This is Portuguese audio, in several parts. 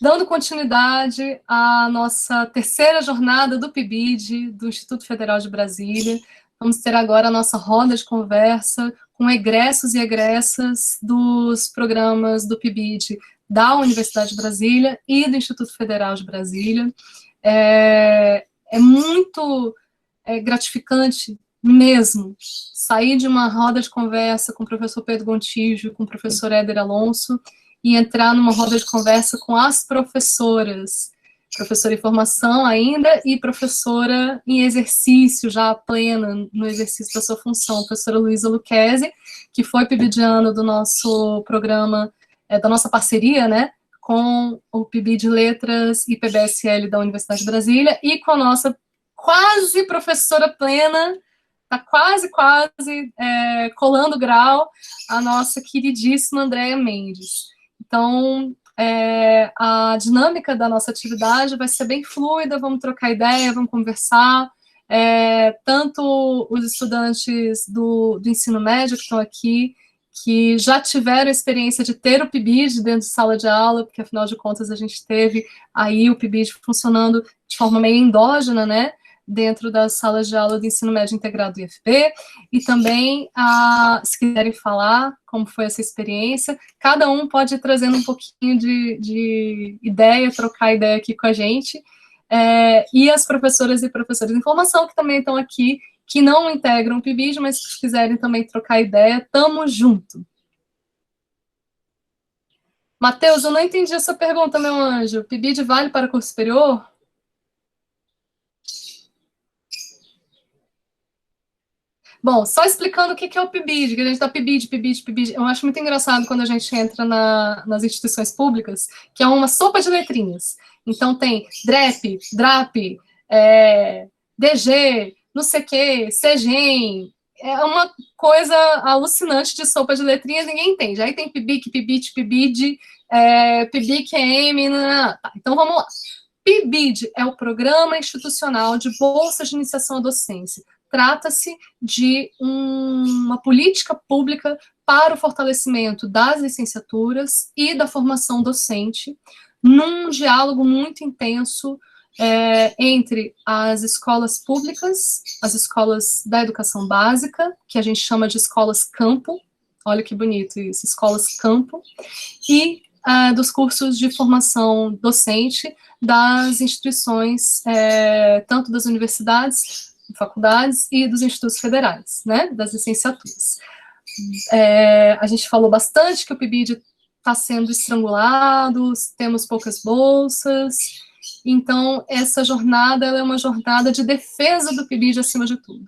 dando continuidade à nossa terceira jornada do PIBID, do Instituto Federal de Brasília. Vamos ter agora a nossa roda de conversa com egressos e egressas dos programas do PIBID da Universidade de Brasília e do Instituto Federal de Brasília. É muito gratificante mesmo sair de uma roda de conversa com o professor Pedro Gontijo, com o professor Éder Alonso, e entrar numa roda de conversa com as professoras, professora em formação ainda e professora em exercício, já plena no exercício da sua função, professora Luísa Lucchesi, que foi PIBidiana do nosso programa, da nossa parceria, né, com o PIB de Letras e PBSL da Universidade de Brasília, e com a nossa quase professora plena, está quase colando grau, a nossa queridíssima Andréia Mendes. Então, a dinâmica da nossa atividade vai ser bem fluida, vamos trocar ideia, vamos conversar, tanto os estudantes do ensino médio que estão aqui, que já tiveram a experiência de ter o PIBID dentro de sala de aula, porque afinal de contas a gente teve aí o PIBID funcionando de forma meio endógena, né, dentro das salas de aula do ensino médio integrado do IFB, e também, se quiserem falar como foi essa experiência, cada um pode ir trazendo um pouquinho de ideia, trocar ideia aqui com a gente, e as professoras e professores de informação que também estão aqui, que não integram o PIBID, mas que quiserem também trocar ideia, tamo junto. Matheus, eu não entendi essa pergunta, meu anjo. PIBID vale para curso superior? Bom, só explicando o que é o PIBID, que a gente está PIBID. Eu acho muito engraçado quando a gente entra nas instituições públicas, que é uma sopa de letrinhas. Então tem DREP, DRAP, DG, não sei o quê, CEGEM. É uma coisa alucinante de sopa de letrinhas, ninguém entende. Aí tem PIBIC, PIBIT, PIBID, PIBIC-M. Tá, então vamos lá. PIBID é o Programa Institucional de Bolsa de Iniciação à Docência. Trata-se de uma política pública para o fortalecimento das licenciaturas e da formação docente, num diálogo muito intenso entre as escolas públicas, as escolas da educação básica, que a gente chama de escolas campo, olha que bonito isso, escolas campo, e dos cursos de formação docente das instituições, tanto das universidades, faculdades e dos institutos federais, né, das licenciaturas. A gente falou bastante que o PIBID está sendo estrangulado, temos poucas bolsas, então essa jornada ela é uma jornada de defesa do PIBID acima de tudo.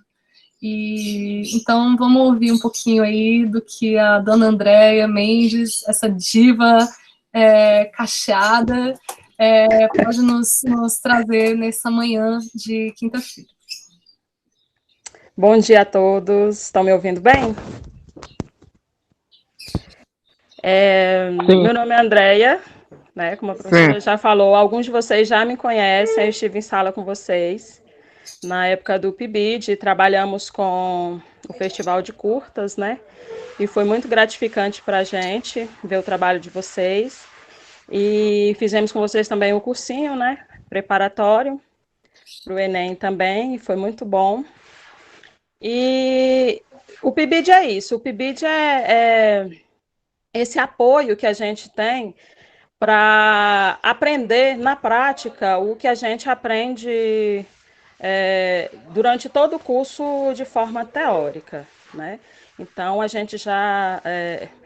Então vamos ouvir um pouquinho aí do que a dona Andréia Mendes, essa diva cacheada, pode nos trazer nessa manhã de quinta-feira. Bom dia a todos, estão me ouvindo bem? Meu nome é Andréia, né, como a professora já falou, alguns de vocês já me conhecem, eu estive em sala com vocês na época do PIBID, trabalhamos com o Festival de Curtas, né, e foi muito gratificante para a gente ver o trabalho de vocês, e fizemos com vocês também o cursinho, né, preparatório para o Enem também, e foi muito bom. E o PIBID é isso, o PIBID é esse apoio que a gente tem para aprender na prática o que a gente aprende durante todo o curso de forma teórica, né? Então, a gente já...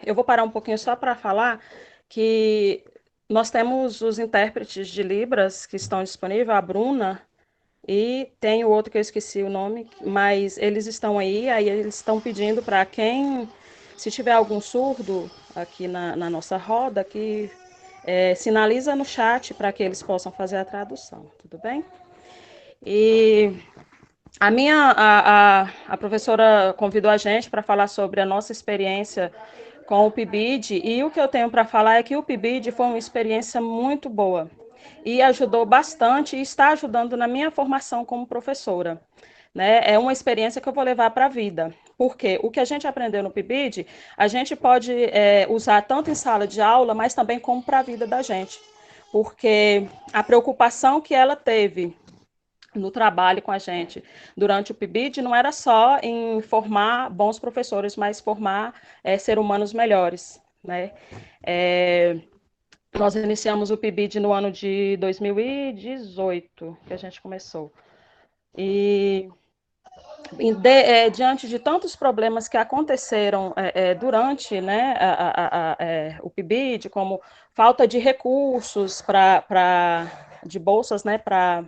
eu vou parar um pouquinho só para falar que nós temos os intérpretes de Libras que estão disponíveis, a Bruna, e tem o outro que eu esqueci o nome, mas eles estão aí eles estão pedindo para quem, se tiver algum surdo aqui na nossa roda, que sinaliza no chat para que eles possam fazer a tradução, tudo bem? E a professora convidou a gente para falar sobre a nossa experiência com o PIBID, e o que eu tenho para falar é que o PIBID foi uma experiência muito boa e ajudou bastante e está ajudando na minha formação como professora. Né? É uma experiência que eu vou levar para a vida, porque o que a gente aprendeu no PIBID, a gente pode usar tanto em sala de aula, mas também como para a vida da gente. porque a preocupação que ela teve no trabalho com a gente durante o PIBID não era só em formar bons professores, mas formar seres humanos melhores, né? Nós iniciamos o PIBID no ano de 2018, que a gente começou. E diante de tantos problemas que aconteceram durante, né, o PIBID, como falta de recursos de bolsas, né, para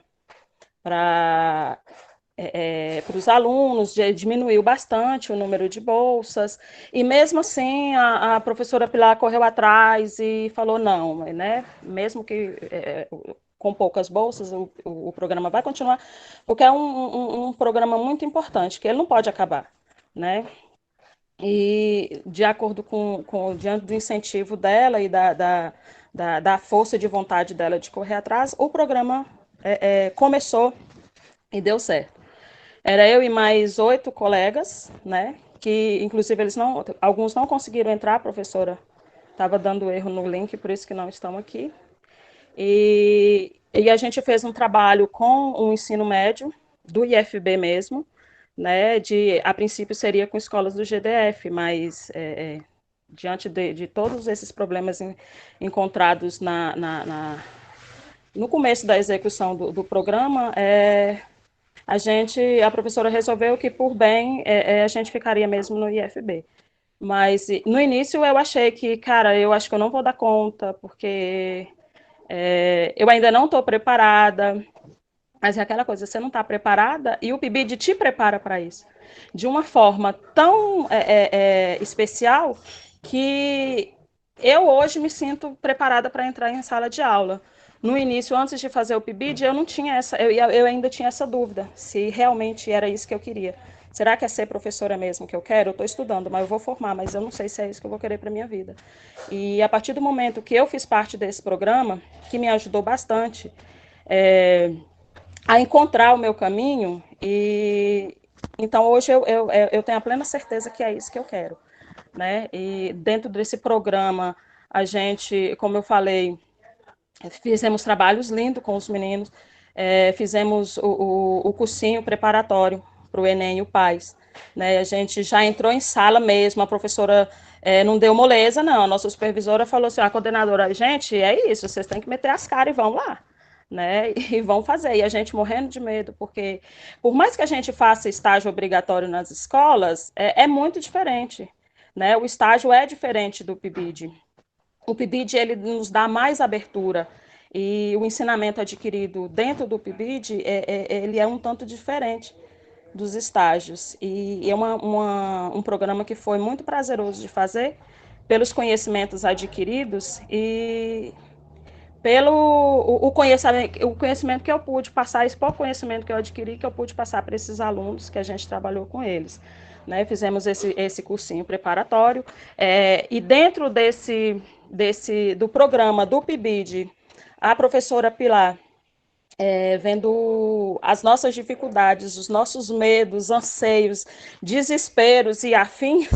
os alunos, diminuiu bastante o número de bolsas, e mesmo assim a professora Pilar correu atrás e falou não, né, mesmo que com poucas bolsas, o programa vai continuar, porque é um programa muito importante, que ele não pode acabar, né? E de acordo diante do incentivo dela e da força de vontade dela de correr atrás, o programa começou e deu certo. Era eu e mais 8 colegas, né? Que inclusive alguns não conseguiram entrar, a professora estava dando erro no link, por isso que não estão aqui. E a gente fez um trabalho com o ensino médio, do IFB mesmo, né? A princípio seria com escolas do GDF, mas diante de todos esses problemas encontrados no começo da execução do programa, a professora resolveu que, por bem, a gente ficaria mesmo no IFB. Mas no início eu achei que, cara, eu acho que eu não vou dar conta, porque eu ainda não estou preparada. Mas é aquela coisa, você não está preparada e o PIBID te prepara para isso. De uma forma tão especial que eu hoje me sinto preparada para entrar em sala de aula. No início, antes de fazer o PIBID, eu não tinha eu ainda tinha essa dúvida, se realmente era isso que eu queria. Será que é ser professora mesmo que eu quero? Eu estou estudando, mas eu vou formar, mas eu não sei se é isso que eu vou querer para minha vida. E a partir do momento que eu fiz parte desse programa, que me ajudou bastante a encontrar o meu caminho, e então hoje eu tenho a plena certeza que é isso que eu quero, né? E dentro desse programa, a gente, como eu falei, fizemos trabalhos lindos com os meninos, fizemos o cursinho preparatório para o Enem e o PAS, né? A gente já entrou em sala mesmo, a professora não deu moleza, não, a nossa supervisora falou assim, a coordenadora, gente, é isso, vocês têm que meter as caras e vão lá, né? E vão fazer, e a gente morrendo de medo, porque por mais que a gente faça estágio obrigatório nas escolas, é muito diferente, né? O estágio é diferente do PIBID. O PIBID ele nos dá mais abertura e o ensinamento adquirido dentro do PIBID ele é um tanto diferente dos estágios e é um programa que foi muito prazeroso de fazer pelos conhecimentos adquiridos e pelo o conhecimento que eu pude passar, esse pouco conhecimento que eu adquiri, que eu pude passar para esses alunos que a gente trabalhou com eles. Né? Fizemos esse cursinho preparatório, e dentro do programa do PIBID, a professora Pilar, vendo as nossas dificuldades, os nossos medos, anseios, desesperos e afins,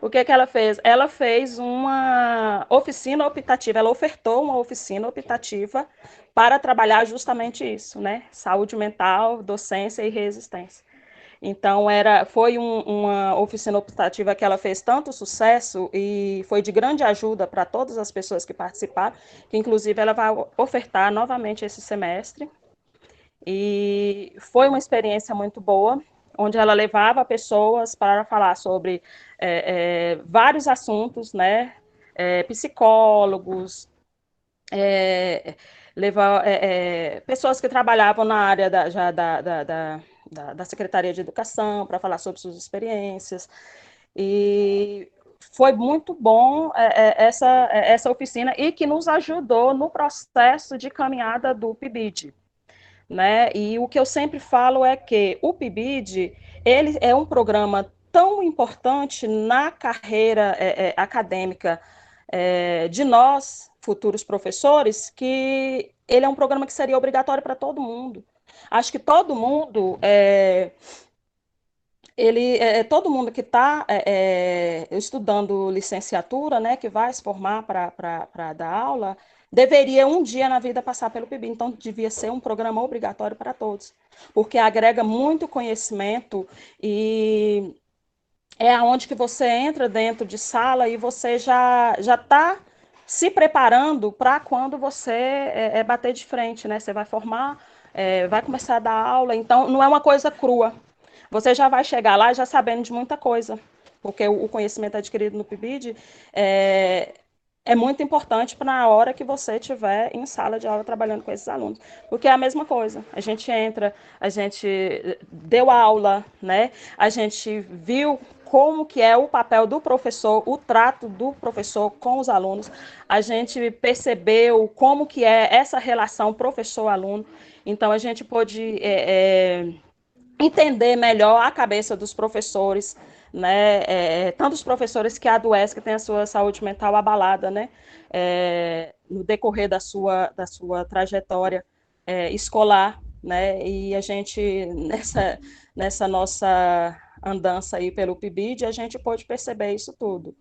o que ela fez? Ela fez uma oficina optativa, ela ofertou uma oficina optativa para trabalhar justamente isso, né? Saúde mental, docência e resistência. Então, foi uma oficina optativa que ela fez tanto sucesso e foi de grande ajuda para todas as pessoas que participaram, que inclusive ela vai ofertar novamente esse semestre. E foi uma experiência muito boa, onde ela levava pessoas para falar sobre vários assuntos, né? Psicólogos, pessoas que trabalhavam na área da Secretaria de Educação para falar sobre suas experiências. E foi muito bom essa oficina e que nos ajudou no processo de caminhada do PIBID. Né? E o que eu sempre falo é que o PIBID ele é um programa tão importante na carreira acadêmica de nós, futuros professores, que ele é um programa que seria obrigatório para todo mundo. Acho que todo mundo, todo mundo que está estudando licenciatura, né, que vai se formar para dar aula, deveria um dia na vida passar pelo PIBID, então devia ser um programa obrigatório para todos, porque agrega muito conhecimento e é aonde que você entra dentro de sala e você já está se preparando para quando você bater de frente, né? Você vai formar, vai começar a dar aula, então não é uma coisa crua. Você já vai chegar lá já sabendo de muita coisa, porque o conhecimento adquirido no PIBID é muito importante para a hora que você estiver em sala de aula trabalhando com esses alunos. Porque é a mesma coisa. A gente entra, a gente deu aula, né? A gente viu como que é o papel do professor, o trato do professor com os alunos. A gente percebeu como que é essa relação professor-aluno. Então, a gente pôde entender melhor a cabeça dos professores, né? Tanto os professores que adoecem, que têm a sua saúde mental abalada, né? No decorrer da sua trajetória escolar, né? E a gente, nessa nossa andança aí pelo PIBID, a gente pôde perceber isso tudo.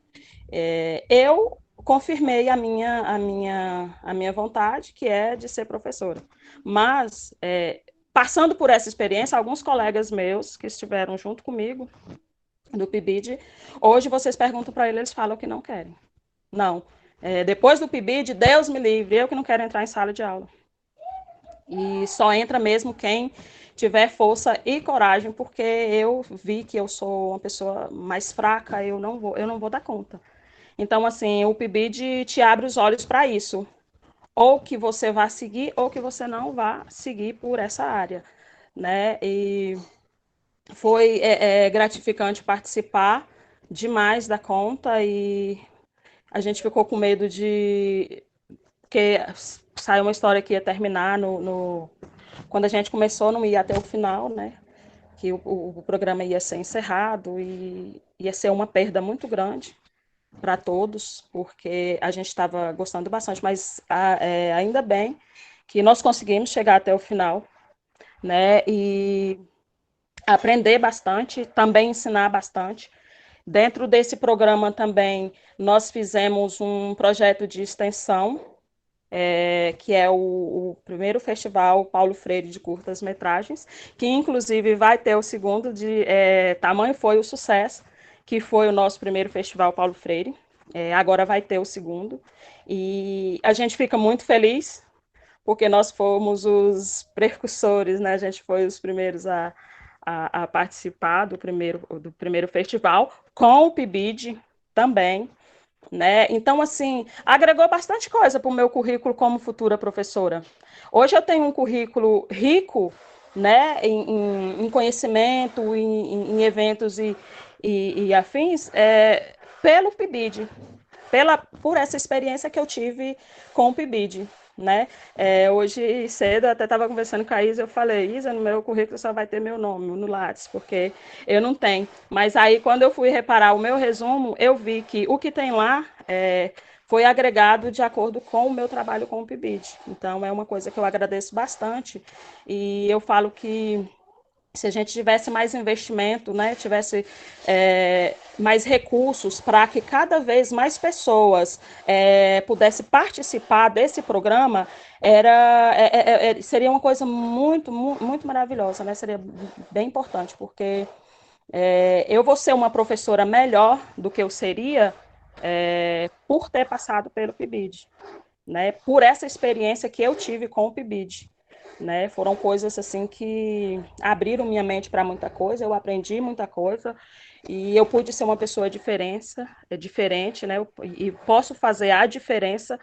Eu confirmei a minha vontade, que é de ser professora. Mas, passando por essa experiência, alguns colegas meus que estiveram junto comigo no PIBID, hoje vocês perguntam para eles falam que não querem. Não. Depois do PIBID, Deus me livre, eu que não quero entrar em sala de aula. E só entra mesmo quem tiver força e coragem, porque eu vi que eu sou uma pessoa mais fraca, eu não vou dar conta. Então, assim, o PIBID te abre os olhos para isso. Ou que você vá seguir, ou que você não vá seguir por essa área, né? E foi gratificante participar demais da conta e a gente ficou com medo de que saiu uma história que ia terminar quando a gente começou, não ia até o final, né? Que o programa ia ser encerrado e ia ser uma perda muito grande para todos, porque a gente estava gostando bastante, mas ainda bem que nós conseguimos chegar até o final, né? E aprender bastante, também ensinar bastante. Dentro desse programa também nós fizemos um projeto de extensão, que é o primeiro festival Paulo Freire de curtas-metragens, que inclusive vai ter o segundo de Tamanho Foi o Sucesso, que foi o nosso primeiro festival Paulo Freire. Agora vai ter o segundo. E a gente fica muito feliz, porque nós fomos os precursores, né? A gente foi os primeiros a participar do primeiro festival, com o PIBID também, né? Então, assim, agregou bastante coisa para o meu currículo como futura professora. Hoje eu tenho um currículo rico, né, em conhecimento, em eventos e afins, pelo PIBID, por essa experiência que eu tive com o PIBID. Né? Hoje cedo, eu até estava conversando com a Isa, eu falei, Isa, no meu currículo só vai ter meu nome, no Lattes, porque eu não tenho. Mas aí, quando eu fui reparar o meu resumo, eu vi que o que tem lá foi agregado de acordo com o meu trabalho com o PIBID. Então, é uma coisa que eu agradeço bastante. E eu falo que se a gente tivesse mais investimento, né, tivesse mais recursos para que cada vez mais pessoas pudessem participar desse programa, seria uma coisa muito, muito maravilhosa, né? Seria bem importante, porque eu vou ser uma professora melhor do que eu seria por ter passado pelo PIBID, né? Por essa experiência que eu tive com o PIBID. Né? Foram coisas assim que abriram minha mente para muita coisa, eu aprendi muita coisa e eu pude ser uma pessoa diferente, né? E posso fazer a diferença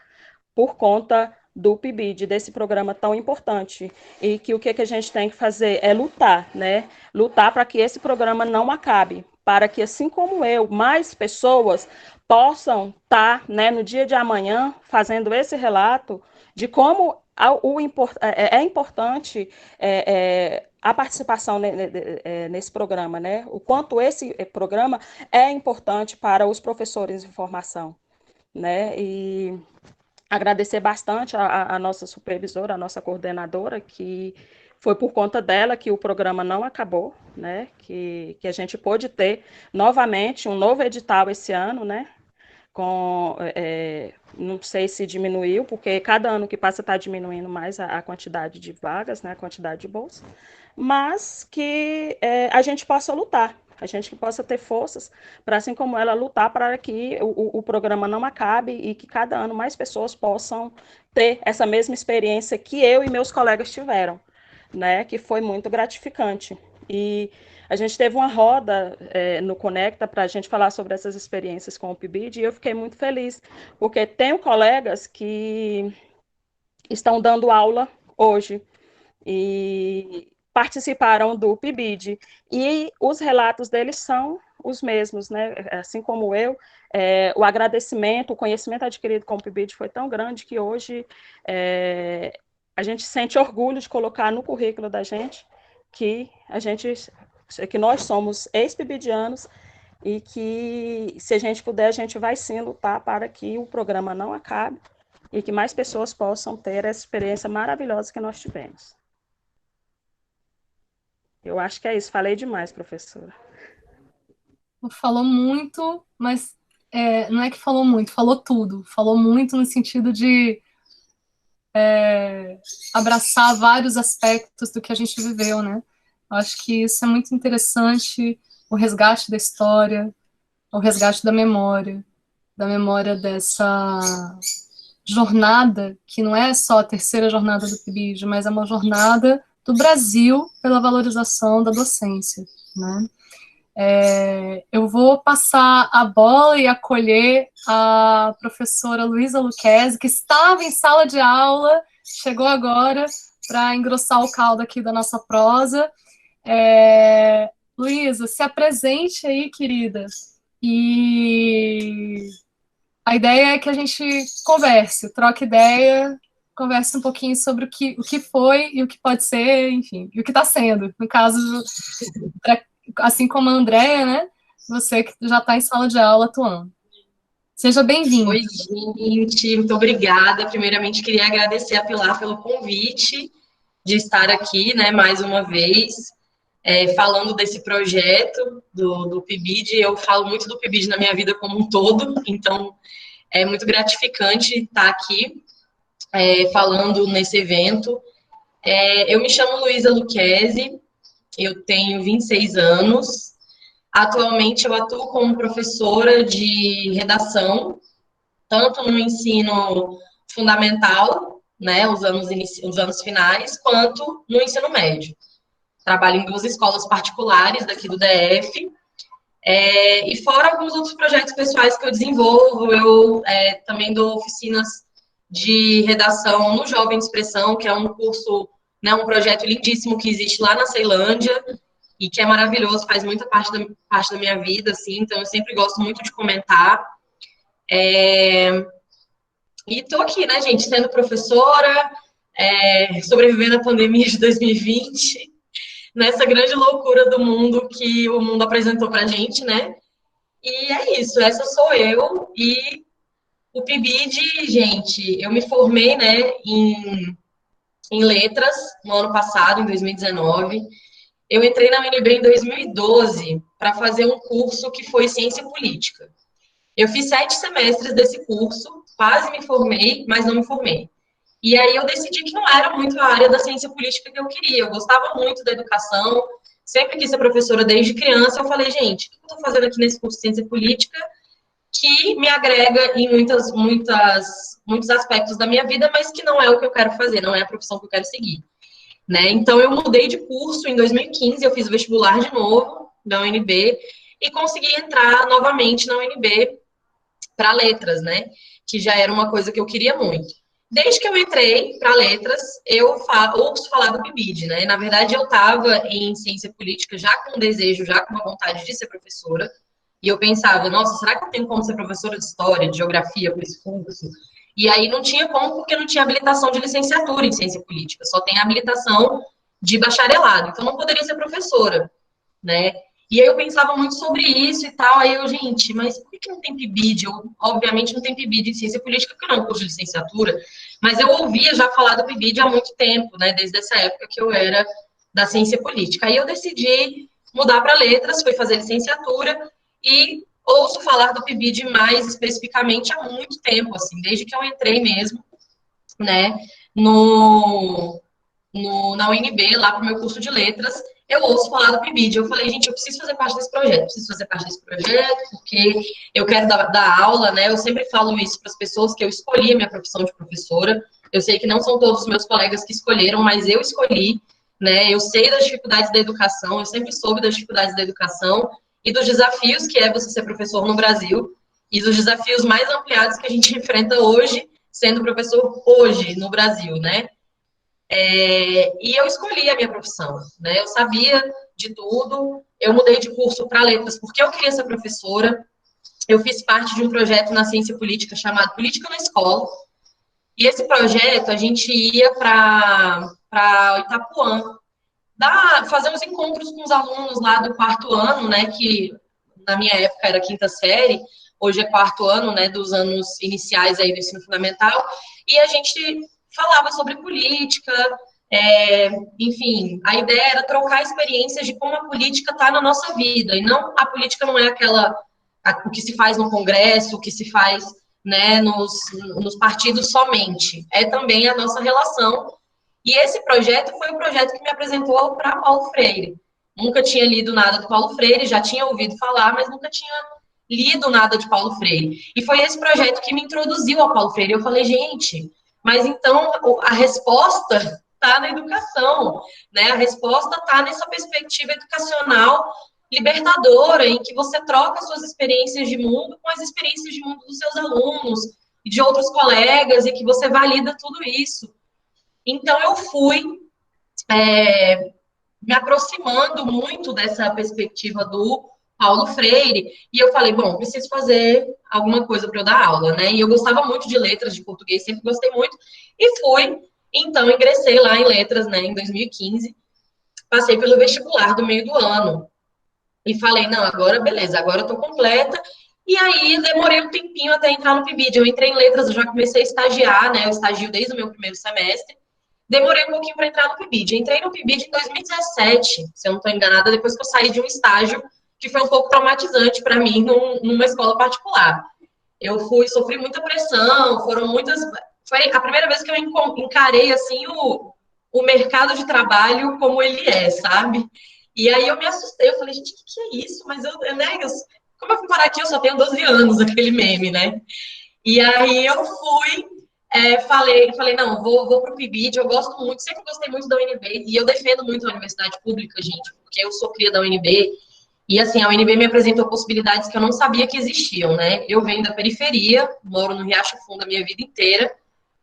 por conta do PIBID, desse programa tão importante. E que o que a gente tem que fazer é lutar, né? Lutar para que esse programa não acabe, para que, assim como eu, mais pessoas possam estar, né, no dia de amanhã fazendo esse relato de como é importante a participação nesse programa, né? O quanto esse programa é importante para os professores de formação, né? E agradecer bastante a nossa supervisora, a nossa coordenadora, que foi por conta dela que o programa não acabou, né? Que a gente pôde ter novamente um novo edital esse ano, né? não sei se diminuiu, porque cada ano que passa está diminuindo mais a quantidade de vagas, né, a quantidade de bolsas, mas que a gente possa lutar, a gente que possa ter forças para, assim como ela, lutar para que o programa não acabe e que cada ano mais pessoas possam ter essa mesma experiência que eu e meus colegas tiveram, né, que foi muito gratificante. E a gente teve uma roda no Conecta para a gente falar sobre essas experiências com o PIBID e eu fiquei muito feliz, porque tenho colegas que estão dando aula hoje e participaram do PIBID e os relatos deles são os mesmos, né? Assim como eu, o agradecimento, o conhecimento adquirido com o PIBID foi tão grande que hoje a gente sente orgulho de colocar no currículo da gente que nós somos ex-pibidianos e que, se a gente puder, a gente vai sim lutar para que o programa não acabe e que mais pessoas possam ter essa experiência maravilhosa que nós tivemos. Eu acho que é isso. Falei demais, professora. Falou muito, mas não é que falou muito, falou tudo. Falou muito no sentido de abraçar vários aspectos do que a gente viveu, né? Eu acho que isso é muito interessante, o resgate da história, o resgate da memória dessa jornada, que não é só a terceira jornada do PIBID, mas é uma jornada do Brasil pela valorização da docência, né? Eu vou passar a bola e acolher a professora Luísa Lucchesi, que estava em sala de aula, chegou agora para engrossar o caldo aqui da nossa prosa. Luísa, se apresente aí, querida. E a ideia é que a gente converse, troque ideia, converse um pouquinho sobre o que foi e o que pode ser, enfim, e o que está sendo. No caso, assim como a Andréia, né? Você que já está em sala de aula atuando. Seja bem-vindo. Oi, gente, muito obrigada. Primeiramente, queria agradecer a Pilar pelo convite de estar aqui, né, mais uma vez, falando desse projeto do PIBID. Eu falo muito do PIBID na minha vida como um todo, então é muito gratificante estar aqui falando nesse evento. Eu me chamo Luísa Lucchesi, eu tenho 26 anos. Atualmente eu atuo como professora de redação, tanto no ensino fundamental, né, os anos finais, quanto no ensino médio. Trabalho em 2 escolas particulares daqui do DF, e fora alguns outros projetos pessoais que eu desenvolvo, eu também dou oficinas de redação no Jovem de Expressão, que é um curso, né, um projeto lindíssimo que existe lá na Ceilândia, e que é maravilhoso, faz muita parte da minha vida, assim, então eu sempre gosto muito de comentar. E tô aqui, né, gente, sendo professora, sobrevivendo à pandemia de 2020, nessa grande loucura do mundo que o mundo apresentou pra gente, né? E é isso, essa sou eu. E o PIBID, gente, eu me formei, né, em letras no ano passado, em 2019. Eu entrei na UNB em 2012 para fazer um curso que foi Ciência Política. Eu fiz 7 semestres desse curso, quase me formei, mas não me formei. E aí eu decidi que não era muito a área da ciência política que eu queria. Eu gostava muito da educação, sempre quis ser professora desde criança. Eu falei, gente, o que eu estou fazendo aqui nesse curso de ciência política que me agrega em muitos aspectos da minha vida, mas que não é o que eu quero fazer, não é a profissão que eu quero seguir. Né? Então, eu mudei de curso em 2015, eu fiz o vestibular de novo da UNB e consegui entrar novamente na UNB para letras, né? Que já era uma coisa que eu queria muito. Desde que eu entrei para letras, eu ouço falar do PIBID, né? Na verdade, eu estava em ciência política já com um desejo, já com uma vontade de ser professora. E eu pensava, nossa, será que eu tenho como ser professora de história, de geografia com esse curso? E aí não tinha como, porque não tinha habilitação de licenciatura em ciência política, só tem habilitação de bacharelado. Então não poderia ser professora, né? E aí eu pensava muito sobre isso e tal. Aí eu, gente, mas por que não tem PIBID? Obviamente não tem PIBID em ciência política, porque não é um curso de licenciatura. Mas eu ouvia já falar do PIBID há muito tempo, né? Desde essa época que eu era da ciência política. Aí eu decidi mudar para letras, fui fazer licenciatura e ouço falar do PIBID mais especificamente há muito tempo, assim, desde que eu entrei mesmo, né, na UNB, lá para o meu curso de letras, eu ouço falar do PIBID. Eu falei, gente, eu preciso fazer parte desse projeto, porque eu quero dar aula, né? Eu sempre falo isso para as pessoas, que eu escolhi a minha profissão de professora. Eu sei que não são todos os meus colegas que escolheram, mas eu escolhi, né? Eu sei das dificuldades da educação, eu sempre soube das dificuldades da educação e dos desafios que é você ser professor no Brasil e dos desafios mais ampliados que a gente enfrenta hoje, sendo professor hoje no Brasil, né? E eu escolhi a minha profissão, né? Eu sabia de tudo, eu mudei de curso para letras porque eu queria ser professora. Eu fiz parte de um projeto na ciência política chamado Política na Escola. E esse projeto, a gente ia para Itapuã, fazer uns encontros com os alunos lá do quarto ano, né? Que na minha época era quinta série, hoje é quarto ano, né? Dos anos iniciais aí do ensino fundamental. E a gente falava sobre política, enfim, a ideia era trocar experiências de como a política está na nossa vida, e não, a política não é o que se faz no Congresso, o que se faz, né, nos partidos somente, é também a nossa relação. E esse projeto foi o projeto que me apresentou para Paulo Freire. Nunca tinha lido nada do Paulo Freire, já tinha ouvido falar, mas nunca tinha lido nada de Paulo Freire. E foi esse projeto que me introduziu ao Paulo Freire. Eu falei, gente, mas então a resposta está na educação, né? A resposta está nessa perspectiva educacional libertadora, em que você troca suas experiências de mundo com as experiências de mundo dos seus alunos e de outros colegas, e que você valida tudo isso. Então, eu fui me aproximando muito dessa perspectiva do Paulo Freire, e eu falei, bom, preciso fazer alguma coisa para eu dar aula, né? E eu gostava muito de letras, de português, sempre gostei muito, e fui, então, ingressei lá em letras, né, em 2015, passei pelo vestibular do meio do ano, e falei, não, agora, beleza, agora eu tô completa, e aí demorei um tempinho até entrar no PIBID. Eu entrei em letras, eu já comecei a estagiar, né, eu estagio desde o meu primeiro semestre, demorei um pouquinho para entrar no PIBID. Entrei no PIBID em 2017, se eu não estou enganada, depois que eu saí de um estágio que foi um pouco traumatizante para mim numa escola particular. Eu sofri muita pressão, foi a primeira vez que eu encarei assim o mercado de trabalho como ele é, sabe? E aí eu me assustei, eu falei, gente, o que é isso? Mas como eu fui parar aqui, eu só tenho 12 anos, aquele meme, né? E aí eu falei, não, vou pro PIBID, eu gosto muito, sempre gostei muito da UNB, e eu defendo muito a universidade pública, gente, porque eu sou cria da UNB, e assim, a UNB me apresentou possibilidades que eu não sabia que existiam, né? Eu venho da periferia, moro no Riacho Fundo a minha vida inteira,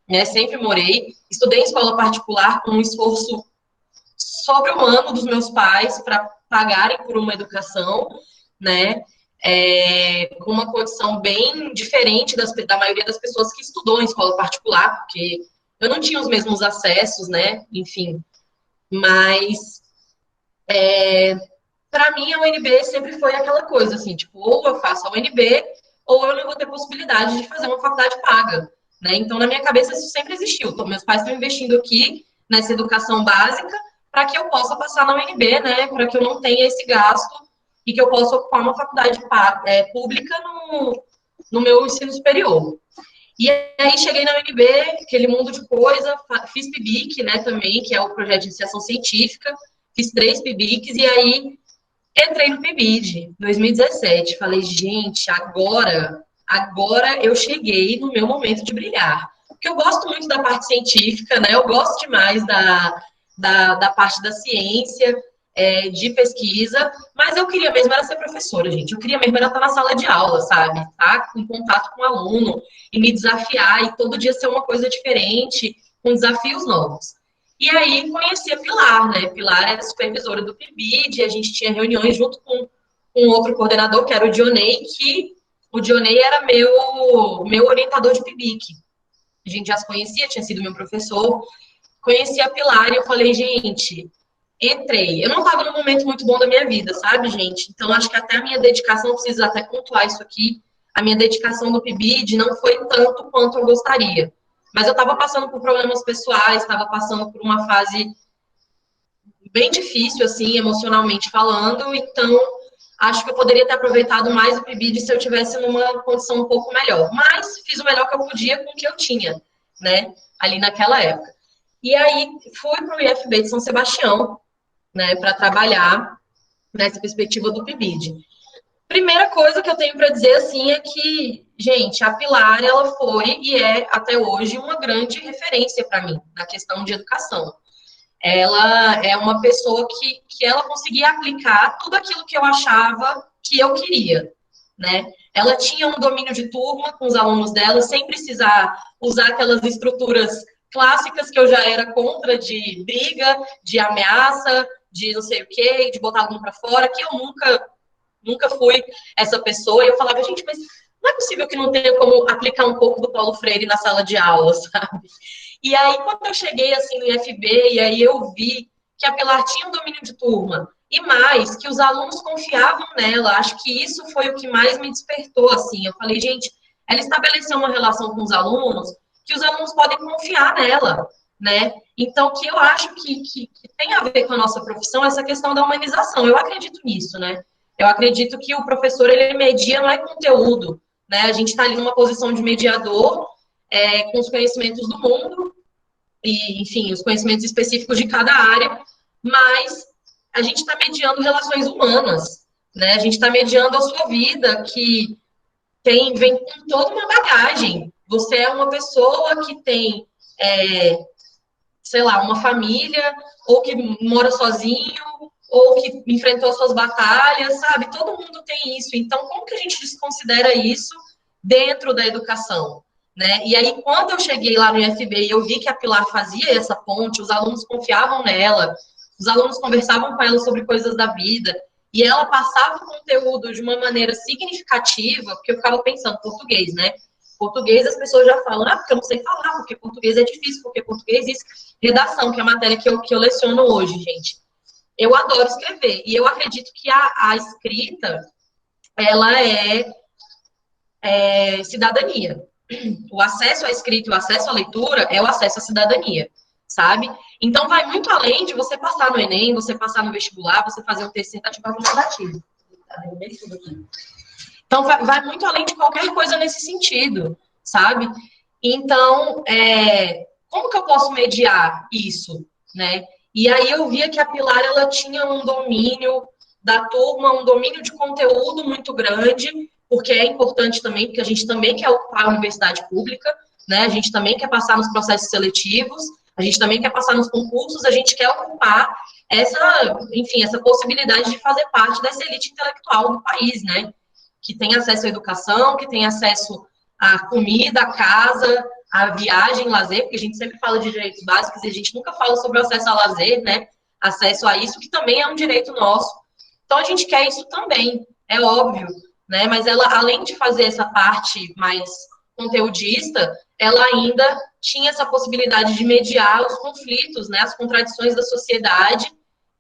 né? Sempre morei, estudei em escola particular com um esforço sobre-humano dos meus pais para pagarem por uma educação, né? Com uma condição bem diferente da maioria das pessoas que estudou em escola particular, porque eu não tinha os mesmos acessos, né? Enfim, mas para mim a UNB sempre foi aquela coisa assim, tipo, ou eu faço a UNB ou eu não vou ter possibilidade de fazer uma faculdade paga, né? Então na minha cabeça isso sempre existiu. Então, meus pais estão investindo aqui nessa educação básica para que eu possa passar na UNB, né? Para que eu não tenha esse gasto e que eu possa ocupar uma faculdade pública no meu ensino superior. E aí cheguei na UNB, aquele mundo de coisa, fiz PIBIC, né, também, que é o projeto de iniciação científica, fiz 3 PIBICs, e aí entrei no PIBID, 2017. Falei, gente, agora eu cheguei no meu momento de brilhar. Porque eu gosto muito da parte científica, né, eu gosto demais da parte da ciência, de pesquisa, mas eu queria mesmo era ser professora, gente. Eu queria mesmo era estar na sala de aula, sabe? Tá? Com contato com o aluno e me desafiar e todo dia ser uma coisa diferente, com desafios novos. E aí conheci a Pilar, né? Pilar era supervisora do PIBID, a gente tinha reuniões junto com um outro coordenador, que era o Dionei, que o Dionei era meu orientador de PIBIC. A gente já se conhecia, tinha sido meu professor. Conheci a Pilar e eu falei, gente, entrei. Eu não estava num momento muito bom da minha vida, sabe, gente? Então, acho que até a minha dedicação, preciso até pontuar isso aqui, a minha dedicação no PIBID não foi tanto quanto eu gostaria. Mas eu estava passando por problemas pessoais, estava passando por uma fase bem difícil, assim, emocionalmente falando. Então, acho que eu poderia ter aproveitado mais o PIBID se eu tivesse numa condição um pouco melhor. Mas fiz o melhor que eu podia com o que eu tinha, né, ali naquela época. E aí fui para o IFB de São Sebastião, né, para trabalhar nessa perspectiva do PIBID. Primeira coisa que eu tenho para dizer, assim, é que, gente, a Pilar, ela foi e é, até hoje, uma grande referência para mim na questão de educação. Ela é uma pessoa que ela conseguia aplicar tudo aquilo que eu achava que eu queria, né? Ela tinha um domínio de turma com os alunos dela, sem precisar usar aquelas estruturas clássicas que eu já era contra, de briga, de ameaça, de não sei o quê, de botar aluno para fora, que eu nunca fui essa pessoa. E eu falava, gente, mas não é possível que não tenha como aplicar um pouco do Paulo Freire na sala de aula, sabe? E aí, quando eu cheguei assim no IFB, e aí eu vi que a Pilar tinha um domínio de turma, e mais, que os alunos confiavam nela, acho que isso foi o que mais me despertou, assim. Eu falei, gente, ela estabeleceu uma relação com os alunos, que os alunos podem confiar nela, né? Então, que eu acho que tem a ver com a nossa profissão, essa questão da humanização. Eu acredito nisso, né? Eu acredito que o professor, ele media, não é conteúdo, né? A gente está ali numa posição de mediador, com os conhecimentos do mundo, e, enfim, os conhecimentos específicos de cada área, mas a gente está mediando relações humanas, né? A gente está mediando a sua vida, que vem com toda uma bagagem. Você é uma pessoa que tem, sei lá, uma família, ou que mora sozinho, ou que enfrentou suas batalhas, sabe? Todo mundo tem isso. Então, como que a gente desconsidera isso dentro da educação? Né? E aí, quando eu cheguei lá no IFB e eu vi que a Pilar fazia essa ponte, os alunos confiavam nela, os alunos conversavam com ela sobre coisas da vida, e ela passava o conteúdo de uma maneira significativa, porque eu ficava pensando, português, né? Português as pessoas já falam, porque eu não sei falar, porque português é difícil, porque português isso. Redação, que é a matéria que eu leciono hoje, gente. Eu adoro escrever, e eu acredito que a escrita, ela é cidadania. O acesso à escrita e o acesso à leitura é o acesso à cidadania, sabe? Então, vai muito além de você passar no Enem, você passar no vestibular, você fazer um TCC tentativa avaliativa. Então, vai muito além de qualquer coisa nesse sentido, sabe? Então, como que eu posso mediar isso, né? E aí eu via que a Pilar, ela tinha um domínio da turma, um domínio de conteúdo muito grande, porque é importante também, porque a gente também quer ocupar a universidade pública, né? A gente também quer passar nos processos seletivos, a gente também quer passar nos concursos, a gente quer ocupar essa possibilidade de fazer parte dessa elite intelectual do país, né? Que tem acesso à educação, que tem acesso à comida, à casa, à viagem, lazer, porque a gente sempre fala de direitos básicos e a gente nunca fala sobre o acesso ao lazer, né? Acesso a isso, que também é um direito nosso. Então, a gente quer isso também, é óbvio, né? Mas ela, além de fazer essa parte mais conteudista, ela ainda tinha essa possibilidade de mediar os conflitos, né? As contradições da sociedade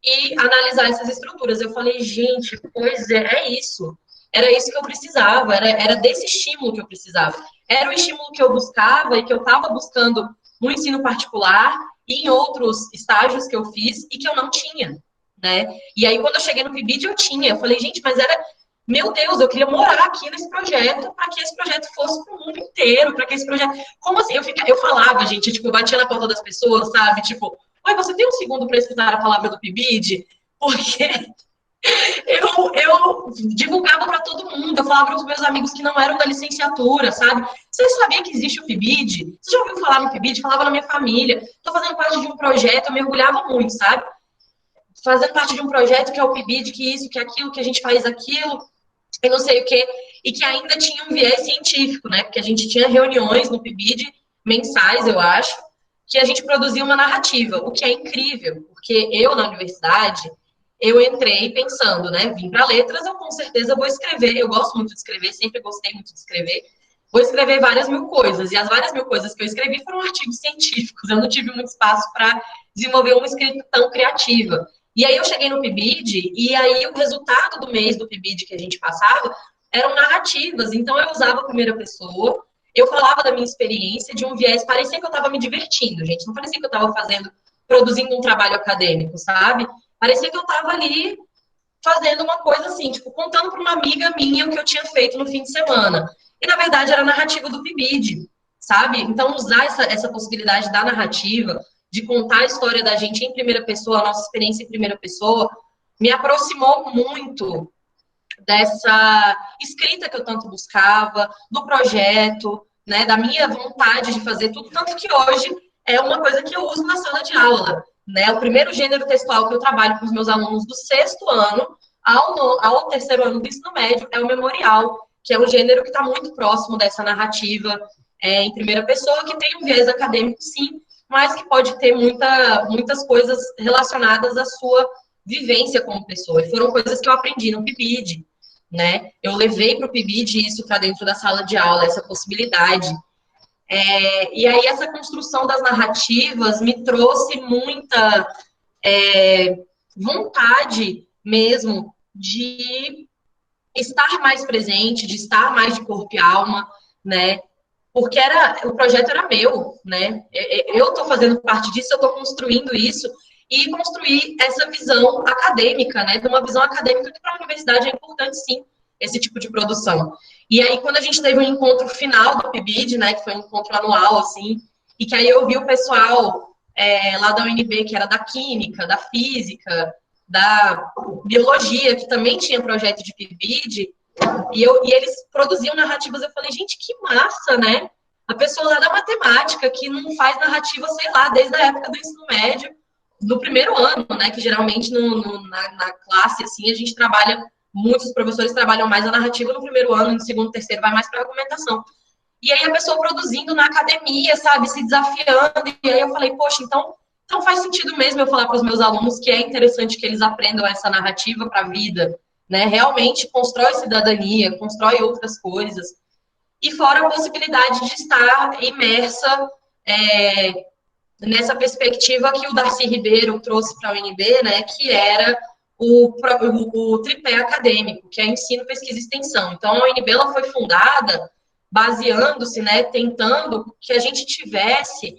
e analisar essas estruturas. Eu falei, gente, pois é isso. Era isso que eu precisava, era desse estímulo que eu precisava. Era o estímulo que eu buscava e que eu estava buscando no ensino particular e em outros estágios que eu fiz e que eu não tinha, né? E aí, quando eu cheguei no PIBID, eu tinha. Eu falei, gente, mas meu Deus, eu queria morar aqui nesse projeto para que esse projeto fosse para o mundo inteiro, para que esse projeto... Como assim? Eu falava, gente, tipo, eu batia na porta das pessoas, sabe? Tipo, oi, você tem um segundo para escutar a palavra do PIBID? Porque... Eu divulgava para todo mundo, eu falava para os meus amigos que não eram da licenciatura, sabe? Vocês sabiam que existe o PIBID? Você já ouviu falar no PIBID? Falava na minha família. Estou fazendo parte de um projeto, eu mergulhava muito, sabe? Fazendo parte de um projeto que é o PIBID, que isso, que aquilo, que a gente faz aquilo, e não sei o quê. E que ainda tinha um viés científico, né? Porque a gente tinha reuniões no PIBID, mensais, eu acho, que a gente produzia uma narrativa, o que é incrível, porque eu, na universidade... Eu entrei pensando, né? Vim para letras, eu com certeza vou escrever. Eu gosto muito de escrever, sempre gostei muito de escrever. Vou escrever várias mil coisas. E as várias mil coisas que eu escrevi foram artigos científicos. Eu não tive muito espaço para desenvolver uma escrita tão criativa. E aí eu cheguei no PIBID, e aí o resultado do mês do PIBID que a gente passava eram narrativas. Então eu usava a primeira pessoa, eu falava da minha experiência de um viés. Parecia que eu estava me divertindo, gente. Não parecia que eu estava produzindo um trabalho acadêmico, sabe? Parecia que eu estava ali fazendo uma coisa assim, tipo, contando para uma amiga minha o que eu tinha feito no fim de semana. E, na verdade, era a narrativa do PIBID, sabe? Então, usar essa possibilidade da narrativa, de contar a história da gente em primeira pessoa, a nossa experiência em primeira pessoa, me aproximou muito dessa escrita que eu tanto buscava, do projeto, né, da minha vontade de fazer tudo, tanto que hoje é uma coisa que eu uso na sala de aula, né? O primeiro gênero textual que eu trabalho com os meus alunos do 6º ano ao 3º ano do ensino médio é o memorial, que é um gênero que está muito próximo dessa narrativa em primeira pessoa, que tem um viés acadêmico, sim, mas que pode ter muitas coisas relacionadas à sua vivência como pessoa. E foram coisas que eu aprendi no PIBID, né? Eu levei para o PIBID isso para dentro da sala de aula, essa possibilidade. E aí essa construção das narrativas me trouxe muita vontade mesmo de estar mais presente, de estar mais de corpo e alma, né? Porque o projeto era meu, né? Eu estou fazendo parte disso, eu estou construindo isso e construir essa visão acadêmica, né? De uma visão acadêmica que para a universidade é importante, sim, esse tipo de produção. E aí, quando a gente teve um encontro final do PIBID, né? Que foi um encontro anual, assim, e que aí eu vi o pessoal lá da UNB, que era da Química, da Física, da Biologia, que também tinha projeto de PIBID, e eles produziam narrativas, eu falei, gente, que massa, né? A pessoa lá da matemática, que não faz narrativa, sei lá, desde a época do ensino médio, do primeiro ano, né? Que geralmente na classe, assim, a gente trabalha, muitos professores trabalham mais a narrativa no primeiro ano, no segundo, terceiro, vai mais para a argumentação. E aí a pessoa produzindo na academia, sabe, se desafiando, e aí eu falei, poxa, então faz sentido mesmo eu falar para os meus alunos que é interessante que eles aprendam essa narrativa para a vida, né? Realmente constrói cidadania, constrói outras coisas. E fora a possibilidade de estar imersa nessa perspectiva que o Darcy Ribeiro trouxe para a UNB, né? Que era o tripé acadêmico, que é ensino, pesquisa e extensão. Então, a UNB ela foi fundada baseando-se, né? Tentando que a gente tivesse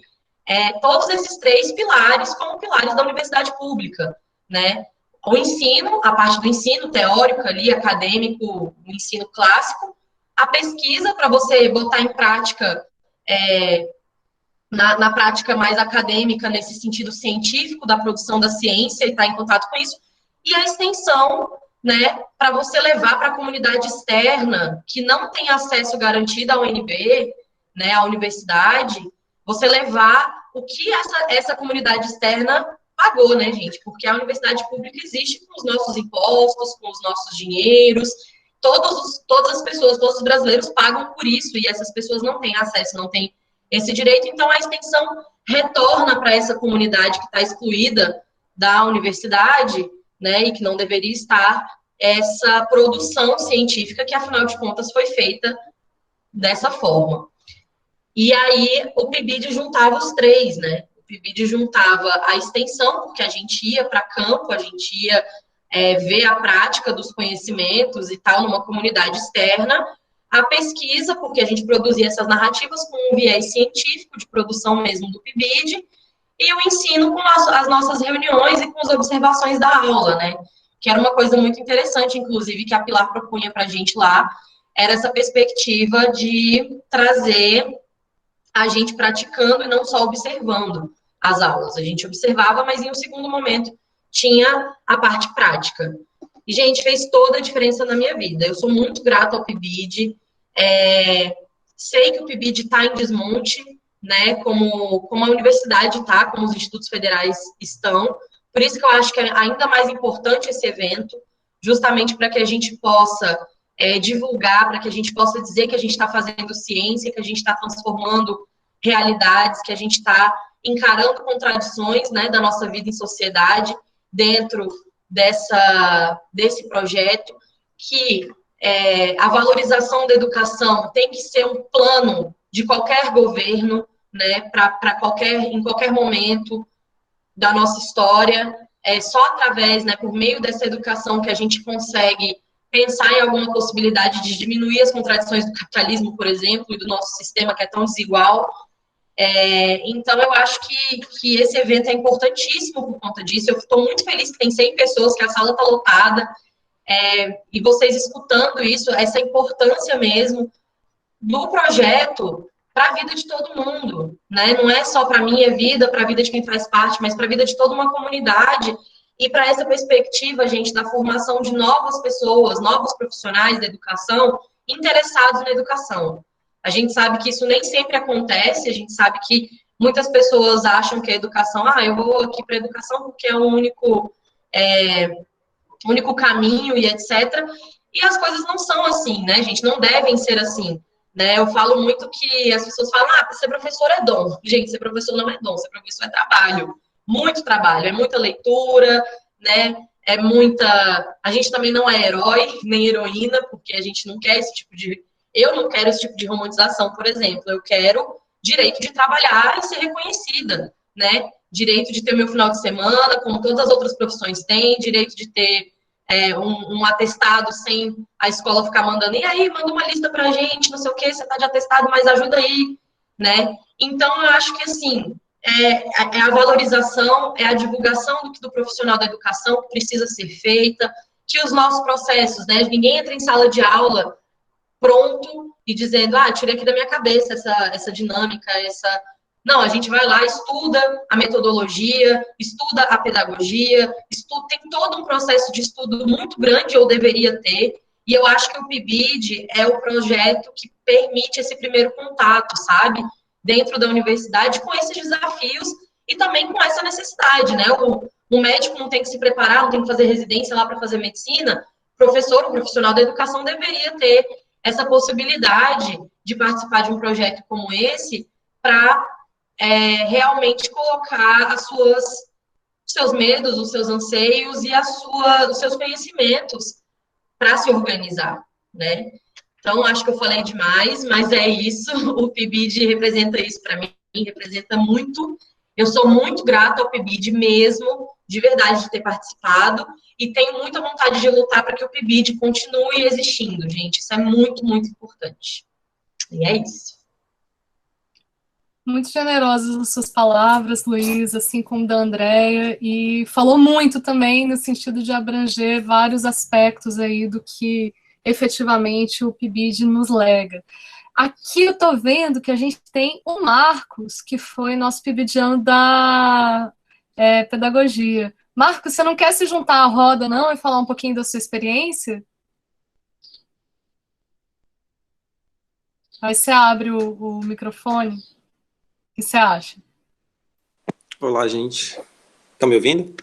todos esses 3 pilares como pilares da universidade pública, né? O ensino, a parte do ensino teórico ali, acadêmico, o ensino clássico, a pesquisa para você botar em prática, na prática mais acadêmica, nesse sentido científico da produção da ciência e estar em contato com isso, e a extensão, né, para você levar para a comunidade externa que não tem acesso garantido à UNB, né, à universidade, você levar o que essa comunidade externa pagou, né, gente? Porque a universidade pública existe com os nossos impostos, com os nossos dinheiros, todas as pessoas, todos os brasileiros pagam por isso, e essas pessoas não têm acesso, não têm esse direito, então a extensão retorna para essa comunidade que está excluída da universidade, né, e que não deveria estar, essa produção científica que, afinal de contas, foi feita dessa forma. E aí, o PIBID juntava os 3, né? O PIBID juntava a extensão, porque a gente ia para campo, a gente ia ver a prática dos conhecimentos e tal, numa comunidade externa, a pesquisa, porque a gente produzia essas narrativas com um viés científico, de produção mesmo do PIBID, e o ensino com as nossas reuniões e com as observações da aula, né? Que era uma coisa muito interessante, inclusive, que a Pilar propunha para a gente lá, era essa perspectiva de trazer a gente praticando e não só observando as aulas. A gente observava, mas em um segundo momento tinha a parte prática. E, gente, fez toda a diferença na minha vida. Eu sou muito grata ao PIBID. Sei que o PIBID está em desmonte, né? Como a universidade está, como os institutos federais estão. Por isso que eu acho que é ainda mais importante esse evento, justamente para que a gente possa divulgar, para que a gente possa dizer que a gente está fazendo ciência, que a gente está transformando realidades, que a gente está encarando contradições, né, da nossa vida em sociedade dentro desse projeto, que a valorização da educação tem que ser um plano de qualquer governo, né, em qualquer momento da nossa história. É só através, né, por meio dessa educação que a gente consegue pensar em alguma possibilidade de diminuir as contradições do capitalismo, por exemplo, e do nosso sistema que é tão desigual. Então, eu acho que esse evento é importantíssimo por conta disso. Eu estou muito feliz que tem 100 pessoas, que a sala está lotada. e vocês escutando isso, essa importância mesmo do projeto para a vida de todo mundo, né? Não é só para a minha vida, para a vida de quem faz parte, mas para a vida de toda uma comunidade e para essa perspectiva, gente, da formação de novas pessoas, novos profissionais da educação interessados na educação. A gente sabe que isso nem sempre acontece, a gente sabe que muitas pessoas acham que a educação, eu vou aqui para a educação porque é o único caminho e etc. E as coisas não são assim, né, gente? Não devem ser assim. Né, eu falo muito que as pessoas falam, ser professor é dom. Gente, ser professor não é dom, ser professor é trabalho. Muito trabalho, é muita leitura, né? É muita. A gente também não é herói, nem heroína, porque a gente não quer esse tipo de. Eu não quero esse tipo de romantização, por exemplo. Eu quero direito de trabalhar e ser reconhecida, né? Direito de ter meu final de semana, como todas as outras profissões têm, direito de ter um atestado sem a escola ficar mandando, e aí, manda uma lista pra gente, não sei o que, você tá de atestado, mas ajuda aí, né? Então, eu acho que, assim, é a valorização, é a divulgação do profissional da educação que precisa ser feita, que os nossos processos, né? Ninguém entra em sala de aula pronto e dizendo, tirei aqui da minha cabeça essa dinâmica, Não, a gente vai lá, estuda a metodologia, estuda a pedagogia, tem todo um processo de estudo muito grande, ou deveria ter, e eu acho que o PIBID é o projeto que permite esse primeiro contato, sabe? Dentro da universidade, com esses desafios e também com essa necessidade, né? O médico não tem que se preparar, não tem que fazer residência lá para fazer medicina, o profissional da educação deveria ter essa possibilidade de participar de um projeto como esse para realmente colocar os seus medos, os seus anseios e os seus conhecimentos para se organizar, né? Então, acho que eu falei demais, mas é isso. O PIBID representa isso para mim, representa muito. Eu sou muito grata ao PIBID mesmo, de verdade, de ter participado, e tenho muita vontade de lutar para que o PIBID continue existindo, gente. Isso é muito, muito importante. E é isso. Muito generosas as suas palavras, Luiz, assim como da Andrea, e falou muito também no sentido de abranger vários aspectos aí do que efetivamente o PIBID nos lega. Aqui eu estou vendo que a gente tem o Marcos, que foi nosso PIBIDiano da pedagogia. Marcos, você não quer se juntar à roda, não, e falar um pouquinho da sua experiência? Aí você abre o microfone. O que você acha? Olá, gente. Estão me ouvindo?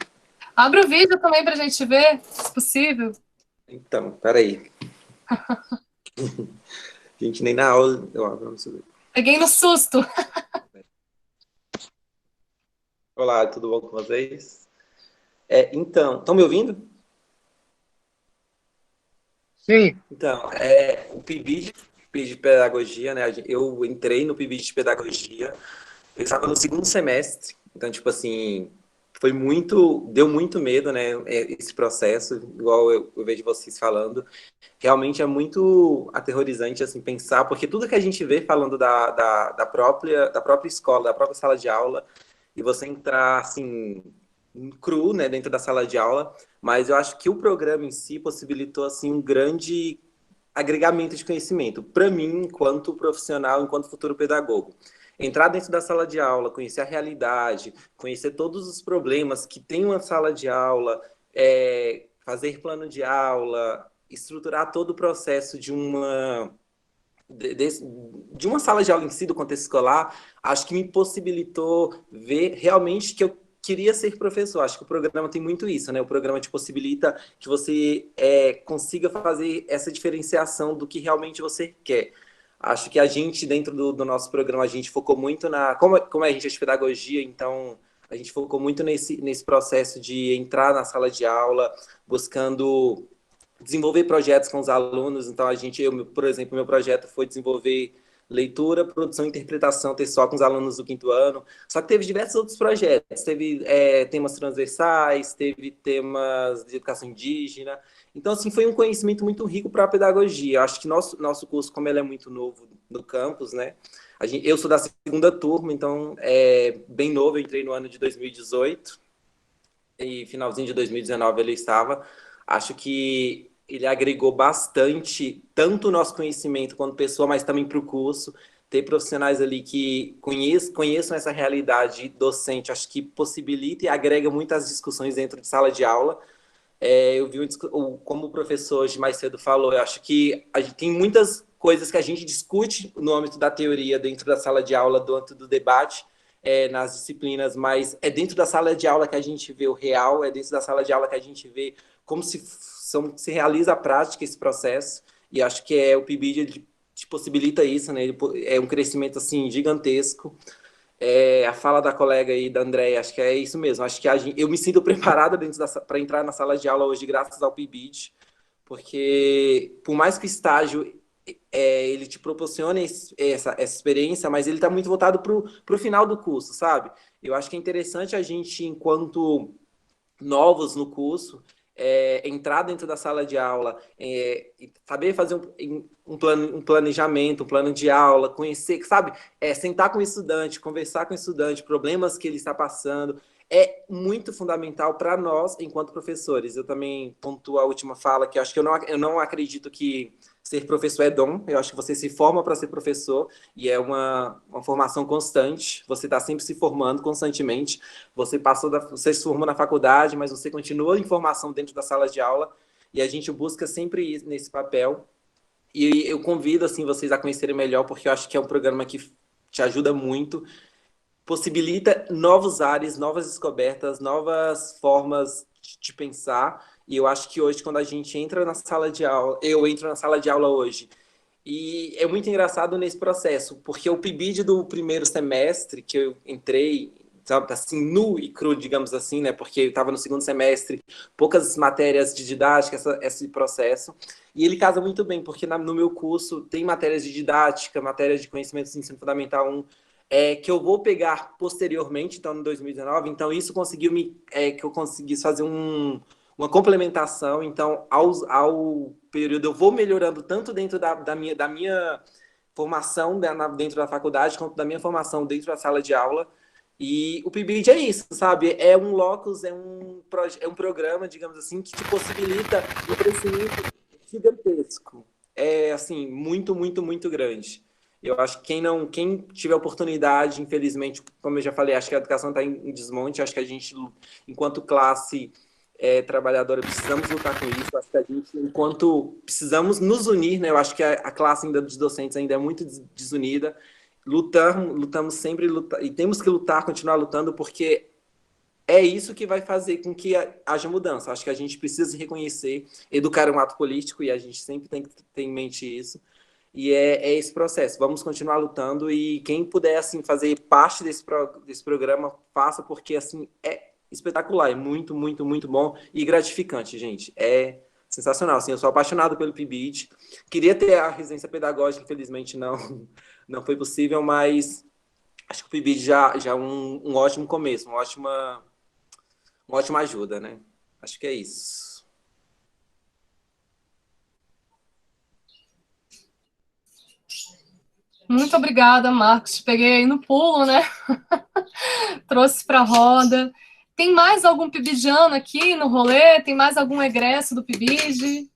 Abre o vídeo também para a gente ver, se possível. Então, peraí. Gente, nem na aula eu abro. Peguei no susto. Olá, tudo bom com vocês? Então, estão me ouvindo? Sim. Então, o PIBID de pedagogia, né? Eu entrei no PIBID de pedagogia, eu estava no segundo semestre, então, tipo assim, deu muito medo, né? Esse processo, igual eu vejo vocês falando, realmente é muito aterrorizante, assim, pensar, porque tudo que a gente vê falando da própria escola, da própria sala de aula, e você entrar, assim, cru, né, dentro da sala de aula, mas eu acho que o programa em si possibilitou, assim, um grande agregamento de conhecimento, para mim, enquanto profissional, enquanto futuro pedagogo. Entrar dentro da sala de aula, conhecer a realidade, conhecer todos os problemas que tem uma sala de aula, fazer plano de aula, estruturar todo o processo de uma sala de aula em si, do contexto escolar, acho que me possibilitou ver realmente que eu queria ser professor. Acho que o programa tem muito isso, né? O programa te possibilita que você consiga fazer essa diferenciação do que realmente você quer. Acho que a gente, dentro do nosso programa, a gente focou muito como a gente é de pedagogia, então a gente focou muito nesse processo de entrar na sala de aula, buscando desenvolver projetos com os alunos. Então, por exemplo, meu projeto foi desenvolver leitura, produção e interpretação textual com os alunos do quinto ano. Só que teve diversos outros projetos. Teve temas transversais, teve temas de educação indígena. Então, assim, foi um conhecimento muito rico para a pedagogia. Acho que nosso curso, como ele é muito novo no campus, né? Eu sou da segunda turma, então é bem novo. Eu entrei no ano de 2018 e finalzinho de 2019 ele estava. Acho que ele agregou bastante, tanto o nosso conhecimento quanto pessoa, mas também para o curso. Ter profissionais ali que conheçam essa realidade docente, acho que possibilita e agrega muitas discussões dentro de sala de aula. Eu vi, como o professor hoje mais cedo falou, eu acho que a gente tem muitas coisas que a gente discute no âmbito da teoria dentro da sala de aula, dentro do debate, nas disciplinas, mas é dentro da sala de aula que a gente vê o real, é dentro da sala de aula que a gente vê como se realiza a prática, esse processo, e acho que o PIBID te possibilita isso, né? É um crescimento assim gigantesco. A fala da colega aí, da Andréia, acho que é isso mesmo. Acho que eu me sinto preparada para entrar na sala de aula hoje, graças ao PIBID, porque por mais que o estágio ele te proporcione essa experiência, mas ele está muito voltado para o final do curso, sabe? Eu acho que é interessante a gente, enquanto novos no curso, entrar dentro da sala de aula, saber fazer um planejamento, um plano de aula, conhecer, sabe? Sentar com o estudante, conversar com o estudante, problemas que ele está passando, é muito fundamental para nós, enquanto professores. Eu também pontuo a última fala, que eu acho que eu não acredito que ser professor é dom. Eu acho que você se forma para ser professor e é uma formação constante. Você está sempre se formando constantemente. Você se formou na faculdade, mas você continua em formação dentro da sala de aula e a gente busca sempre ir nesse papel. E eu convido assim vocês a conhecerem melhor, porque eu acho que é um programa que te ajuda muito, possibilita novos ares, novas descobertas, novas formas de pensar. E eu acho que hoje, quando a gente entra na sala de aula, eu entro na sala de aula hoje, e é muito engraçado nesse processo, porque o PIBID do primeiro semestre, que eu entrei, sabe, assim, nu e cru, digamos assim, né, porque eu estava no segundo semestre, poucas matérias de didática, esse processo, e ele casa muito bem, porque no meu curso tem matérias de didática, matérias de conhecimentos de ensino fundamental 1, que eu vou pegar posteriormente, então, no 2019, então isso conseguiu que eu conseguisse fazer uma complementação, então, ao período, eu vou melhorando tanto dentro da minha formação dentro da faculdade, quanto da minha formação dentro da sala de aula, e o PIBID é isso, sabe? É um locus, é um programa, digamos assim, que te possibilita um crescimento gigantesco. É, assim, muito, muito, muito grande. Eu acho que quem tiver oportunidade, infelizmente, como eu já falei, acho que a educação está em desmonte, acho que a gente, enquanto classe trabalhadora, precisamos lutar com isso, acho que a gente, enquanto precisamos nos unir, né? Eu acho que a classe ainda dos docentes ainda é muito desunida, lutamos sempre, e temos que lutar, continuar lutando, porque é isso que vai fazer com que haja mudança. Acho que a gente precisa se reconhecer, educar é um ato político, e a gente sempre tem que ter em mente isso. E é esse processo. Vamos continuar lutando e quem puder assim fazer parte desse programa, faça, porque assim é espetacular, é muito, muito, muito bom e gratificante, gente. É sensacional. Assim, eu sou apaixonado pelo PIBID. Queria ter a residência pedagógica, infelizmente não foi possível, mas acho que o PIBID já é um ótimo começo, uma ótima ajuda, né? Acho que é isso. Muito obrigada, Marcos. Te peguei aí no pulo, né? Trouxe para a roda. Tem mais algum pibidiano aqui no rolê? Tem mais algum egresso do PIBID?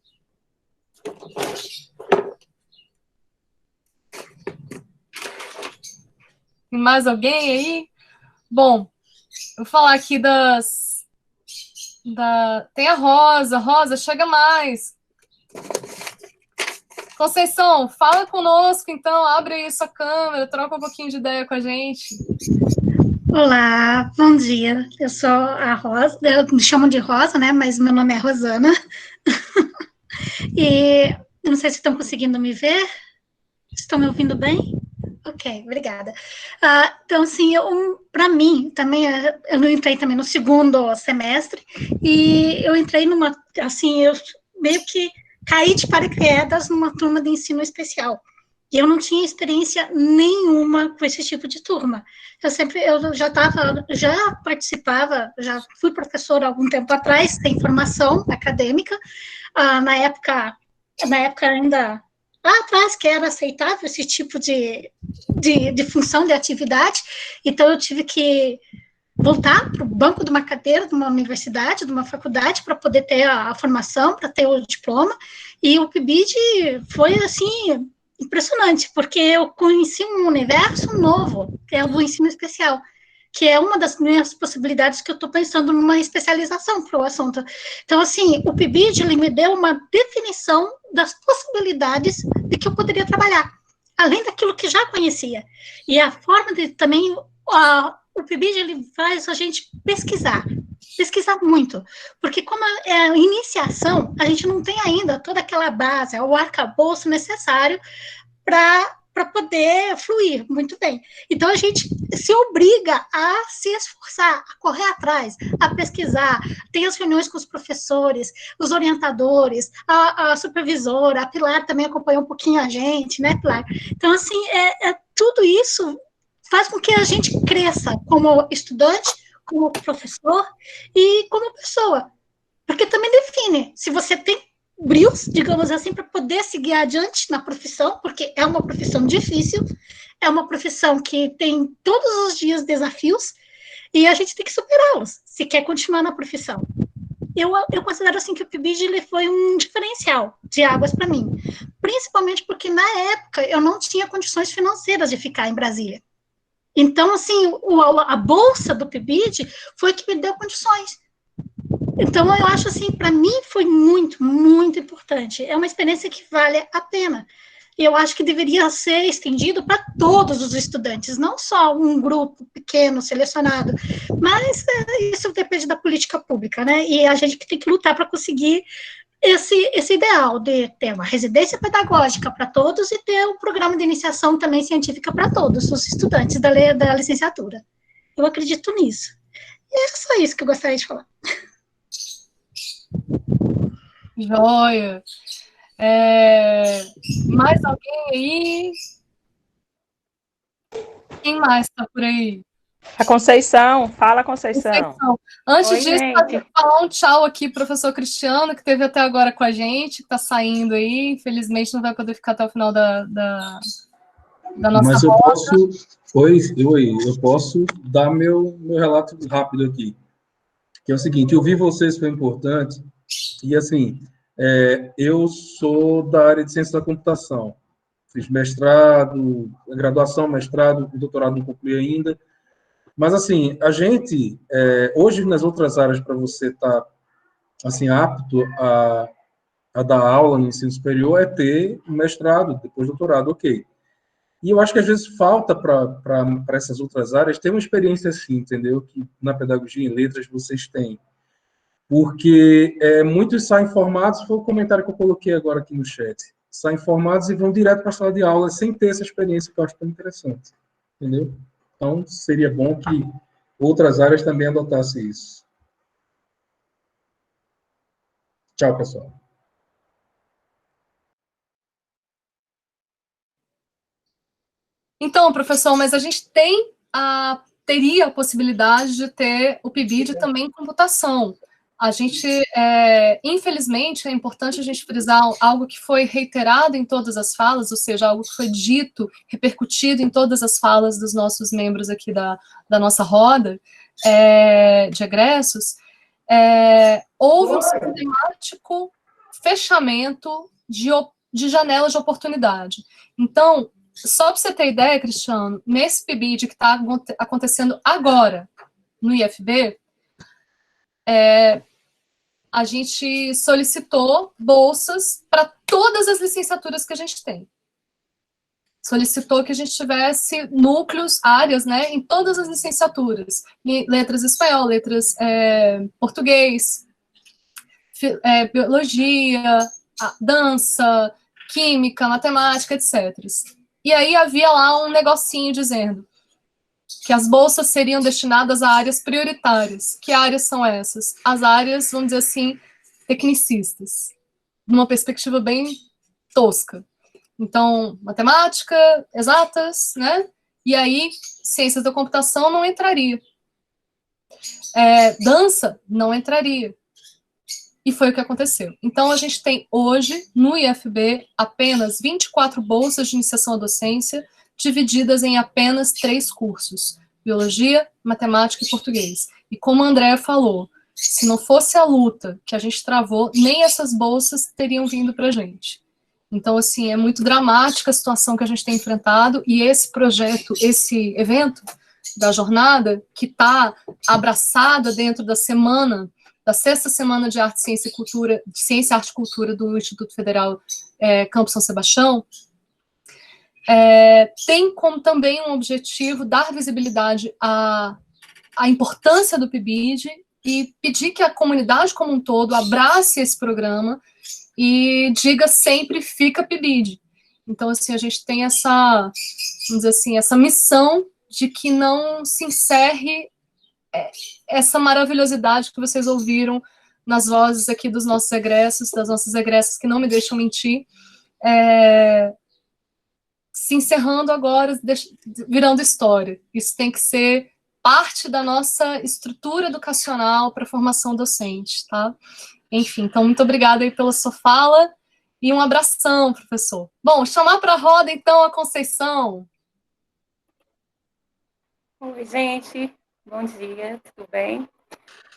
Tem mais alguém aí? Bom, eu vou falar aqui tem a Rosa. Rosa, chega mais. Conceição, fala conosco, então, abre aí sua câmera, troca um pouquinho de ideia com a gente. Olá, bom dia. Eu sou a Rosa, eu me chamo de Rosa, né, mas meu nome é Rosana. E eu não sei se estão conseguindo me ver. Estão me ouvindo bem? Ok, obrigada. Então, assim, para mim, também, eu não entrei também no segundo semestre, e eu entrei assim, eu meio que caí de paraquedas numa turma de ensino especial. E eu não tinha experiência nenhuma com esse tipo de turma. Eu já participava, já fui professora há algum tempo atrás, sem formação acadêmica, na época ainda lá atrás, que era aceitável esse tipo de função, de atividade. Então, eu tive que voltar para o banco de uma cadeira, de uma universidade, de uma faculdade, para poder ter a formação, para ter o diploma, e o PIBID foi, assim, impressionante, porque eu conheci um universo novo, que é o do ensino especial, que é uma das minhas possibilidades que eu estou pensando numa especialização para o assunto. Então, assim, o PIBID, ele me deu uma definição das possibilidades de que eu poderia trabalhar, além daquilo que já conhecia. E a forma de também, o PIBID, ele faz a gente pesquisar muito, porque como é a iniciação, a gente não tem ainda toda aquela base, o arcabouço necessário para poder fluir muito bem. Então, a gente se obriga a se esforçar, a correr atrás, a pesquisar. Tem as reuniões com os professores, os orientadores, a supervisora, a Pilar também acompanhou um pouquinho a gente, né, Pilar? Então, assim, tudo isso faz com que a gente cresça como estudante, como professor e como pessoa. Porque também define se você tem brios, digamos assim, para poder seguir adiante na profissão, porque é uma profissão difícil, é uma profissão que tem todos os dias desafios, e a gente tem que superá-los, se quer continuar na profissão. Eu considero assim que o PIBID ele foi um diferencial de águas para mim, principalmente porque na época eu não tinha condições financeiras de ficar em Brasília. Então, assim, a bolsa do PIBID foi que me deu condições. Então, eu acho assim, para mim foi muito, muito importante. É uma experiência que vale a pena. E eu acho que deveria ser estendido para todos os estudantes, não só um grupo pequeno, selecionado. Mas isso depende da política pública, né? E a gente tem que lutar para conseguir esse ideal de ter uma residência pedagógica para todos e ter um programa de iniciação também científica para todos os estudantes da licenciatura. Eu acredito nisso. E é só isso que eu gostaria de falar. Joia. Mais alguém aí? Quem mais está por aí? A Conceição, fala, Conceição. Antes Oi, disso, eu falar um tchau aqui, professor Cristiano, que esteve até agora com a gente, que está saindo aí, infelizmente não vai poder ficar até o final da nossa Mas eu roda. posso, eu posso dar meu relato rápido aqui, que é o seguinte, ouvir vocês foi importante, e assim, eu sou da área de ciência da computação, fiz mestrado, graduação, mestrado, doutorado não concluí ainda, mas, assim, a gente, hoje, nas outras áreas, para você estar, assim, apto a dar aula no ensino superior, é ter mestrado, depois doutorado, ok. E eu acho que, às vezes, falta para essas outras áreas ter uma experiência assim, entendeu? Que na pedagogia, em letras, vocês têm. Porque muitos saem formados, foi o comentário que eu coloquei agora aqui no chat, saem formados e vão direto para a sala de aula sem ter essa experiência, que eu acho tão interessante, entendeu? Então, seria bom que outras áreas também adotassem isso. Tchau, pessoal. Então, professor, mas a gente teria a possibilidade de ter o PIBID também em computação. A gente, infelizmente, é importante a gente frisar algo que foi reiterado em todas as falas, ou seja, algo que foi dito, repercutido em todas as falas dos nossos membros aqui da nossa roda de egressos. Houve um sistemático fechamento de janelas de oportunidade. Então, só para você ter ideia, Cristiano, nesse PIBID que está acontecendo agora no IFB, a gente solicitou bolsas para todas as licenciaturas que a gente tem. Solicitou que a gente tivesse núcleos, áreas, né, em todas as licenciaturas. Letras espanhol, letras português, biologia, dança, química, matemática, etc. E aí havia lá um negocinho dizendo que as bolsas seriam destinadas a áreas prioritárias. Que áreas são essas? As áreas, vamos dizer assim, tecnicistas, numa perspectiva bem tosca. Então, matemática, exatas, né? E aí, ciências da computação não entraria. Dança não entraria. E foi o que aconteceu. Então, a gente tem hoje, no IFB, apenas 24 bolsas de iniciação à docência, divididas em apenas 3 cursos. biologia, matemática e português. E como a Andrea falou, se não fosse a luta que a gente travou, nem essas bolsas teriam vindo para a gente. Então, assim, é muito dramática a situação que a gente tem enfrentado, e esse projeto, esse evento da jornada, que está abraçada dentro da semana, da 6ª Semana de Arte, Ciência e Cultura, de Ciência, Arte e Cultura do Instituto Federal Campo São Sebastião, tem como também um objetivo dar visibilidade à importância do PIBID e pedir que a comunidade como um todo abrace esse programa e diga sempre fica PIBID. Então, assim, a gente tem essa, vamos dizer assim, essa missão de que não se encerre essa maravilhosidade que vocês ouviram nas vozes aqui dos nossos egressos, das nossas egressas que não me deixam mentir, se encerrando agora, virando história. Isso tem que ser parte da nossa estrutura educacional para a formação docente, tá? Enfim, então, muito obrigada aí pela sua fala e um abração, professor. Bom, chamar para a roda, então, a Conceição. Oi, gente. Bom dia, tudo bem?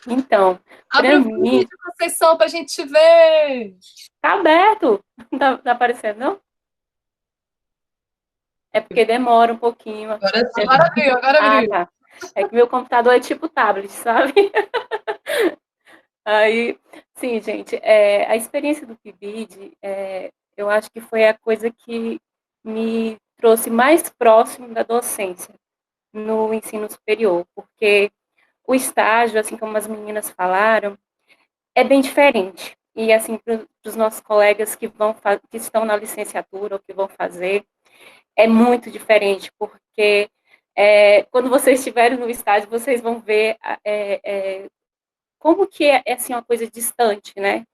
Então, abre o vídeo, Conceição, para a gente te ver. Tá aberto. Tá aparecendo, não? É porque demora um pouquinho. Agora abriu. Tá. É que meu computador é tipo tablet, sabe? Aí, sim, gente, a experiência do PIBID, eu acho que foi a coisa que me trouxe mais próximo da docência no ensino superior, porque o estágio, assim como as meninas falaram, é bem diferente. E, assim, para os nossos colegas que estão na licenciatura ou que vão fazer, é muito diferente, porque quando vocês estiverem no estágio, vocês vão ver como que é assim, uma coisa distante, né?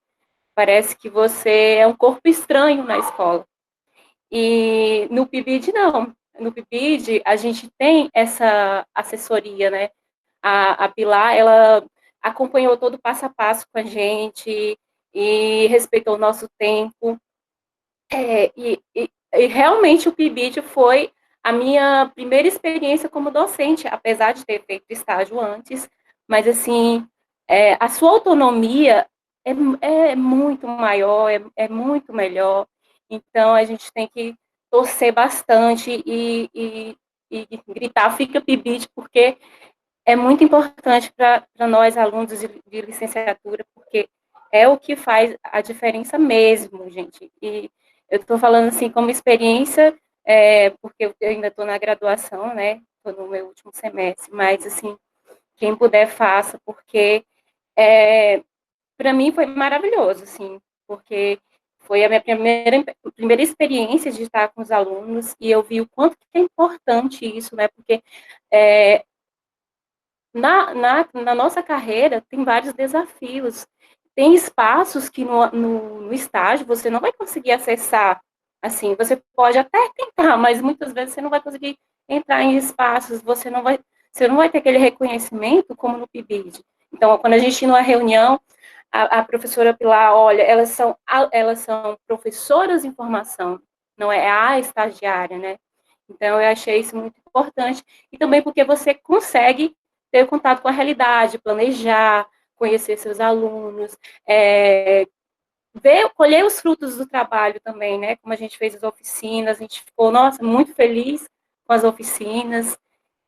Parece que você é um corpo estranho na escola. E no PIBID, não. No PIBID, a gente tem essa assessoria, né? A Pilar, ela acompanhou todo o passo a passo com a gente e respeitou o nosso tempo. E realmente o PIBID foi a minha primeira experiência como docente, apesar de ter feito estágio antes, mas, assim, a sua autonomia é muito maior, é muito melhor, então a gente tem que torcer bastante e gritar, fica PIBID, porque é muito importante para nós, alunos de licenciatura, porque é o que faz a diferença mesmo, gente. E eu estou falando, assim, como experiência, porque eu ainda estou na graduação, né? Estou no meu último semestre, mas, assim, quem puder, faça, porque para mim foi maravilhoso, assim, porque foi a minha primeira experiência de estar com os alunos, e eu vi o quanto que é importante isso, né? Porque na nossa carreira tem vários desafios. Tem espaços que no estágio você não vai conseguir acessar. Assim, você pode até tentar, mas muitas vezes você não vai conseguir entrar em espaços, você não vai ter aquele reconhecimento como no PIBID. Então, quando a gente ir numa reunião, a professora Pilar, olha, elas são professoras em formação, não é a estagiária, né? Então, eu achei isso muito importante. E também porque você consegue ter contato com a realidade, planejar, conhecer seus alunos, colher os frutos do trabalho também, né? Como a gente fez as oficinas, a gente ficou, nossa, muito feliz com as oficinas,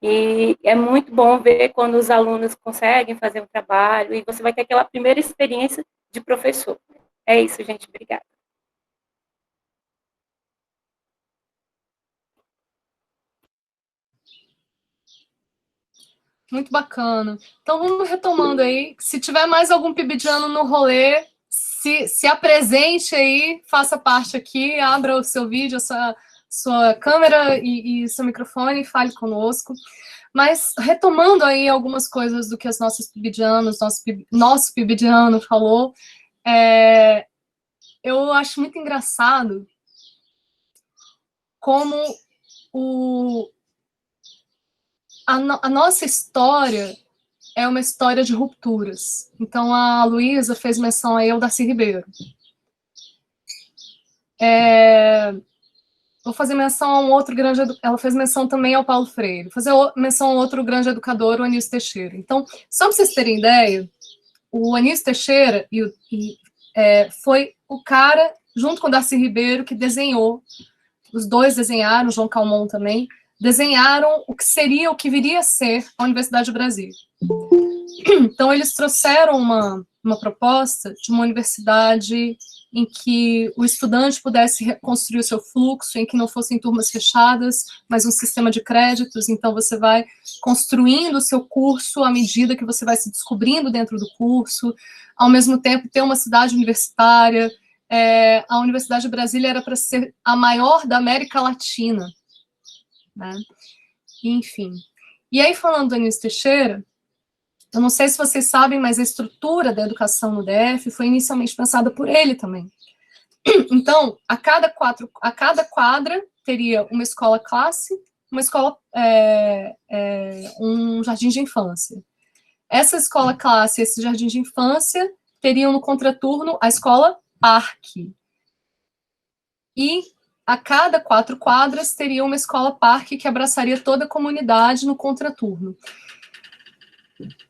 e é muito bom ver quando os alunos conseguem fazer um trabalho, e você vai ter aquela primeira experiência de professor. É isso, gente, obrigada. Muito bacana. Então, vamos retomando aí. Se tiver mais algum pibidiano no rolê, se apresente aí, faça parte aqui, abra o seu vídeo, a sua câmera e seu microfone e fale conosco. Mas, retomando aí algumas coisas do que as nossas pibidianas, nosso pibidiano falou, eu acho muito engraçado como a nossa história é uma história de rupturas. Então, a Luísa fez menção aí ao Darcy Ribeiro. vou fazer menção a um outro grande educador, ela fez menção também ao Paulo Freire, vou fazer menção a outro grande educador, o Anísio Teixeira. Então, só para vocês terem ideia, o Anísio Teixeira foi o cara, junto com o Darcy Ribeiro, que desenhou, os dois desenharam, o João Calmon também, desenharam o que seria, o que viria a ser a Universidade do Brasil. Então, eles trouxeram uma proposta de uma universidade em que o estudante pudesse reconstruir o seu fluxo, em que não fossem turmas fechadas, mas um sistema de créditos. Então, você vai construindo o seu curso à medida que você vai se descobrindo dentro do curso. Ao mesmo tempo, ter uma cidade universitária. A Universidade de Brasília era para ser a maior da América Latina, né? Enfim. E aí, falando do Anísio Teixeira, eu não sei se vocês sabem, mas a estrutura da educação no DF foi inicialmente pensada por ele também. Então, a cada quadra teria uma escola-classe, uma escola, um jardim de infância. Essa escola-classe, esse jardim de infância, teriam no contraturno a escola-parque. E a cada 4 quadras teria uma escola-parque que abraçaria toda a comunidade no contraturno.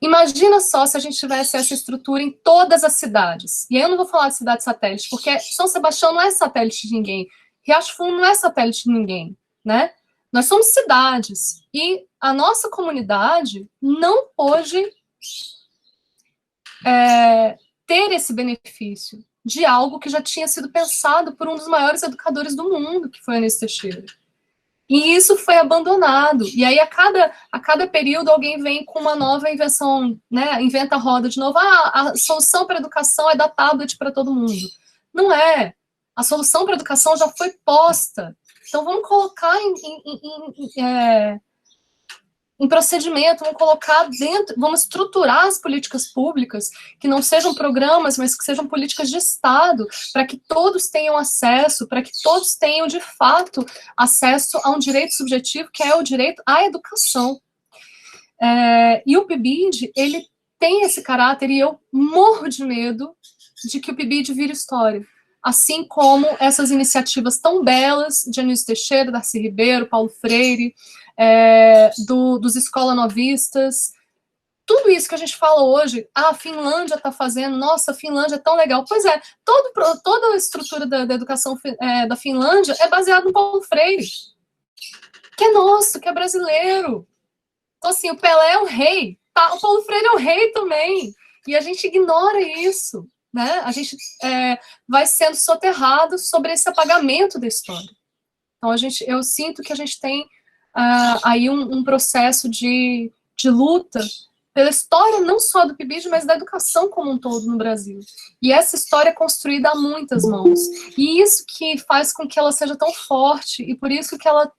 Imagina só se a gente tivesse essa estrutura em todas as cidades. E aí eu não vou falar de cidade satélite, porque São Sebastião não é satélite de ninguém. Riacho Fundo não é satélite de ninguém, né? Nós somos cidades. E a nossa comunidade não pôde ter esse benefício de algo que já tinha sido pensado por um dos maiores educadores do mundo, que foi Anísio Teixeira. E isso foi abandonado. E aí, a cada período, alguém vem com uma nova invenção, né? Inventa a roda de novo. A solução para a educação é dar tablet para todo mundo. Não é. A solução para a educação já foi posta. Então, vamos colocar em procedimento, vamos colocar dentro, vamos estruturar as políticas públicas, que não sejam programas, mas que sejam políticas de Estado, para que todos tenham acesso, para que todos tenham, de fato, acesso a um direito subjetivo, que é o direito à educação. E o PIBID, ele tem esse caráter, e eu morro de medo de que o PIBID vire história. Assim como essas iniciativas tão belas de Anísio Teixeira, Darcy Ribeiro, Paulo Freire, dos escola-novistas, tudo isso que a gente fala hoje, a Finlândia está fazendo, nossa, a Finlândia é tão legal. Pois é, toda a estrutura da educação da Finlândia é baseada no Paulo Freire, que é nosso, que é brasileiro. Então, assim, o Pelé é o rei, tá? O Paulo Freire é o rei também, e a gente ignora isso, né? A gente vai sendo soterrado sobre esse apagamento da história. Então, eu sinto que a gente tem aí um processo de luta pela história não só do PIBID, mas da educação como um todo no Brasil. E essa história é construída a muitas mãos. E isso que faz com que ela seja tão forte, e por isso que ela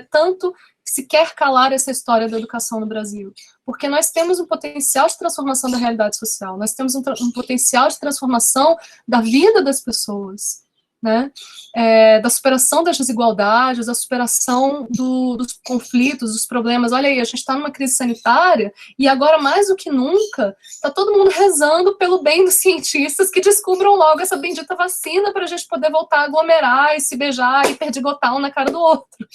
tanto se quer calar essa história da educação no Brasil. Porque nós temos um potencial de transformação da realidade social, nós temos um potencial de transformação da vida das pessoas, né? Da superação das desigualdades, da superação dos conflitos, dos problemas. Olha aí, a gente está numa crise sanitária e agora, mais do que nunca, está todo mundo rezando pelo bem dos cientistas que descubram logo essa bendita vacina para a gente poder voltar a aglomerar e se beijar e perdigotar um na cara do outro.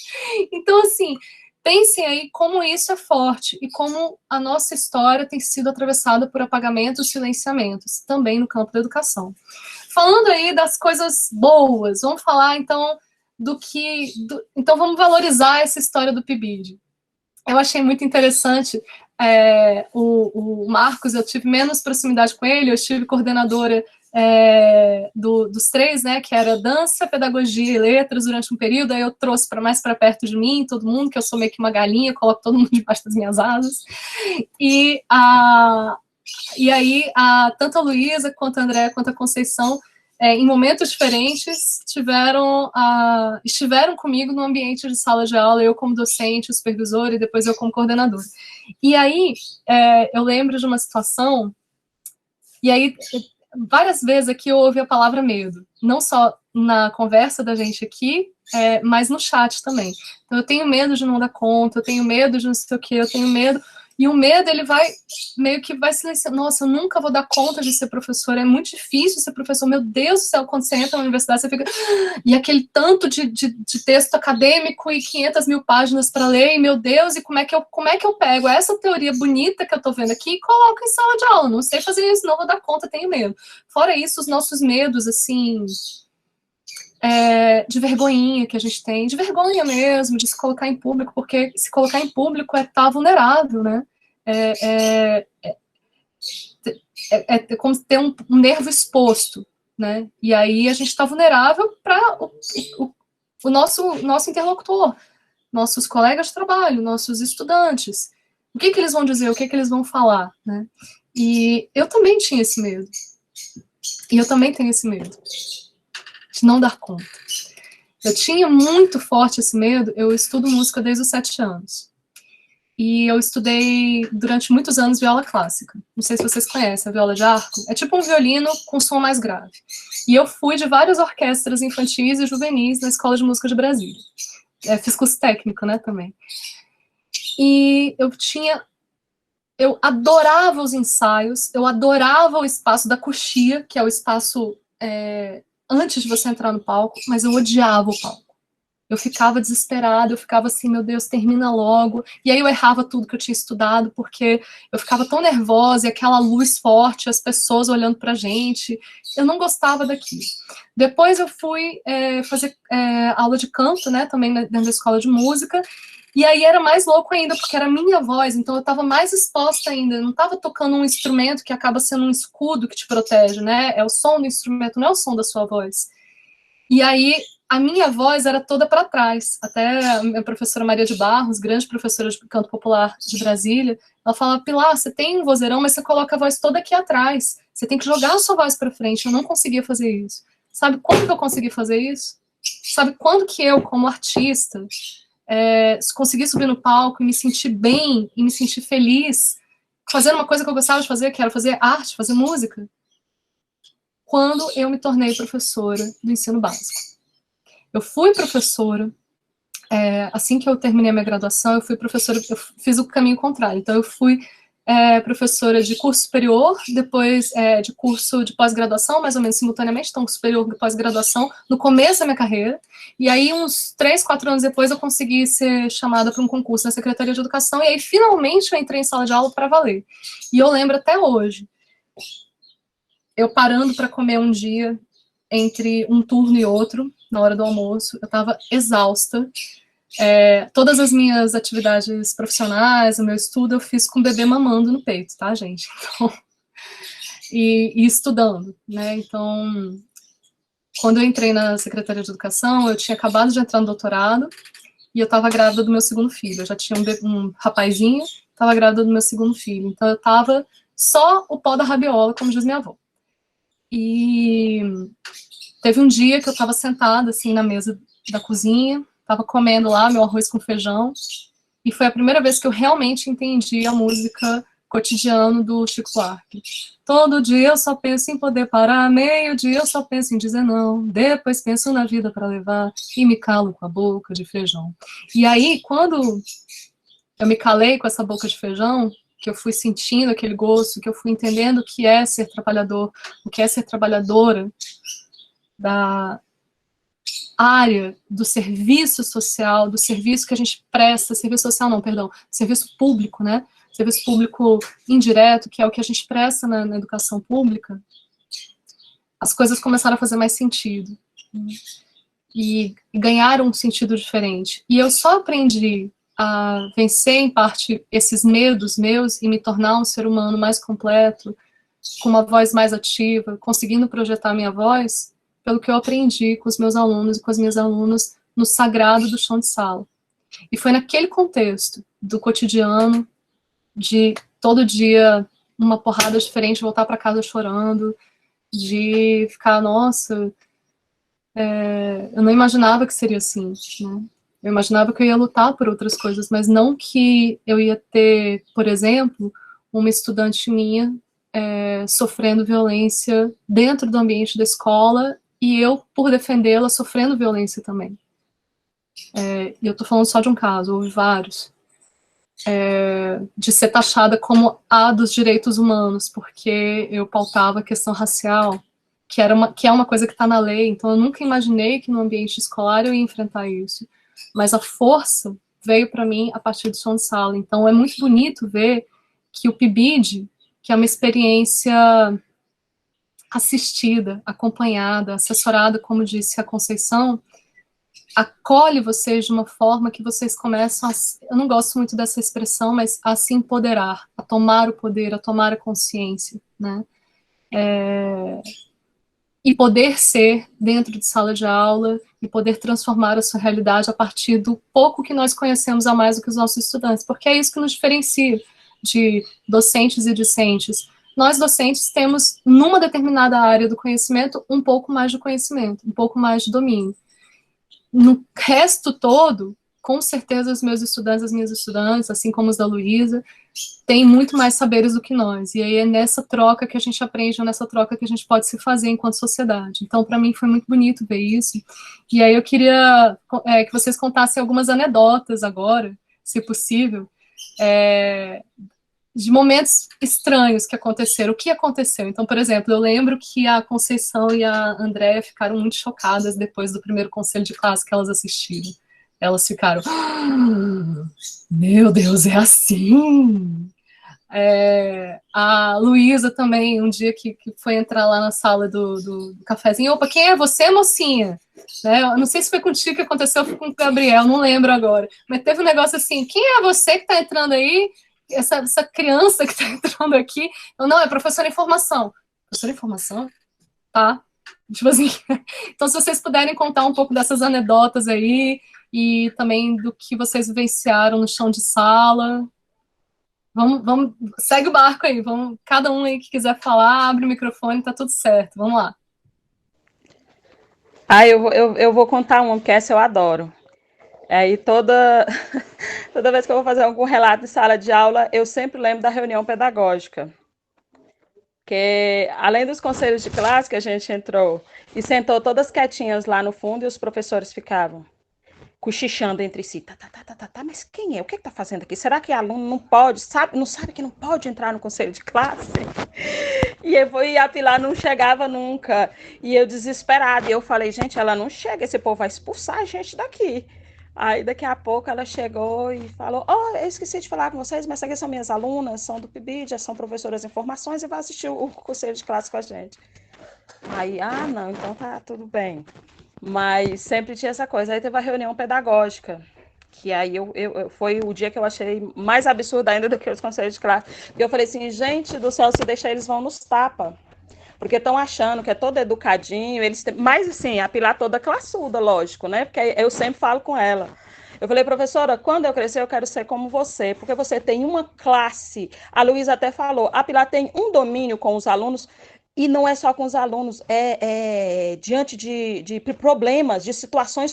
Então, assim, pensem aí como isso é forte e como a nossa história tem sido atravessada por apagamentos e silenciamentos, também no campo da educação. Falando aí das coisas boas, vamos falar então então vamos valorizar essa história do PIBID. Eu achei muito interessante o Marcos, eu tive menos proximidade com ele, eu estive coordenadora dos 3, né, que era dança, pedagogia e letras durante um período, aí eu trouxe mais para perto de mim, todo mundo, que eu sou meio que uma galinha, coloco todo mundo debaixo das minhas asas, e aí tanto a Luísa, quanto a Andréa, quanto a Conceição, em momentos diferentes, estiveram comigo no ambiente de sala de aula, eu como docente, supervisor, e depois eu como coordenador. E aí, eu lembro de uma situação, e aí, várias vezes aqui eu ouvi a palavra medo, não só na conversa da gente aqui, mas no chat também. Então, eu tenho medo de não dar conta, eu tenho medo de não sei o quê, eu tenho medo... E o medo, ele vai, meio que vai silenciando. Nossa, eu nunca vou dar conta de ser professora, é muito difícil ser professor. Meu Deus do céu, quando você entra na universidade, você fica... E aquele tanto de texto acadêmico e 500 mil páginas para ler, e meu Deus, e como é que eu pego essa teoria bonita que eu tô vendo aqui e coloco em sala de aula? Não sei fazer isso, não vou dar conta, tenho medo. Fora isso, os nossos medos, assim... de vergonhinha que a gente tem, de vergonha mesmo, de se colocar em público, porque se colocar em público é estar vulnerável, né? É como ter um nervo exposto, né? E aí a gente está vulnerável para o nosso interlocutor, nossos colegas de trabalho, nossos estudantes. O que eles vão dizer, o que eles vão falar, né? E eu também tinha esse medo. E eu também tenho esse medo de não dar conta. Eu tinha muito forte esse medo. Eu estudo música desde os 7 anos. E eu estudei durante muitos anos viola clássica. Não sei se vocês conhecem a viola de arco. É tipo um violino com som mais grave. E eu fui de várias orquestras infantis e juvenis na Escola de Música de Brasília. Fiz curso técnico, né, também. E eu adorava os ensaios, eu adorava o espaço da coxia, que é o espaço antes de você entrar no palco, mas eu odiava o palco. Eu ficava desesperada, eu ficava assim, meu Deus, termina logo. E aí eu errava tudo que eu tinha estudado, porque eu ficava tão nervosa, e aquela luz forte, as pessoas olhando pra gente. Eu não gostava daquilo. Depois eu fui fazer aula de canto, né, também dentro da escola de música. E aí era mais louco ainda, porque era a minha voz, então eu estava mais exposta ainda, eu não estava tocando um instrumento que acaba sendo um escudo que te protege, né? É o som do instrumento, não é o som da sua voz. E aí a minha voz era toda para trás. Até a minha professora Maria de Barros, grande professora de canto popular de Brasília, ela falava: Pilar, você tem um vozeirão, mas você coloca a voz toda aqui atrás. Você tem que jogar a sua voz para frente. Eu não conseguia fazer isso. Sabe quando que eu consegui fazer isso? Sabe quando que eu, como artista, consegui subir no palco e me sentir bem, e me sentir feliz, fazendo uma coisa que eu gostava de fazer, que era fazer arte, fazer música? Quando eu me tornei professora do ensino básico. Eu fui professora, assim que eu terminei a minha graduação, eu fui professora, eu fiz o caminho contrário. Então, eu fui professora de curso superior, depois de curso de pós-graduação, mais ou menos simultaneamente, então superior e pós-graduação, no começo da minha carreira, e aí uns 3, 4 anos depois eu consegui ser chamada para um concurso na Secretaria de Educação, e aí finalmente eu entrei em sala de aula para valer. E eu lembro até hoje, eu parando para comer um dia, entre um turno e outro, na hora do almoço, eu estava exausta. Todas as minhas atividades profissionais, o meu estudo, eu fiz com o bebê mamando no peito, tá, gente? Então, e estudando, né? Então, quando eu entrei na Secretaria de Educação, eu tinha acabado de entrar no doutorado e eu estava grávida do meu segundo filho. Eu já tinha um rapazinho, estava grávida do meu segundo filho. Então, eu estava só o pó da rabiola, como diz minha avó. E teve um dia que eu estava sentada, assim, na mesa da cozinha, estava comendo lá meu arroz com feijão, e foi a primeira vez que eu realmente entendi a música Cotidiano do Chico Buarque. Todo dia eu só penso em poder parar, meio-dia eu só penso em dizer não, depois penso na vida para levar e me calo com a boca de feijão. E aí, quando eu me calei com essa boca de feijão, que eu fui sentindo aquele gosto, que eu fui entendendo o que é ser trabalhador, o que é ser trabalhadora da área do serviço social, do serviço que a gente presta, serviço social não, perdão, serviço público, né? Serviço público indireto, que é o que a gente presta na educação pública, as coisas começaram a fazer mais sentido. E ganharam um sentido diferente. E eu só aprendi a vencer, em parte, esses medos meus e me tornar um ser humano mais completo, com uma voz mais ativa, conseguindo projetar minha voz, pelo que eu aprendi com os meus alunos e com as minhas alunas no sagrado do chão de sala. E foi naquele contexto do cotidiano, de todo dia uma porrada diferente, voltar para casa chorando, de ficar, nossa, eu não imaginava que seria assim, né? Eu imaginava que eu ia lutar por outras coisas, mas não que eu ia ter, por exemplo, uma estudante minha sofrendo violência dentro do ambiente da escola e eu, por defendê-la, sofrendo violência também. E eu tô falando só de um caso, houve vários. de ser taxada como a dos direitos humanos, porque eu pautava a questão racial, que é uma coisa que está na lei, então eu nunca imaginei que no ambiente escolar eu ia enfrentar isso. Mas a força veio para mim a partir do som de sala. Então é muito bonito ver que o PIBID, que é uma experiência assistida, acompanhada, assessorada, como disse a Conceição, acolhe vocês de uma forma que vocês começam a, eu não gosto muito dessa expressão, mas a se empoderar, a tomar o poder, a tomar a consciência, né? E poder ser dentro de sala de aula e poder transformar a sua realidade a partir do pouco que nós conhecemos a mais do que os nossos estudantes, porque é isso que nos diferencia de docentes e discentes. Nós, docentes, temos, numa determinada área do conhecimento, um pouco mais de conhecimento, um pouco mais de domínio. No resto todo, com certeza os meus estudantes, as minhas estudantes, assim como os da Luísa, têm muito mais saberes do que nós. E aí é nessa troca que a gente aprende, é nessa troca que a gente pode se fazer enquanto sociedade. Então, para mim, foi muito bonito ver isso. E aí eu queria que vocês contassem algumas anedotas agora, se possível, de momentos estranhos que aconteceram. O que aconteceu? Então, por exemplo, eu lembro que a Conceição e a Andréia ficaram muito chocadas depois do primeiro conselho de classe que elas assistiram. Elas ficaram, meu Deus, é assim? A Luísa também, um dia que foi entrar lá na sala do cafezinho, opa, quem é você, mocinha? Eu não sei se foi contigo que aconteceu, foi com o Gabriel, não lembro agora. Mas teve um negócio assim, quem é você que está entrando aí? Essa criança que está entrando aqui? Eu, não, é professora em formação. Professora em formação? Tá. Tipo assim, então se vocês puderem contar um pouco dessas anedotas aí, e também do que vocês vivenciaram no chão de sala. Vamos, segue o barco aí, cada um aí que quiser falar, abre o microfone, tá tudo certo, vamos lá. Eu vou contar uma, porque essa eu adoro. Aí toda vez que eu vou fazer algum relato de sala de aula, eu sempre lembro da reunião pedagógica. Porque, além dos conselhos de classe que a gente entrou e sentou todas quietinhas lá no fundo, e os professores ficavam cochichando entre si, mas quem é? O que está fazendo aqui? Será que aluno não pode, não sabe que não pode entrar no conselho de classe? E a Pilar não chegava nunca, e eu desesperada, e eu falei, gente, ela não chega, esse povo vai expulsar a gente daqui. Aí daqui a pouco ela chegou e falou, eu esqueci de falar com vocês, mas aqui são minhas alunas, são do PIBID, são professoras em formações e vai assistir o conselho de classe com a gente. Aí, não, então tá tudo bem. Mas sempre tinha essa coisa. Aí teve a reunião pedagógica, que aí foi o dia que eu achei mais absurdo ainda do que os conselhos de classe. Porque eu falei assim, gente do céu, se deixar eles vão nos tapa. Porque estão achando que é todo educadinho, mas assim, a Pilar toda classuda, lógico, né? Porque eu sempre falo com ela. Eu falei, professora, quando eu crescer eu quero ser como você, porque você tem uma classe. A Luísa até falou, a Pilar tem um domínio com os alunos. E não é só com os alunos, diante de problemas, de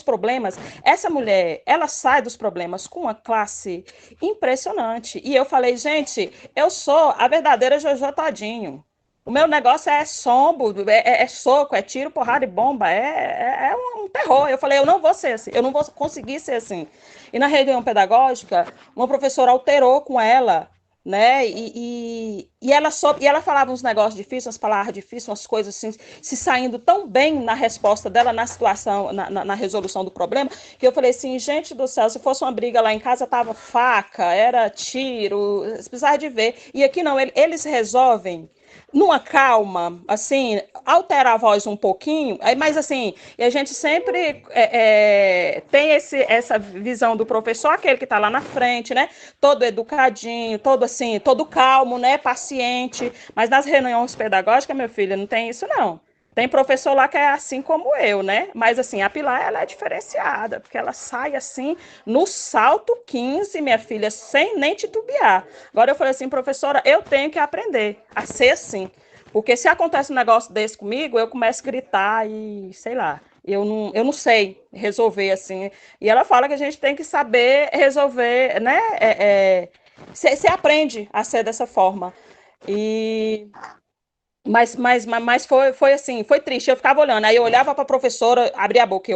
problemas. Essa mulher, ela sai dos problemas com uma classe impressionante. E eu falei, gente, eu sou a verdadeira Jojo Todinho. O meu negócio é sombo, é soco, é tiro, porrada e bomba, é um terror. Eu falei, eu não vou ser assim, eu não vou conseguir ser assim. E na reunião pedagógica, uma professora alterou com ela, né? E ela falava uns negócios difíceis, umas palavras difíceis, umas coisas assim, se saindo tão bem na resposta dela, na situação, na resolução do problema, que eu falei assim, gente do céu, se fosse uma briga lá em casa, tava faca, era tiro, você precisava de ver. E aqui não, eles resolvem numa calma, assim, altera a voz um pouquinho, mas assim, e a gente sempre tem essa visão do professor, aquele que está lá na frente, né, todo educadinho, todo assim, todo calmo, né, paciente, mas nas reuniões pedagógicas, meu filho, não tem isso não. Tem professor lá que é assim como eu, né? Mas assim, a Pilar, ela é diferenciada, porque ela sai assim, no salto 15, minha filha, sem nem titubear. Agora eu falei assim, professora, eu tenho que aprender a ser assim. Porque se acontece um negócio desse comigo, eu começo a gritar e, sei lá, eu não sei resolver assim. E ela fala que a gente tem que saber resolver, né? Você aprende a ser dessa forma. E Mas foi assim, foi triste. Eu ficava olhando, aí eu olhava para a professora, abria a boca,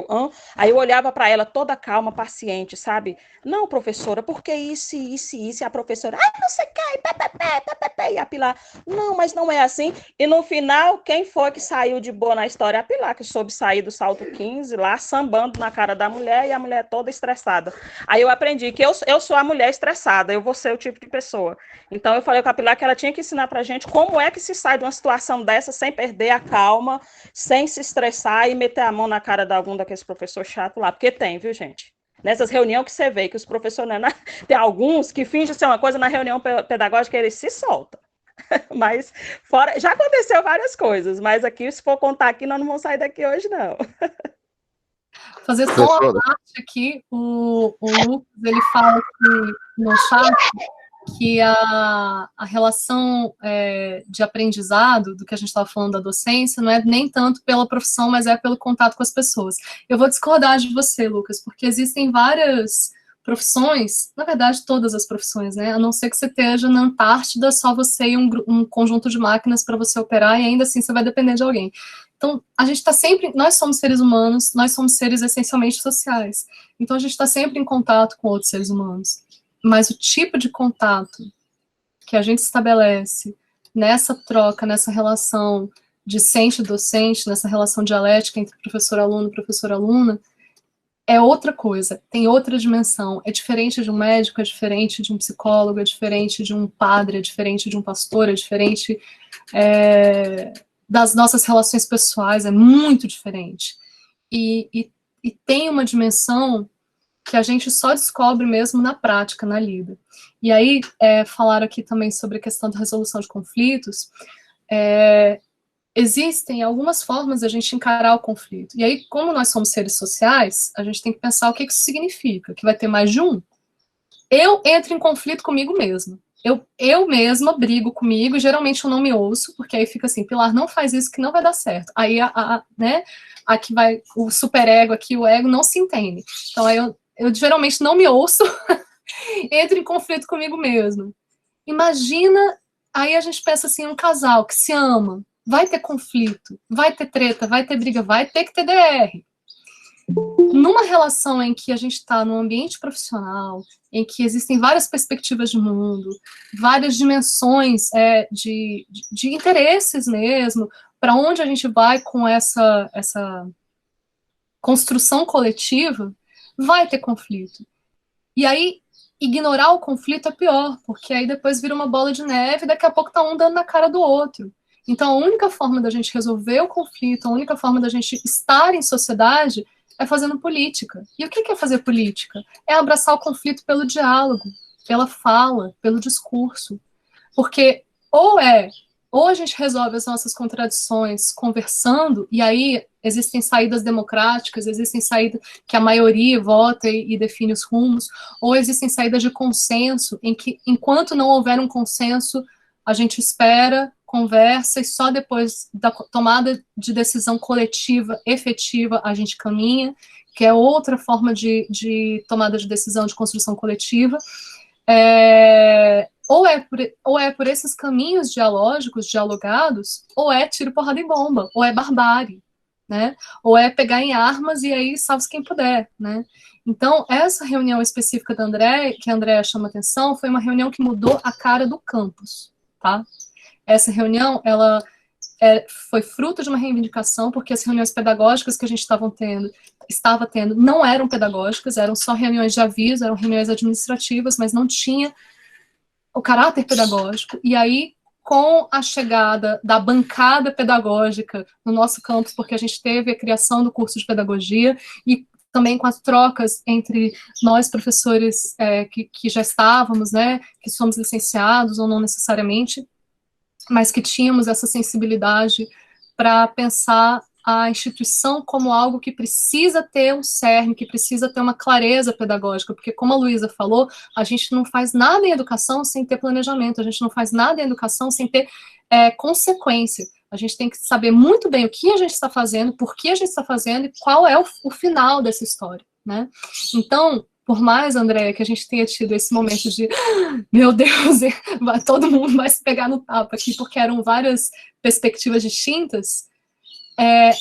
aí eu olhava para ela toda calma, paciente, sabe? Não, professora, por que isso, isso, isso? E a professora, ai, você quer, pé, e a Pilar, não, mas não é assim. E no final, quem foi que saiu de boa na história? A Pilar, que soube sair do salto 15, lá, sambando na cara da mulher, e a mulher toda estressada. Aí eu aprendi que eu sou a mulher estressada, eu vou ser o tipo de pessoa. Então eu falei com a Pilar que ela tinha que ensinar pra gente como é que se sai de uma situação dessa sem perder a calma, sem se estressar e meter a mão na cara de algum daqueles professores chatos lá, porque tem, viu, gente? Nessas reuniões que você vê que os professores, né, tem alguns que fingem ser uma coisa, na reunião pedagógica eles se soltam. Mas fora, já aconteceu várias coisas, mas aqui, se for contar aqui, nós não vamos sair daqui hoje, não. Fazer só uma parte aqui, o Lucas, ele fala que, no chat, que a relação de aprendizado, do que a gente estava falando da docência, não é nem tanto pela profissão, mas é pelo contato com as pessoas. Eu vou discordar de você, Lucas, porque existem várias profissões, na verdade, todas as profissões, né? A não ser que você esteja na Antártida, só você e um conjunto de máquinas para você operar, e ainda assim você vai depender de alguém. Então, a gente está sempre, nós somos seres humanos, nós somos seres essencialmente sociais. Então, a gente está sempre em contato com outros seres humanos. Mas o tipo de contato que a gente estabelece nessa troca, nessa relação discente-docente, nessa relação dialética entre professor-aluno e professor-aluna, é outra coisa, tem outra dimensão. É diferente de um médico, é diferente de um psicólogo, é diferente de um padre, é diferente de um pastor, é diferente das nossas relações pessoais, é muito diferente. E tem uma dimensão que a gente só descobre mesmo na prática, na lida. E aí, falaram aqui também sobre a questão da resolução de conflitos. Existem algumas formas de a gente encarar o conflito. E aí, como nós somos seres sociais, a gente tem que pensar o que isso significa, que vai ter mais de um. Eu entro em conflito comigo mesma. Eu mesma brigo comigo, e geralmente eu não me ouço, porque aí fica assim, Pilar, não faz isso que não vai dar certo. Aí, aqui vai o superego, aqui o ego não se entende. Então, aí eu geralmente não me ouço, entro em conflito comigo mesmo. Imagina, aí a gente pensa assim, um casal que se ama, vai ter conflito, vai ter treta, vai ter briga, vai ter que ter DR. Numa relação em que a gente está num ambiente profissional, em que existem várias perspectivas de mundo, várias dimensões de interesses mesmo, para onde a gente vai com essa construção coletiva, vai ter conflito. E aí, ignorar o conflito é pior, porque aí depois vira uma bola de neve e daqui a pouco tá um dando na cara do outro. Então, a única forma da gente resolver o conflito, a única forma da gente estar em sociedade é fazendo política. E o que é fazer política? É abraçar o conflito pelo diálogo, pela fala, pelo discurso. Porque ou a gente resolve as nossas contradições conversando, e aí existem saídas democráticas, existem saídas que a maioria vota e define os rumos, ou existem saídas de consenso, em que, enquanto não houver um consenso, a gente espera, conversa, e só depois da tomada de decisão coletiva, efetiva, a gente caminha, que é outra forma de tomada de decisão de construção coletiva. Ou é por esses caminhos dialógicos, dialogados, ou é tiro, porrada e bomba, ou é barbárie, né? Ou é pegar em armas e aí salve quem puder, né? Então, essa reunião específica da André, que a André chama atenção, foi uma reunião que mudou a cara do campus, tá? Essa reunião, ela foi fruto de uma reivindicação, porque as reuniões pedagógicas que a gente estava tendo não eram pedagógicas, eram só reuniões de aviso, eram reuniões administrativas, mas não tinha o caráter pedagógico. E aí, com a chegada da bancada pedagógica no nosso campus, porque a gente teve a criação do curso de pedagogia, e também com as trocas entre nós, professores que já estávamos, né, que somos licenciados ou não necessariamente, mas que tínhamos essa sensibilidade para pensar a instituição como algo que precisa ter um cerne, que precisa ter uma clareza pedagógica, porque, como a Luísa falou, a gente não faz nada em educação sem ter planejamento, a gente não faz nada em educação sem ter consequência. A gente tem que saber muito bem o que a gente está fazendo, por que a gente está fazendo e qual é o final dessa história, né? Então, por mais, Andréia, que a gente tenha tido esse momento de meu Deus, todo mundo vai se pegar no tapa aqui, porque eram várias perspectivas distintas,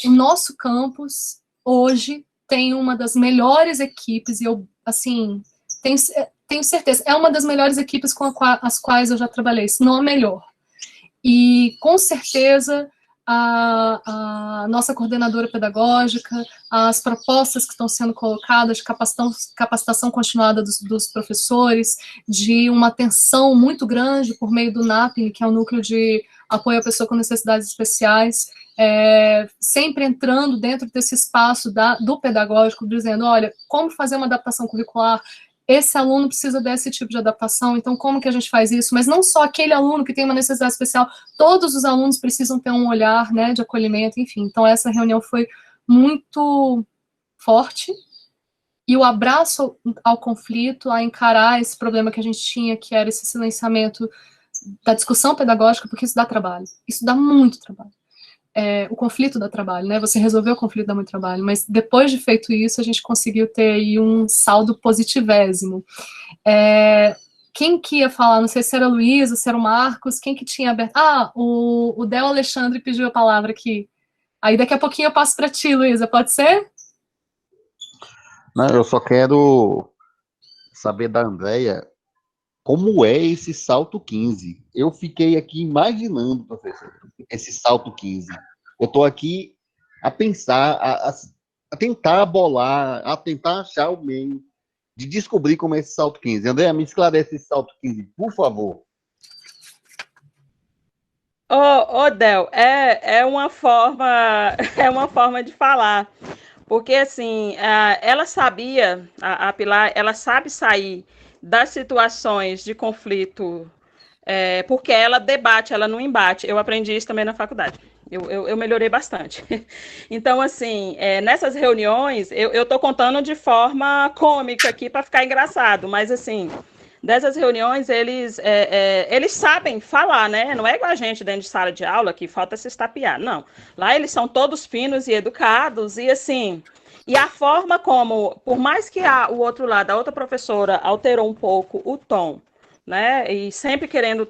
o nosso campus, hoje, tem uma das melhores equipes, e eu, assim, tenho certeza, é uma das melhores equipes com as quais eu já trabalhei, se não a melhor. E, com certeza, a nossa coordenadora pedagógica, as propostas que estão sendo colocadas de capacitação continuada dos professores, de uma atenção muito grande por meio do NAPNE, que é o Núcleo de Apoio à Pessoa com Necessidades Especiais, sempre entrando dentro desse espaço do pedagógico, dizendo, olha, como fazer uma adaptação curricular, esse aluno precisa desse tipo de adaptação, então como que a gente faz isso? Mas não só aquele aluno que tem uma necessidade especial, todos os alunos precisam ter um olhar, né, de acolhimento, enfim. Então essa reunião foi muito forte, e o abraço ao conflito, a encarar esse problema que a gente tinha, que era esse silenciamento da discussão pedagógica, porque isso dá trabalho, isso dá muito trabalho. O conflito dá trabalho, né? Você resolveu o conflito dá muito trabalho, mas depois de feito isso, a gente conseguiu ter aí um saldo positivésimo. Quem que ia falar? Não sei se era a Luísa, se era o Marcos, quem que tinha aberto? O Del Alexandre pediu a palavra aqui. Aí daqui a pouquinho eu passo para ti, Luísa, pode ser? Não, eu só quero saber da Andréia como é esse salto 15. Eu fiquei aqui imaginando, professor, esse salto 15. Eu estou aqui a pensar, a tentar bolar, a tentar achar o meio de descobrir como é esse salto 15. Andréia, me esclarece esse salto 15, por favor. Del, é uma forma de falar. Porque, assim, ela sabia, a Pilar, ela sabe sair das situações de conflito, porque ela debate, ela não embate. Eu aprendi isso também na faculdade. Eu melhorei bastante. Então, assim, nessas reuniões, eu estou contando de forma cômica aqui para ficar engraçado, mas, assim, dessas reuniões, eles sabem falar, né? Não é igual a gente dentro de sala de aula, que falta se estapear, não. Lá eles são todos finos e educados, e, assim... E a forma como, por mais que o outro lado, a outra professora alterou um pouco o tom, né, e sempre querendo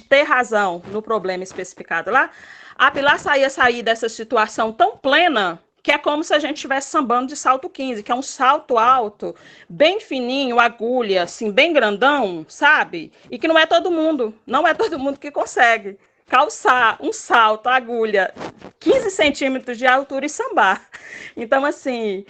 ter razão no problema especificado lá, a Pilar sair dessa situação tão plena, que é como se a gente estivesse sambando de salto 15, que é um salto alto, bem fininho, agulha, assim, bem grandão, sabe? E que não é todo mundo que consegue calçar um salto, agulha, 15 centímetros de altura e sambar. Então, assim,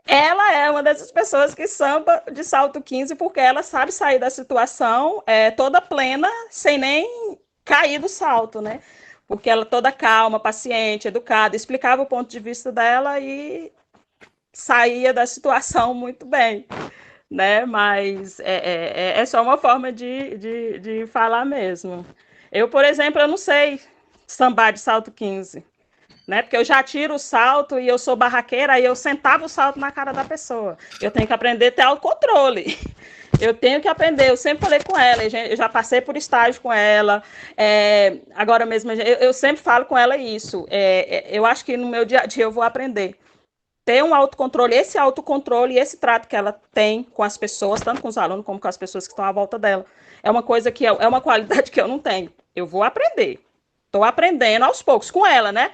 ela é uma dessas pessoas que samba de salto 15 porque ela sabe sair da situação toda plena, sem nem cair do salto, né? Porque ela toda calma, paciente, educada, explicava o ponto de vista dela e saía da situação muito bem, né? Mas é só uma forma de falar mesmo. Eu, por exemplo, eu não sei sambar de salto 15, né? Porque eu já tiro o salto e eu sou barraqueira, aí eu sentava o salto na cara da pessoa. Eu tenho que aprender a ter autocontrole. Eu tenho que aprender, eu sempre falei com ela, eu já passei por estágio com ela, agora mesmo, eu sempre falo com ela isso. Eu acho que no meu dia a dia eu vou aprender. Ter um autocontrole, esse autocontrole e esse trato que ela tem com as pessoas, tanto com os alunos como com as pessoas que estão à volta dela, é uma coisa que é uma qualidade que eu não tenho. Eu vou aprender. Estou aprendendo aos poucos com ela, né?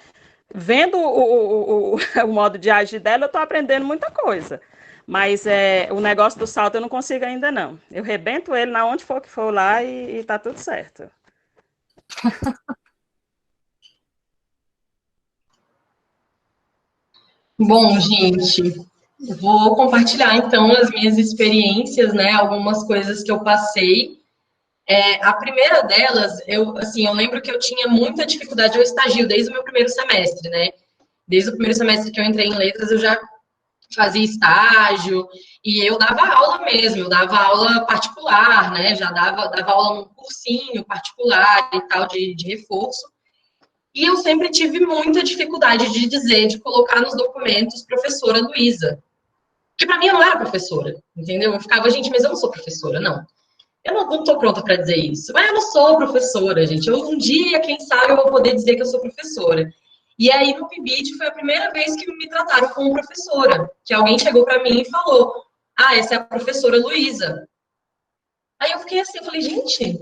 Vendo o modo de agir dela, eu estou aprendendo muita coisa. Mas o negócio do salto eu não consigo ainda, não. Eu rebento ele na onde for que for lá e tá tudo certo. Bom, gente, vou compartilhar, então, as minhas experiências, né? Algumas coisas que eu passei. A primeira delas, eu lembro que eu tinha muita dificuldade, eu estagio desde o meu primeiro semestre, né? Desde o primeiro semestre que eu entrei em letras, eu já fazia estágio, e eu dava aula mesmo, eu dava aula particular, né? Já dava aula num cursinho particular e tal, de reforço. E eu sempre tive muita dificuldade de colocar nos documentos professora Luísa. Porque para mim eu não era professora, entendeu? Eu ficava, gente, mas eu não sou professora, não. Eu não estou pronta para dizer isso. Mas eu não sou professora, gente. Um dia, quem sabe, eu vou poder dizer que eu sou professora. E aí, no PIBID, foi a primeira vez que me trataram como professora. Que alguém chegou para mim e falou, ah, essa é a professora Luísa. Aí eu fiquei assim, eu falei, gente,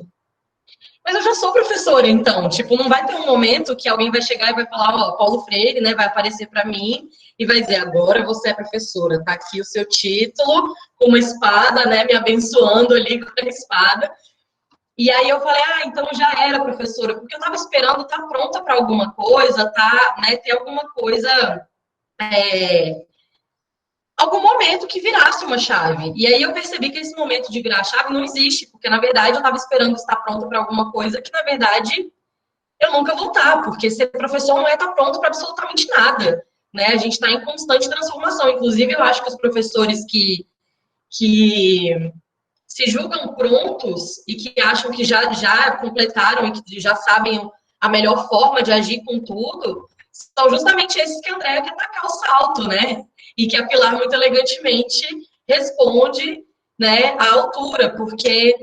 mas eu já sou professora, então, tipo, não vai ter um momento que alguém vai chegar e vai falar, ó, Paulo Freire, né, vai aparecer para mim e vai dizer, agora você é professora, tá aqui o seu título, com uma espada, né, me abençoando ali com a espada. E aí eu falei, ah, então já era professora, porque eu tava esperando estar pronta para alguma coisa, tá, né, ter alguma coisa, algum momento que virasse uma chave. E aí eu percebi que esse momento de virar a chave não existe, porque na verdade eu estava esperando estar pronta para alguma coisa que na verdade eu nunca vou estar, porque ser professor não é estar pronto para absolutamente nada, né? A gente está em constante transformação. Inclusive, eu acho que os professores que se julgam prontos e que acham que já completaram e que já sabem a melhor forma de agir com tudo, são justamente esses que a Andrea quer tacar o salto, né? E que a Pilar muito elegantemente responde, né, à altura, porque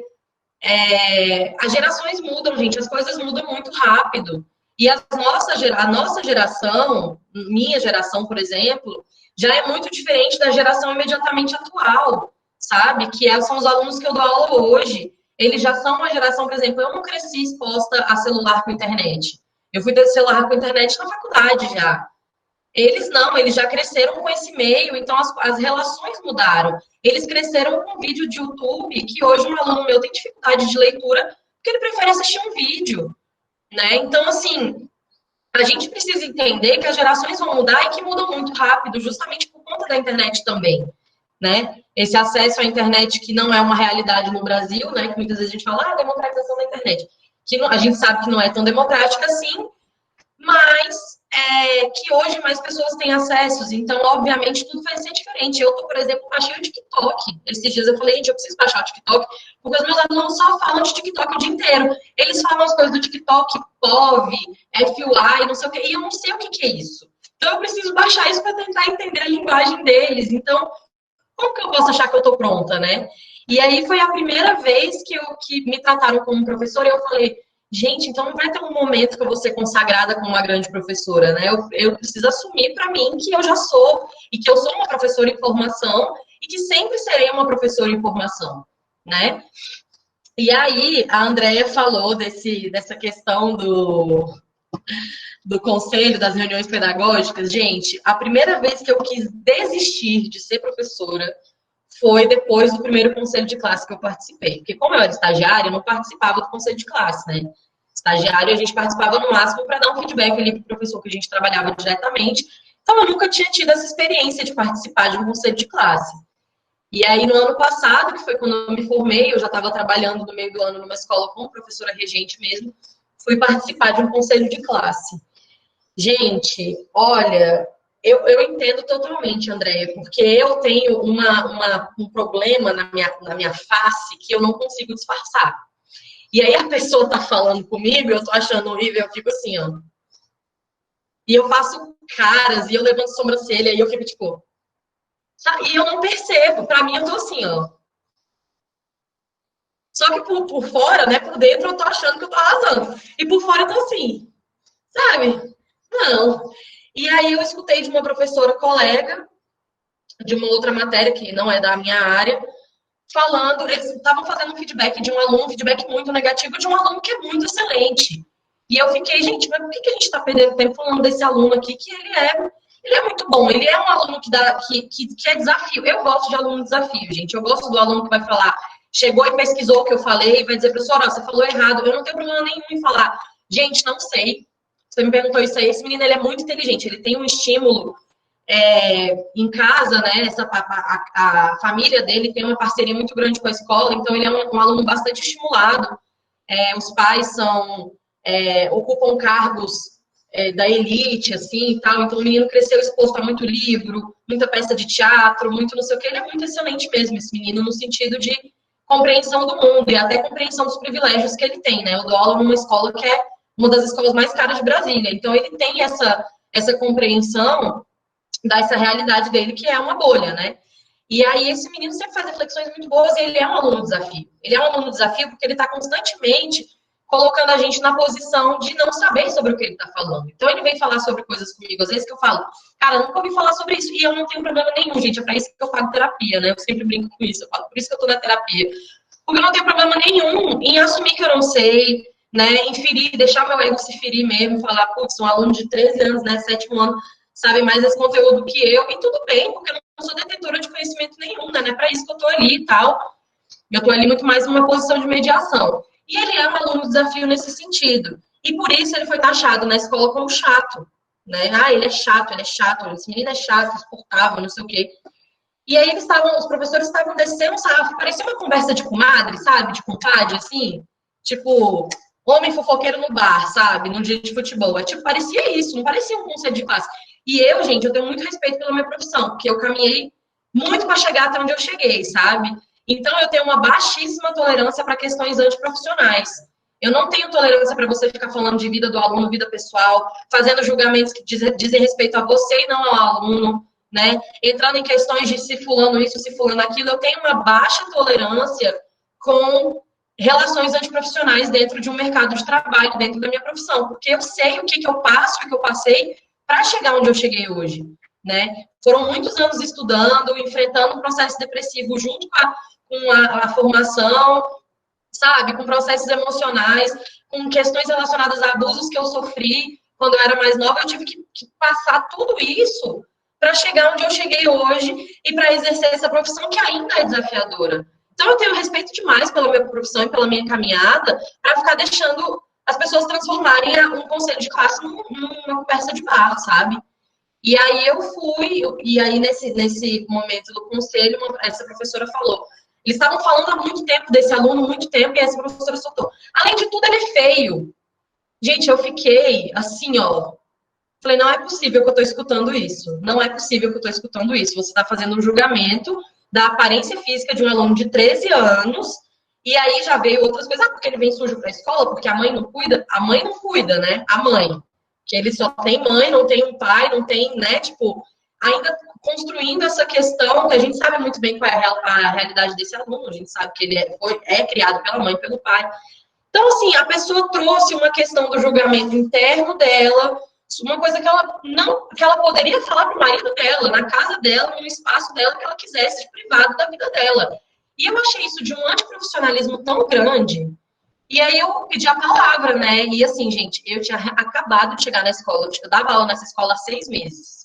as gerações mudam, gente, as coisas mudam muito rápido. E a nossa geração, minha geração, por exemplo, já é muito diferente da geração imediatamente atual, sabe? São os alunos que eu dou aula hoje. Eles já são uma geração, por exemplo, eu não cresci exposta a celular com internet. Eu fui ter celular com internet na faculdade já. Eles não, eles já cresceram com esse meio, então as relações mudaram. Eles cresceram com vídeo de YouTube, que hoje um aluno meu tem dificuldade de leitura, porque ele prefere assistir um vídeo, né? Então, assim, a gente precisa entender que as gerações vão mudar e que mudam muito rápido, justamente por conta da internet também, né? Esse acesso à internet que não é uma realidade no Brasil, né? Que muitas vezes a gente fala, democratização da internet. A gente sabe que não é tão democrática assim, mas que hoje mais pessoas têm acessos, então, obviamente, tudo vai ser diferente. Eu, por exemplo, baixei o TikTok. Esses dias eu falei, gente, eu preciso baixar o TikTok, porque os meus alunos só falam de TikTok o dia inteiro. Eles falam as coisas do TikTok, POV, FUI, não sei o quê, e eu não sei o que é isso. Então, eu preciso baixar isso para tentar entender a linguagem deles. Então, como que eu posso achar que eu estou pronta, né? E aí foi a primeira vez que me trataram como professora e eu falei, gente, então não vai ter um momento que eu vou ser consagrada como uma grande professora, né? Eu preciso assumir para mim que eu já sou, e que eu sou uma professora em formação, e que sempre serei uma professora em formação, né? E aí, a Andrea falou dessa questão do conselho, das reuniões pedagógicas. Gente, a primeira vez que eu quis desistir de ser professora foi depois do primeiro conselho de classe que eu participei. Porque como eu era estagiária, eu não participava do conselho de classe, né? Estagiário, a gente participava no máximo para dar um feedback ali para o professor que a gente trabalhava diretamente. Então, eu nunca tinha tido essa experiência de participar de um conselho de classe. E aí, no ano passado, que foi quando eu me formei, eu já estava trabalhando no meio do ano numa escola como professora regente mesmo, fui participar de um conselho de classe. Gente, olha, eu entendo totalmente, Andréia, porque eu tenho um problema na minha face que eu não consigo disfarçar. E aí a pessoa tá falando comigo, eu tô achando horrível, eu fico assim, ó. E eu faço caras, e eu levanto sobrancelha, e eu fico tipo... E eu não percebo, pra mim eu tô assim, ó. Só que por fora, né, por dentro eu tô achando que eu tô arrasando. E por fora eu tô assim, sabe? Não. E aí eu escutei de uma professora colega, de uma outra matéria que não é da minha área, falando, eles estavam fazendo um feedback de um aluno, um feedback muito negativo de um aluno que é muito excelente. E eu fiquei, gente, mas por que a gente está perdendo tempo falando desse aluno aqui, que ele é muito bom, ele é um aluno que é desafio. Eu gosto de aluno desafio, gente. Eu gosto do aluno que vai falar, chegou e pesquisou o que eu falei, e vai dizer, professora, você falou errado. Eu não tenho problema nenhum em falar, gente, não sei. Você me perguntou isso aí, esse menino ele é muito inteligente, ele tem um estímulo em casa, né? A família dele tem uma parceria muito grande com a escola, então ele é um aluno bastante estimulado. Os pais ocupam cargos da elite, assim, e tal. Então o menino cresceu exposto a muito livro, muita peça de teatro, muito não sei o que. Ele é muito excelente mesmo, esse menino, no sentido de compreensão do mundo e até compreensão dos privilégios que ele tem, né? Eu dou aula numa escola que é uma das escolas mais caras de Brasília. Então ele tem essa compreensão dessa realidade dele, que é uma bolha, né? E aí esse menino sempre faz reflexões muito boas e ele é um aluno desafio. Ele é um aluno desafio porque ele está constantemente colocando a gente na posição de não saber sobre o que ele está falando. Então, ele vem falar sobre coisas comigo, às vezes, que eu falo, cara, eu nunca ouvi falar sobre isso, e eu não tenho problema nenhum, gente, é para isso que eu pago terapia, né? Eu sempre brinco com isso, eu falo, por isso que eu tô na terapia. Porque eu não tenho problema nenhum em assumir que eu não sei, né? Em ferir, deixar meu ego se ferir mesmo, falar, putz, um aluno de 13 anos, né, 7º ano, sabe mais esse conteúdo que eu, e tudo bem, porque eu não sou detentora de conhecimento nenhum, né? Não é para isso que eu tô ali e tal. Eu tô ali muito mais numa posição de mediação. E ele é um aluno desafio nesse sentido. E por isso ele foi taxado na escola como chato, né? Ah, ele é chato, esse menino é chato, insuportável, não sei o quê. E aí os professores estavam descendo, sabe? Parecia uma conversa de comadre, sabe? De compadre, assim. Tipo, homem fofoqueiro no bar, sabe? No dia de futebol. É tipo, parecia isso, não parecia um conselho de classe. E eu, gente, eu tenho muito respeito pela minha profissão, porque eu caminhei muito para chegar até onde eu cheguei, sabe? Então, eu tenho uma baixíssima tolerância para questões antiprofissionais. Eu não tenho tolerância para você ficar falando de vida do aluno, vida pessoal, fazendo julgamentos que dizem respeito a você e não ao aluno, né? Entrando em questões de se fulano isso, se fulano aquilo. Eu tenho uma baixa tolerância com relações antiprofissionais dentro de um mercado de trabalho, dentro da minha profissão, porque eu sei o que eu passo, o que eu passei para chegar onde eu cheguei hoje, né? Foram muitos anos estudando, enfrentando um processo depressivo junto com a formação, sabe? Com processos emocionais, com questões relacionadas a abusos que eu sofri quando eu era mais nova. Eu tive que passar tudo isso para chegar onde eu cheguei hoje e para exercer essa profissão que ainda é desafiadora. Então, eu tenho respeito demais pela minha profissão e pela minha caminhada para ficar deixando as pessoas transformarem um conselho de classe numa conversa de bar, sabe? E aí eu fui, e aí nesse momento do conselho, essa professora falou, eles estavam falando há muito tempo desse aluno, muito tempo, e essa professora soltou. Além de tudo, ele é feio. Gente, eu fiquei assim, ó. Falei, não é possível que eu tô escutando isso. Não é possível que eu tô escutando isso. Você está fazendo um julgamento da aparência física de um aluno de 13 anos, e aí já veio outras coisas. Ah, porque ele vem sujo para a escola, porque a mãe não cuida. A mãe não cuida, né? A mãe. Que ele só tem mãe, não tem um pai, não tem, né? Tipo, ainda construindo essa questão, que a gente sabe muito bem qual é a realidade desse aluno, a gente sabe que ele é criado pela mãe, pelo pai. Então, assim, a pessoa trouxe uma questão do julgamento interno dela, uma coisa que ela poderia falar para o marido dela, na casa dela, no espaço dela que ela quisesse, privado da vida dela. E eu achei isso de um antiprofissionalismo tão grande. E aí eu pedi a palavra, né? E assim, gente, eu tinha acabado de chegar na escola, eu dava aula nessa escola há 6 meses.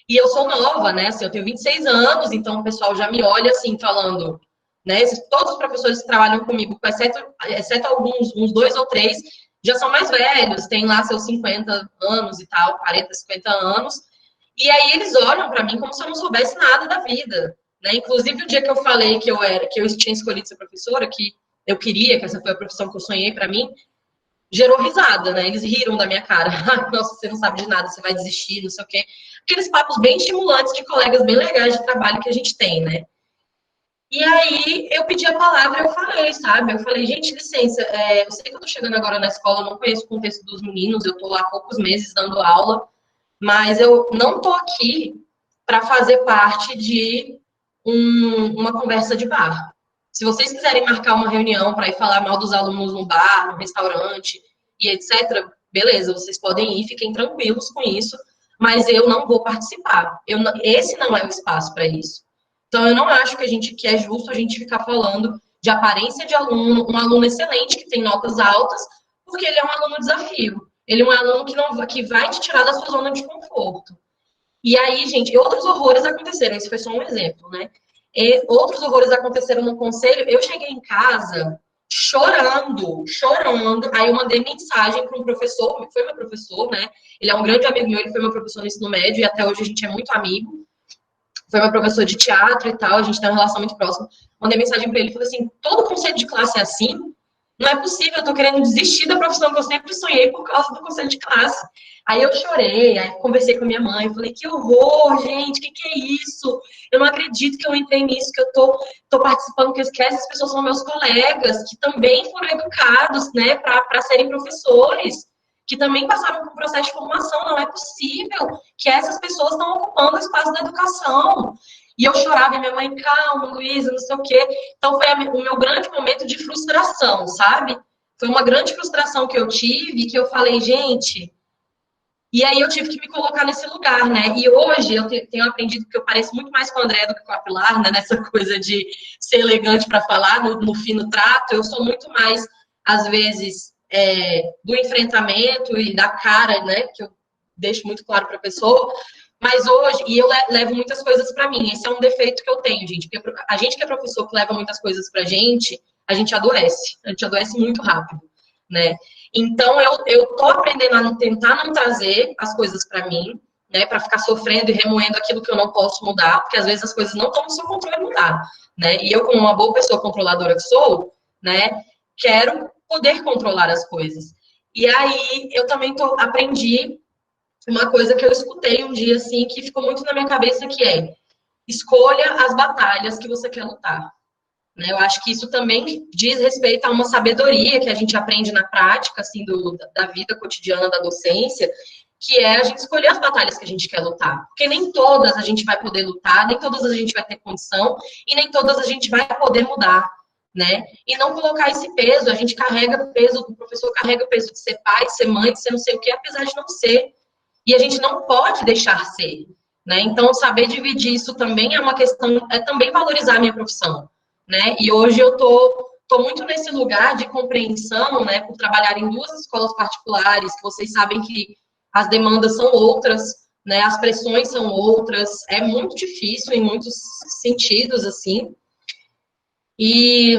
E eu sou nova, né? Assim, eu tenho 26 anos, então o pessoal já me olha assim, falando, né? Todos os professores que trabalham comigo, exceto alguns, uns 2 ou 3, já são mais velhos, têm lá seus 50 anos e tal, 40, 50 anos. E aí eles olham para mim como se eu não soubesse nada da vida, né? Inclusive, o dia que eu falei que eu tinha escolhido ser professora, que eu queria, que essa foi a profissão que eu sonhei para mim, gerou risada, né? Eles riram da minha cara. Nossa, você não sabe de nada, você vai desistir, não sei o quê. Aqueles papos bem estimulantes de colegas bem legais de trabalho que a gente tem, né? E aí, eu pedi a palavra e eu falei, sabe? Eu falei, gente, licença, eu sei que eu tô chegando agora na escola, eu não conheço o contexto dos meninos, eu tô lá há poucos meses dando aula, mas eu não tô aqui para fazer parte de uma conversa de bar. Se vocês quiserem marcar uma reunião para ir falar mal dos alunos no bar, no restaurante e etc., beleza, vocês podem ir, fiquem tranquilos com isso, mas eu não vou participar. Esse não é o espaço para isso. Então, eu não acho que é justo a gente ficar falando de aparência de aluno, um aluno excelente que tem notas altas, porque ele é um aluno desafio. Ele é um aluno que vai te tirar da sua zona de conforto. E aí, gente, outros horrores aconteceram. Esse foi só um exemplo, né? E outros horrores aconteceram no conselho. Eu cheguei em casa chorando. Aí eu mandei mensagem para um professor, foi meu professor, né? Ele é um grande amigo meu, ele foi meu professor no ensino médio e até hoje a gente é muito amigo. Foi meu professor de teatro e tal, a gente tem uma relação muito próxima. Mandei mensagem para ele e falei assim, todo conselho de classe é assim? Não é possível, eu tô querendo desistir da profissão que eu sempre sonhei por causa do conselho de classe. Aí eu chorei, aí conversei com a minha mãe, falei, que horror, gente, o que é isso? Eu não acredito que eu entrei nisso, que eu tô participando, que essas pessoas são meus colegas, que também foram educados, né, para serem professores, que também passaram por um processo de formação. Não é possível que essas pessoas estão ocupando o espaço da educação. E eu chorava, e minha mãe, calma, Luísa, não sei o quê. Então, foi o meu grande momento de frustração, sabe? foi uma grande frustração que eu tive, que eu falei, gente... E aí eu tive que me colocar nesse lugar, né? E hoje eu tenho aprendido que eu pareço muito mais com o André do que com a Pilar, né? Nessa coisa de ser elegante para falar, no fino trato. Eu sou muito mais, às vezes, do enfrentamento e da cara, né? Que eu deixo muito claro para a pessoa. Mas hoje, e eu levo muitas coisas para mim. Esse é um defeito que eu tenho, gente. Porque a gente que é professor, que leva muitas coisas para a gente adoece. A gente adoece muito rápido, né? Então, eu tô aprendendo a tentar não trazer as coisas para mim, né, para ficar sofrendo e remoendo aquilo que eu não posso mudar, porque às vezes as coisas não estão no seu controle mudar, né? E eu, como uma boa pessoa controladora que sou, né, quero poder controlar as coisas. E aí, eu também aprendi uma coisa que eu escutei um dia, assim, que ficou muito na minha cabeça, que é: escolha as batalhas que você quer lutar. Eu acho que isso também diz respeito a uma sabedoria que a gente aprende na prática, assim, da vida cotidiana da docência, que é a gente escolher as batalhas que a gente quer lutar. Porque nem todas a gente vai poder lutar, nem todas a gente vai ter condição, e nem todas a gente vai poder mudar, né? E não colocar esse peso, a gente carrega o peso, o professor carrega o peso de ser pai, de ser mãe, de ser não sei o quê, apesar de não ser. E a gente não pode deixar ser, né? Então, saber dividir isso também é uma questão, é também valorizar a minha profissão. Né? E hoje eu tô muito nesse lugar de compreensão, né, por trabalhar em 2 escolas particulares, que vocês sabem que as demandas são outras, né, as pressões são outras, é muito difícil em muitos sentidos, assim. E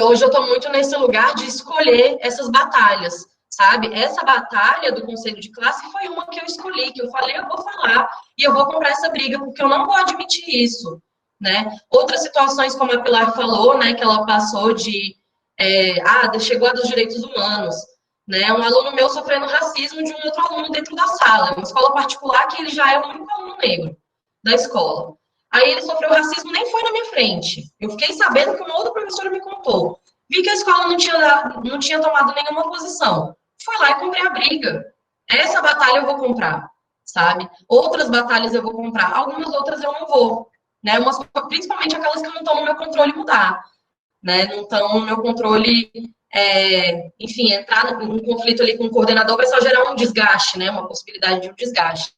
hoje eu tô muito nesse lugar de escolher essas batalhas, sabe? Essa batalha do conselho de classe foi uma que eu escolhi, que eu falei, eu vou falar, e eu vou comprar essa briga, porque eu não vou admitir isso. Né? Outras situações, como a Pilar falou, né, que ela passou chegou a dos direitos humanos, né? Um aluno meu sofrendo racismo de um outro aluno dentro da sala, uma escola particular que ele já é o único aluno negro da escola. Aí ele sofreu racismo, nem foi na minha frente. Eu fiquei sabendo que uma outra professora me contou. Vi que a escola não tinha tomado nenhuma posição. Fui lá e comprei a briga. Essa batalha eu vou comprar, sabe? Outras batalhas eu vou comprar, algumas outras eu não vou. Né, principalmente aquelas que não estão no meu controle mudar, né, não estão no meu controle, enfim, entrar num conflito ali com o coordenador vai só gerar um desgaste, né, uma possibilidade de um desgaste.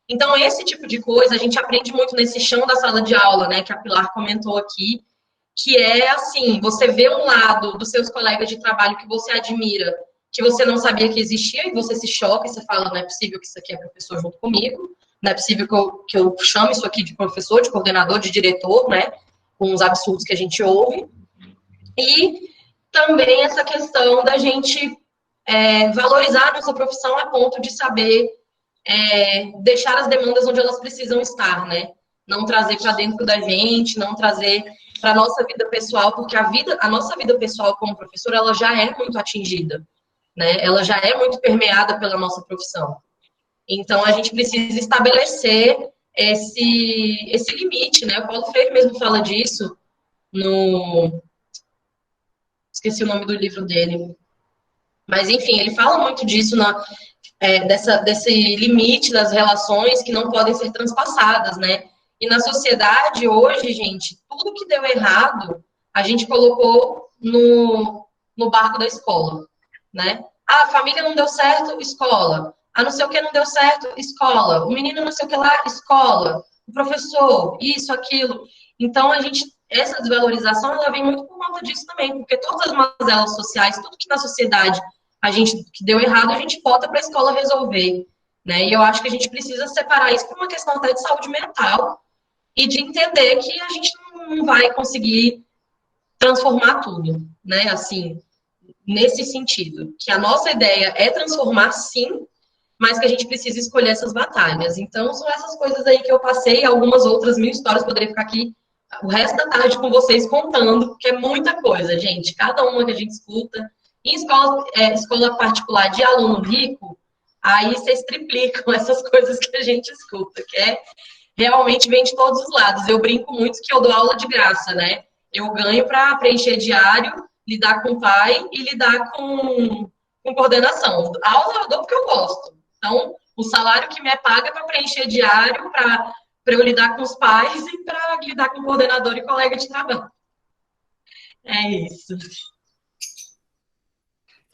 Então, esse tipo de coisa a gente aprende muito nesse chão da sala de aula, né, que a Pilar comentou aqui, que é assim, você vê um lado dos seus colegas de trabalho que você admira, que você não sabia que existia, e você se choca e você fala, não é possível que isso aqui é professor junto comigo, não é possível que eu chame isso aqui de professor, de coordenador, de diretor, né? Com os absurdos que a gente ouve. E também essa questão da gente valorizar a nossa profissão a ponto de saber deixar as demandas onde elas precisam estar, né? Não trazer para dentro da gente, não trazer para a nossa vida pessoal, porque a nossa vida pessoal como professor, ela já é muito atingida, né? Ela já é muito permeada pela nossa profissão. Então, a gente precisa estabelecer esse limite, né? O Paulo Freire mesmo fala disso esqueci o nome do livro dele. Mas, enfim, ele fala muito disso, desse limite das relações que não podem ser transpassadas, né? E na sociedade, hoje, gente, tudo que deu errado, a gente colocou no barco da escola, né? A família não deu certo, escola. A não sei o que não deu certo, escola. O menino não sei o que lá, escola. O professor, isso, aquilo. Então, essa desvalorização, ela vem muito por conta disso também, porque todas as mazelas sociais, tudo que na sociedade que deu errado, a gente bota para a escola resolver, né? E eu acho que a gente precisa separar isso por uma questão até de saúde mental e de entender que a gente não vai conseguir transformar tudo, né? Assim, nesse sentido, que a nossa ideia é transformar, sim, mas que a gente precisa escolher essas batalhas. Então, são essas coisas aí que eu passei, algumas outras 1000 histórias, poderia ficar aqui o resto da tarde com vocês contando, porque é muita coisa, gente. Cada uma que a gente escuta. Em escola particular de aluno rico, aí vocês triplicam essas coisas que a gente escuta, que realmente vem de todos os lados. Eu brinco muito que eu dou aula de graça, né? Eu ganho para preencher diário, lidar com o pai e lidar com coordenação. A aula eu dou porque eu gosto. Então, o salário que me é pago é para preencher diário, para eu lidar com os pais e para lidar com o coordenador e colega de trabalho. É isso.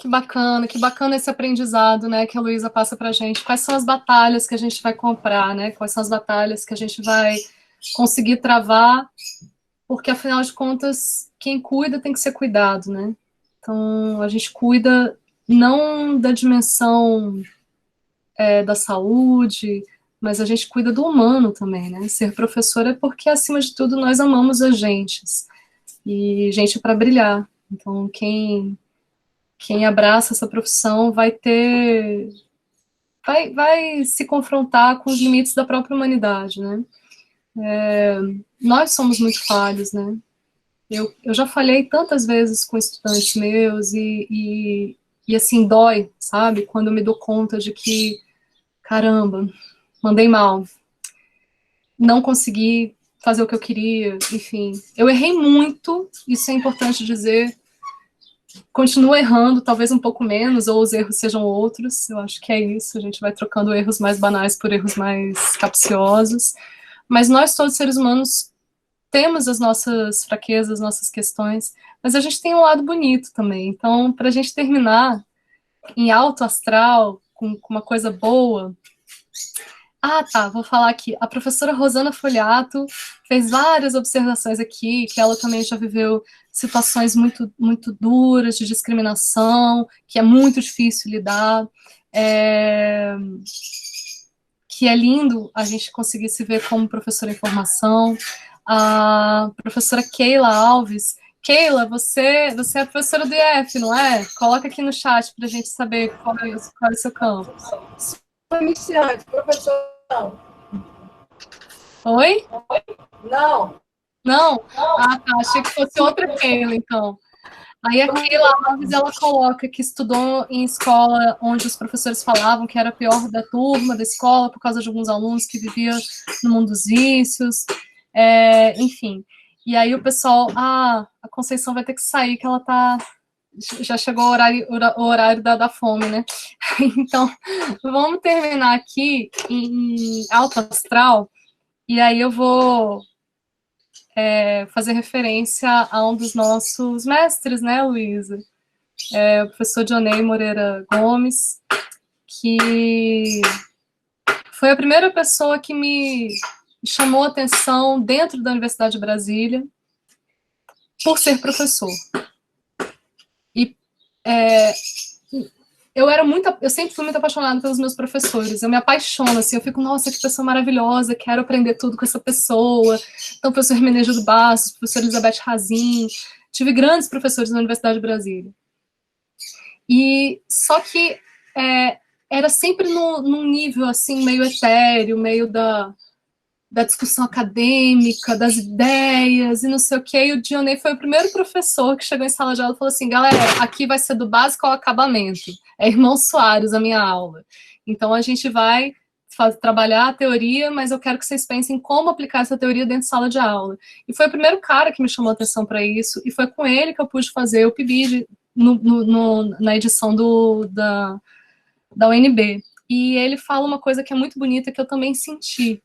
que bacana esse aprendizado, né, que a Luísa passa pra gente. Quais são as batalhas que a gente vai comprar, né? Quais são as batalhas que a gente vai conseguir travar, porque, afinal de contas, quem cuida tem que ser cuidado, né? Então, a gente cuida não da dimensão da saúde, mas a gente cuida do humano também, né? Ser professor é porque, acima de tudo, nós amamos as gentes. E gente para brilhar. Então, quem abraça essa profissão vai se confrontar com os limites da própria humanidade, né? Nós somos muito falhos, né? Eu já falhei tantas vezes com estudantes meus e assim, dói, sabe? Quando eu me dou conta de que, caramba, mandei mal, não consegui fazer o que eu queria, enfim. Eu errei muito, isso é importante dizer, continuo errando, talvez um pouco menos, ou os erros sejam outros, eu acho que é isso, a gente vai trocando erros mais banais por erros mais capciosos, mas nós todos seres humanos temos as nossas fraquezas, nossas questões, mas a gente tem um lado bonito também, então, para a gente terminar em alto astral, com uma coisa boa. Ah, tá, vou falar aqui. A professora Rosana Foliato fez várias observações aqui, que ela também já viveu situações muito, muito duras de discriminação, que é muito difícil lidar, que é lindo a gente conseguir se ver como professora em formação. A professora Keila Alves. Keila, você é a professora do IF, não é? Coloca aqui no chat para a gente saber qual é o seu campo. Iniciante, professor. Oi? Não. Não? Ah, tá. Achei que fosse outra Keila, então. Aí a Keila Alves, ela coloca que estudou em escola onde os professores falavam que era a pior da turma, da escola, por causa de alguns alunos que viviam no mundo dos vícios. Enfim. E aí o pessoal, a Conceição vai ter que sair, que ela tá... Já chegou o horário da fome, né? Então, vamos terminar aqui em alto astral, e aí eu vou fazer referência a um dos nossos mestres, né, Luísa? O professor Dionei Moreira Gomes, que foi a primeira pessoa que me chamou a atenção dentro da Universidade de Brasília por ser professor. E eu sempre fui muito apaixonada pelos meus professores, eu me apaixono, assim, eu fico, nossa, que pessoa maravilhosa, quero aprender tudo com essa pessoa. Então, o professor Hermenegildo Bastos, professor Elizabeth Razin, tive grandes professores na Universidade de Brasília. E só que era sempre num nível, assim, meio etéreo, meio da discussão acadêmica, das ideias, e não sei o quê, e o Dionei foi o primeiro professor que chegou em sala de aula e falou assim, galera, aqui vai ser do básico ao acabamento, é Irmão Soares a minha aula, então a gente vai trabalhar a teoria, mas eu quero que vocês pensem como aplicar essa teoria dentro de sala de aula, e foi o primeiro cara que me chamou a atenção para isso, e foi com ele que eu pude fazer o PIBID na edição da UNB, e ele fala uma coisa que é muito bonita, que eu também senti.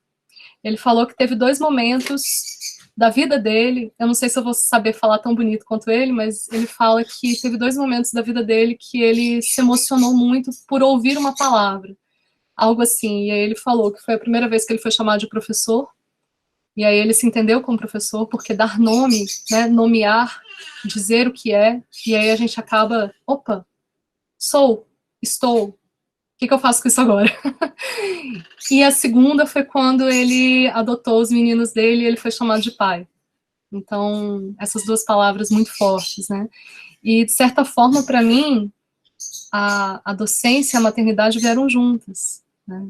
Ele falou que teve 2 momentos da vida dele, eu não sei se eu vou saber falar tão bonito quanto ele, mas ele fala que teve 2 momentos da vida dele que ele se emocionou muito por ouvir uma palavra, algo assim, e aí ele falou que foi a primeira vez que ele foi chamado de professor, e aí ele se entendeu como professor, porque dar nome, né, nomear, dizer o que é, e aí a gente acaba, opa, estou, o que eu faço com isso agora? E a segunda foi quando ele adotou os meninos dele e ele foi chamado de pai. Então, essas 2 palavras muito fortes, né? E, de certa forma, para mim, a docência e a maternidade vieram juntas, né?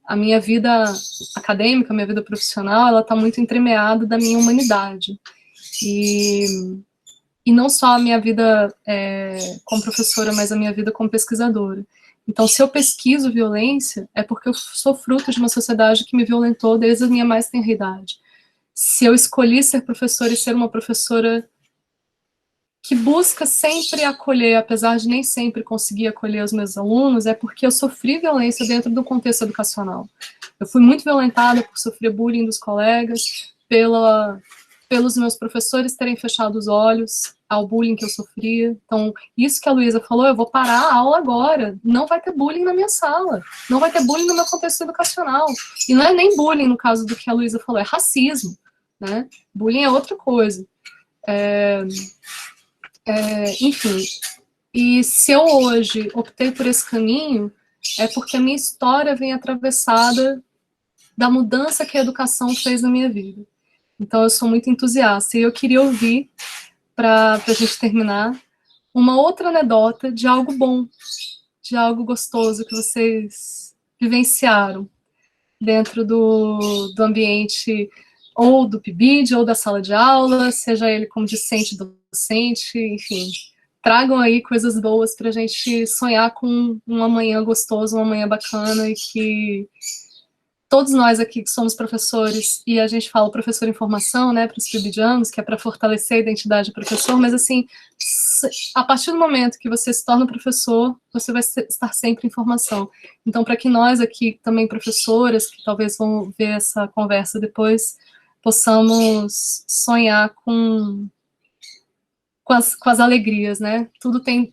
A minha vida acadêmica, a minha vida profissional, ela está muito entremeada da minha humanidade. E não só a minha vida como professora, mas a minha vida como pesquisadora. Então, se eu pesquiso violência, é porque eu sou fruto de uma sociedade que me violentou desde a minha mais tenra idade. Se eu escolhi ser professora e ser uma professora que busca sempre acolher, apesar de nem sempre conseguir acolher os meus alunos, é porque eu sofri violência dentro do contexto educacional. Eu fui muito violentada por sofrer bullying dos colegas, pela pelos meus professores terem fechado os olhos ao bullying que eu sofria. Então, isso que a Luísa falou, eu vou parar a aula agora. Não vai ter bullying na minha sala. Não vai ter bullying no meu contexto educacional. E não é nem bullying, no caso do que a Luísa falou, é racismo, né? Bullying é outra coisa. Enfim, e se eu hoje optei por esse caminho, é porque a minha história vem atravessada da mudança que a educação fez na minha vida. Então, eu sou muito entusiasta. E eu queria ouvir, para a gente terminar, uma outra anedota de algo bom, de algo gostoso que vocês vivenciaram dentro do ambiente ou do PIBID, ou da sala de aula, seja ele como discente, docente, enfim. Tragam aí coisas boas para a gente sonhar com um amanhã gostoso, um amanhã bacana, e que todos nós aqui que somos professores, e a gente fala professor em formação, né, para os PIBIdianos, que é para fortalecer a identidade do professor, mas assim, a partir do momento que você se torna professor, você vai estar sempre em formação. Então, para que nós aqui, também professoras, que talvez vão ver essa conversa depois, possamos sonhar com as alegrias, né? Tudo tem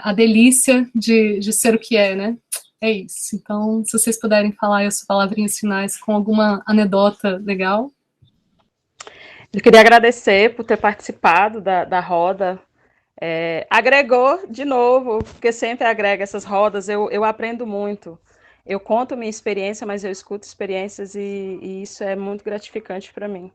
a delícia de ser o que é, né? É isso. Então, se vocês puderem falar as palavrinhas finais com alguma anedota legal. Eu queria agradecer por ter participado da roda. Agregou de novo, porque sempre agrega essas rodas, eu aprendo muito. Eu conto minha experiência, mas eu escuto experiências e isso é muito gratificante para mim.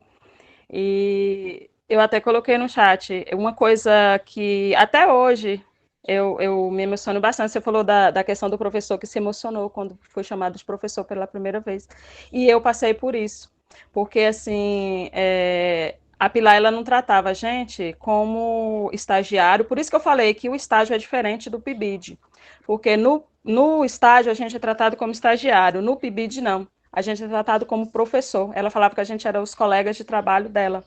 E eu até coloquei no chat uma coisa que até hoje eu me emociono bastante. Você falou da questão do professor que se emocionou quando foi chamado de professor pela primeira vez. E eu passei por isso, porque assim, a Pilar, ela não tratava a gente como estagiário, por isso que eu falei que o estágio é diferente do PIBID, porque no estágio a gente é tratado como estagiário, no PIBID não. A gente é tratado como professor. Ela falava que a gente era os colegas de trabalho dela.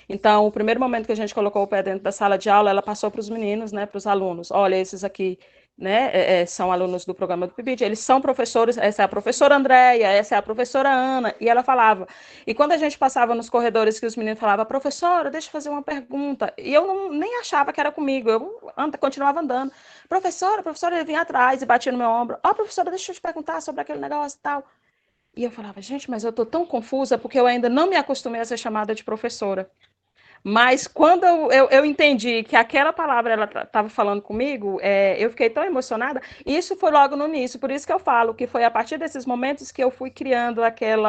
Então, o primeiro momento que a gente colocou o pé dentro da sala de aula, ela passou para os meninos, né, para os alunos. Olha, esses aqui, né, são alunos do programa do PIBID, eles são professores, essa é a professora Andréia, essa é a professora Ana, e ela falava. E quando a gente passava nos corredores que os meninos falavam, professora, deixa eu fazer uma pergunta, e eu nem achava que era comigo, eu continuava andando. Professora, ele vinha atrás e batia no meu ombro, professora, deixa eu te perguntar sobre aquele negócio e tal. E eu falava, gente, mas eu estou tão confusa porque eu ainda não me acostumei a ser chamada de professora. Mas quando eu entendi que aquela palavra ela estava falando comigo, eu fiquei tão emocionada. E isso foi logo no início, por isso que eu falo que foi a partir desses momentos que eu fui criando aquele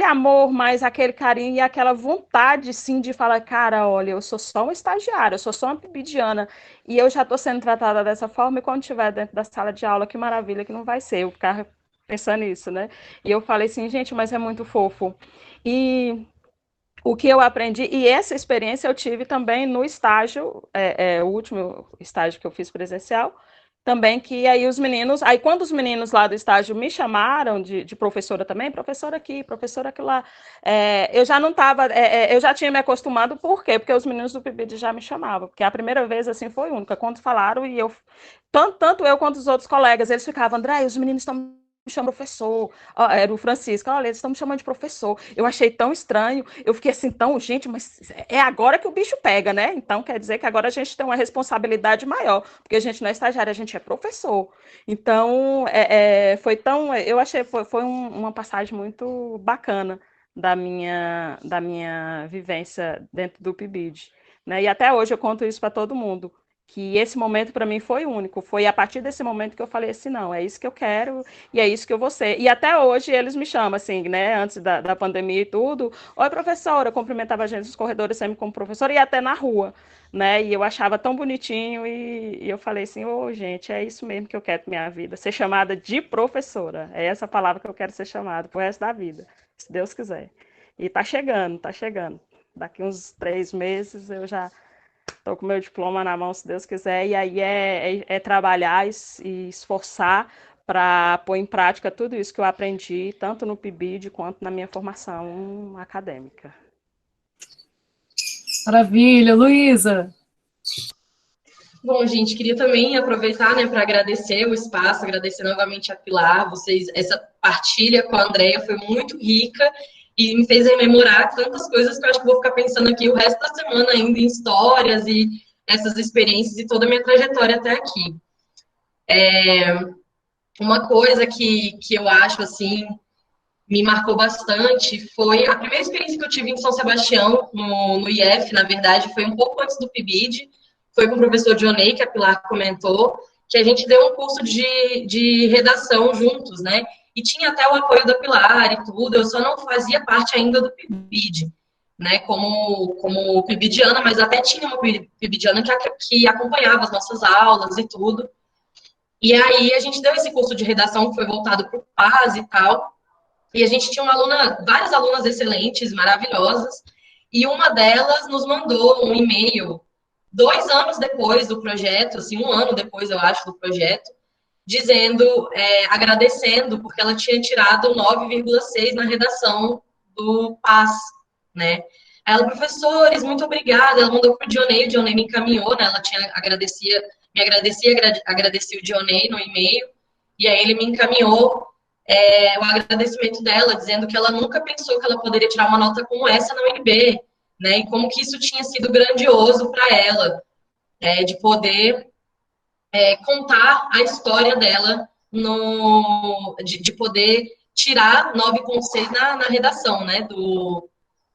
amor, mais aquele carinho e aquela vontade, sim, de falar, cara, olha, eu sou só uma estagiária, eu sou só uma PIBIdiana, e eu já estou sendo tratada dessa forma, e quando estiver dentro da sala de aula, que maravilha que não vai ser, eu ficar pensando nisso, né? E eu falei assim, gente, mas é muito fofo. E o que eu aprendi, e essa experiência eu tive também no estágio, o último estágio que eu fiz presencial, também que aí os meninos, aí quando os meninos lá do estágio me chamaram de professora também, professora aqui, professora aqui lá, eu já não estava, eu já tinha me acostumado, por quê? Porque os meninos do PIBID já me chamavam, porque a primeira vez, assim, foi única, quando falaram, e eu, tanto eu quanto os outros colegas, eles ficavam, André, os meninos estão me chamam professor, era o Francisco, olha, eles estão me chamando de professor, eu achei tão estranho, eu fiquei assim, gente, mas é agora que o bicho pega, né? Então, quer dizer que agora a gente tem uma responsabilidade maior, porque a gente não é estagiário, a gente é professor. Então, eu achei, foi uma passagem muito bacana da minha vivência dentro do PIBID, né? E até hoje eu conto isso para todo mundo, que esse momento para mim foi único, foi a partir desse momento que eu falei assim, não, é isso que eu quero e é isso que eu vou ser. E até hoje eles me chamam assim, né, antes da pandemia e tudo, oi professora, eu cumprimentava a gente nos corredores sempre como professora e até na rua, né, e eu achava tão bonitinho e eu falei assim, gente, é isso mesmo que eu quero pra minha vida, ser chamada de professora, é essa palavra que eu quero ser chamada pro resto da vida, se Deus quiser. E tá chegando, daqui uns 3 meses eu já estou com meu diploma na mão, se Deus quiser, e aí é trabalhar e esforçar para pôr em prática tudo isso que eu aprendi, tanto no PIBID quanto na minha formação acadêmica. Maravilha, Luísa! Bom, gente, queria também aproveitar, né, para agradecer o espaço, agradecer novamente a Pilar, essa partilha com a Andréia foi muito rica, e me fez rememorar tantas coisas que eu acho que vou ficar pensando aqui o resto da semana ainda em histórias e essas experiências e toda a minha trajetória até aqui. Uma coisa que eu acho, assim, me marcou bastante foi a primeira experiência que eu tive em São Sebastião, no IF, na verdade, foi um pouco antes do PIBID, foi com o professor Dionei, que a Pilar comentou, que a gente deu um curso de redação juntos, né? E tinha até o apoio da Pilar e tudo, eu só não fazia parte ainda do PIBID, né? Como PIBIdiana, mas até tinha uma PIBIdiana que acompanhava as nossas aulas e tudo. E aí a gente deu esse curso de redação que foi voltado para o PAS e tal, e a gente tinha várias alunas excelentes, maravilhosas, e uma delas nos mandou um e-mail 2 anos depois do projeto, assim, 1 ano depois, eu acho, do projeto, dizendo, agradecendo, porque ela tinha tirado 9,6 na redação do PAS, né? Ela, professores, muito obrigada, ela mandou para o Dionei me encaminhou, né? Ela me agradecia o Dionei no e-mail, e aí ele me encaminhou o agradecimento dela, dizendo que ela nunca pensou que ela poderia tirar uma nota como essa na UNB, né? E como que isso tinha sido grandioso para ela, de poder contar a história dela, de poder tirar 9,6 na redação, né?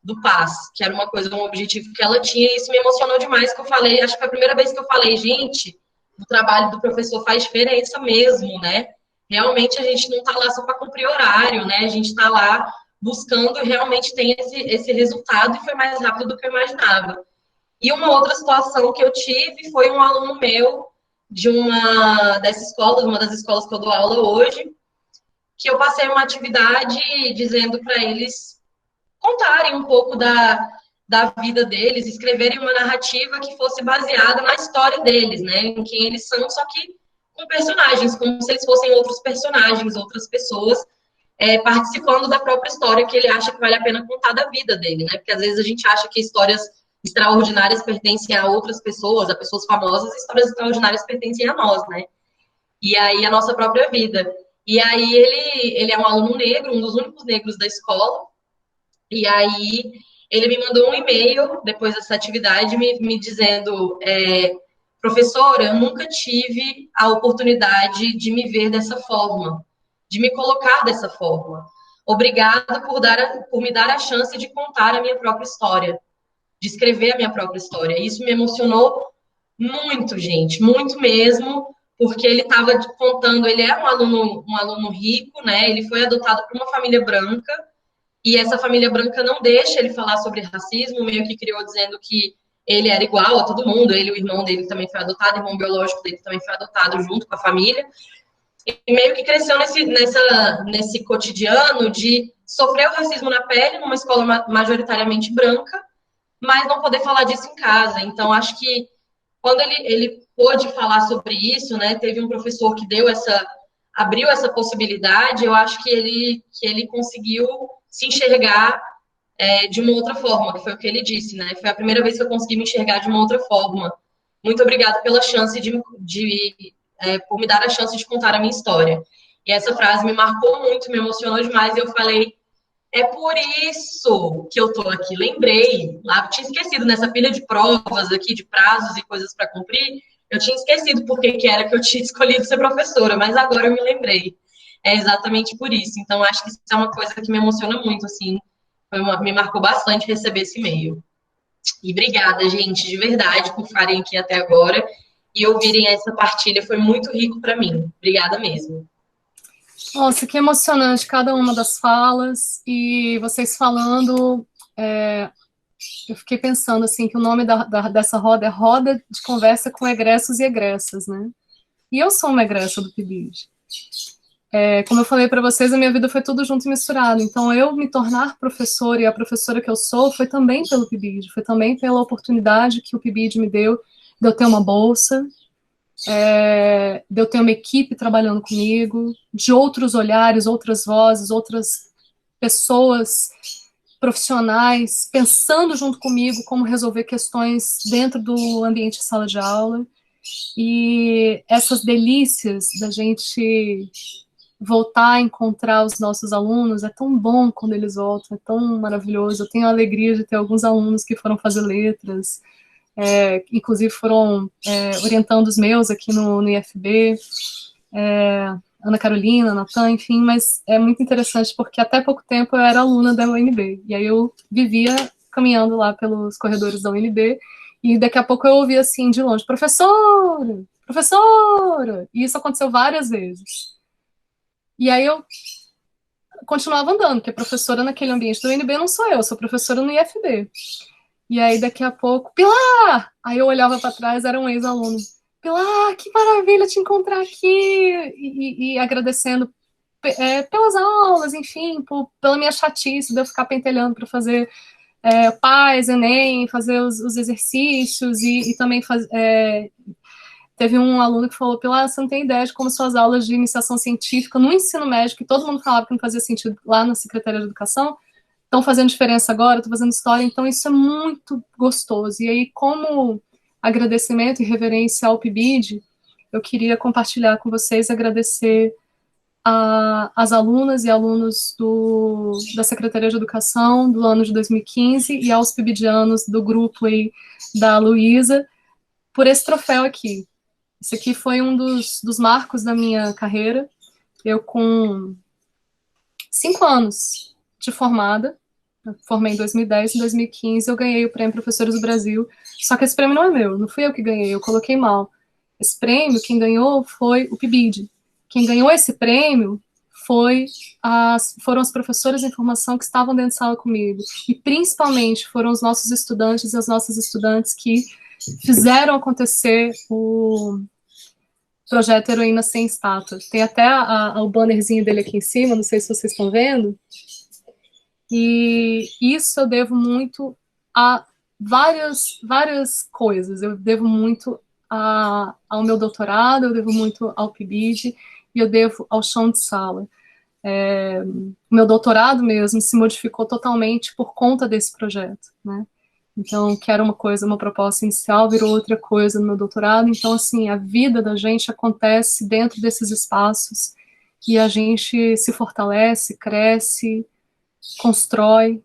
Do PAS, que era um objetivo que ela tinha, e isso me emocionou demais, que eu falei, acho que foi a primeira vez que eu falei, gente, o trabalho do professor faz diferença mesmo, né? Realmente a gente não está lá só para cumprir horário, né? A gente está lá buscando e realmente tem esse resultado, e foi mais rápido do que eu imaginava. E uma outra situação que eu tive foi um aluno meu de uma das escolas que eu dou aula hoje, que eu passei uma atividade dizendo para eles contarem um pouco da vida deles, escreverem uma narrativa que fosse baseada na história deles, né? Em quem eles são, só que com personagens, como se eles fossem outros personagens, outras pessoas, participando da própria história que ele acha que vale a pena contar da vida dele, né? Porque às vezes a gente acha que histórias extraordinárias pertencem a outras pessoas, a pessoas famosas, e histórias extraordinárias pertencem a nós, né? E aí a nossa própria vida. E aí ele é um aluno negro, um dos únicos negros da escola, e aí ele me mandou um e-mail depois dessa atividade me dizendo, professora, eu nunca tive a oportunidade de me ver dessa forma, de me colocar dessa forma. Obrigada por me dar a chance de contar a minha própria história, de escrever a minha própria história. Isso me emocionou muito, gente, muito mesmo, porque ele estava contando, ele é um aluno rico, né? Ele foi adotado por uma família branca, e essa família branca não deixa ele falar sobre racismo, meio que criou dizendo que ele era igual a todo mundo, ele e o irmão dele também foi adotado, o irmão biológico dele também foi adotado junto com a família, e meio que cresceu nesse cotidiano de sofrer o racismo na pele, numa escola majoritariamente branca, mas não poder falar disso em casa. Então, acho que quando ele pôde falar sobre isso, né, teve um professor que abriu essa possibilidade, eu acho que ele conseguiu se enxergar de uma outra forma, que foi o que ele disse, né? Foi a primeira vez que eu consegui me enxergar de uma outra forma. Muito obrigada pela chance por me dar a chance de contar a minha história. E essa frase me marcou muito, me emocionou demais, e eu falei, é por isso que eu tô aqui. Lembrei, lá eu tinha esquecido nessa pilha de provas aqui, de prazos e coisas para cumprir, eu tinha esquecido por que era que eu tinha escolhido ser professora, mas agora eu me lembrei. É exatamente por isso. Então, acho que isso é uma coisa que me emociona muito, assim. Me marcou bastante receber esse e-mail. E obrigada, gente, de verdade, por ficarem aqui até agora e ouvirem essa partilha. Foi muito rico para mim. Obrigada mesmo. Nossa, que emocionante cada uma das falas. E vocês falando, eu fiquei pensando, assim, que o nome dessa roda é Roda de Conversa com Egressos e Egressas, né? E eu sou uma egressa do PIBID. Como eu falei para vocês, a minha vida foi tudo junto e misturado. Então, eu me tornar professora e a professora que eu sou foi também pelo PIBID, foi também pela oportunidade que o PIBID me deu de eu ter uma bolsa, de eu ter uma equipe trabalhando comigo, de outros olhares, outras vozes, outras pessoas profissionais pensando junto comigo como resolver questões dentro do ambiente de sala de aula. E essas delícias da gente voltar a encontrar os nossos alunos, é tão bom quando eles voltam, é tão maravilhoso. Eu tenho a alegria de ter alguns alunos que foram fazer letras, inclusive foram orientando os meus aqui no IFB, Ana Carolina, Natan, enfim, mas é muito interessante porque até pouco tempo eu era aluna da UNB, e aí eu vivia caminhando lá pelos corredores da UNB, e daqui a pouco eu ouvia assim de longe, professora, professora, e isso aconteceu várias vezes. E aí eu continuava andando, porque professora naquele ambiente do UNB não sou eu sou professora no IFB. E aí daqui a pouco, Pilar! Aí eu olhava para trás, era um ex-aluno. Pilar, que maravilha te encontrar aqui! E agradecendo pelas aulas, enfim, pela minha chatice de eu ficar pentelhando para fazer paz, Enem, fazer os exercícios e também teve um aluno que falou, Pilar, você não tem ideia de como suas aulas de iniciação científica no ensino médio, que todo mundo falava que não fazia sentido lá na Secretaria de Educação, estão fazendo diferença agora, estou fazendo história, então isso é muito gostoso. E aí, como agradecimento e reverência ao PIBID, eu queria compartilhar com vocês, agradecer às alunas e alunos da Secretaria de Educação do ano de 2015 e aos pibidianos do grupo aí da Luísa, por esse troféu aqui. Esse aqui foi um dos marcos da minha carreira. Eu, com 5 anos de formada, eu formei em 2010, em 2015 eu ganhei o Prêmio Professores do Brasil, só que esse prêmio não é meu, não fui eu que ganhei, eu coloquei mal. Esse prêmio, quem ganhou foi o PIBID. Quem ganhou esse prêmio foram as professoras de formação que estavam dentro de sala comigo, e principalmente foram os nossos estudantes e as nossas estudantes que fizeram acontecer o projeto Heroína Sem Estátua. Tem até o bannerzinho dele aqui em cima, não sei se vocês estão vendo. E isso eu devo muito a várias coisas. Eu devo muito ao meu doutorado, eu devo muito ao PIBID, e eu devo ao chão de sala. O meu doutorado mesmo se modificou totalmente por conta desse projeto, né? Então, que era uma proposta inicial, virou outra coisa no meu doutorado. Então, assim, a vida da gente acontece dentro desses espaços e a gente se fortalece, cresce, constrói,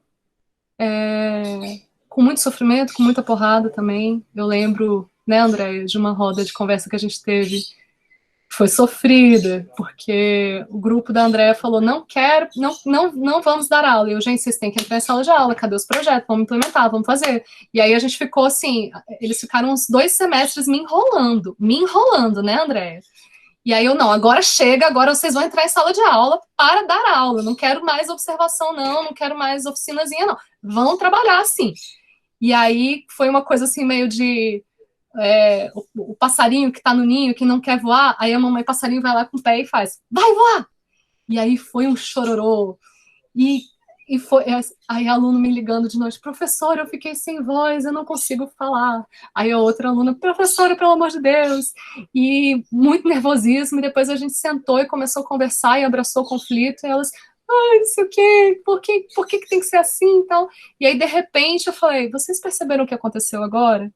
com muito sofrimento, com muita porrada também. Eu lembro, né, Andréia, de uma roda de conversa que a gente teve, foi sofrida, porque o grupo da Andréia falou, não vamos dar aula. E eu, gente, vocês têm que entrar em sala de aula, cadê os projetos? Vamos implementar, vamos fazer. E aí a gente ficou assim, eles ficaram uns 2 semestres me enrolando, né, Andréia? E aí eu, não, agora chega, agora vocês vão entrar em sala de aula para dar aula, não quero mais observação não quero mais oficinazinha não, vão trabalhar assim. E aí foi uma coisa assim meio de o passarinho que tá no ninho, que não quer voar, aí a mamãe passarinho vai lá com o pé e faz, vai voar! E aí foi um chororô, e foi, aí aluno me ligando de noite, professora, eu fiquei sem voz, eu não consigo falar. Aí a outra aluna, professora, pelo amor de Deus, e muito nervosismo, e depois a gente sentou e começou a conversar e abraçou o conflito, e elas, ai, não sei o quê, por que tem que ser assim e tal? E aí, de repente, eu falei, vocês perceberam o que aconteceu agora?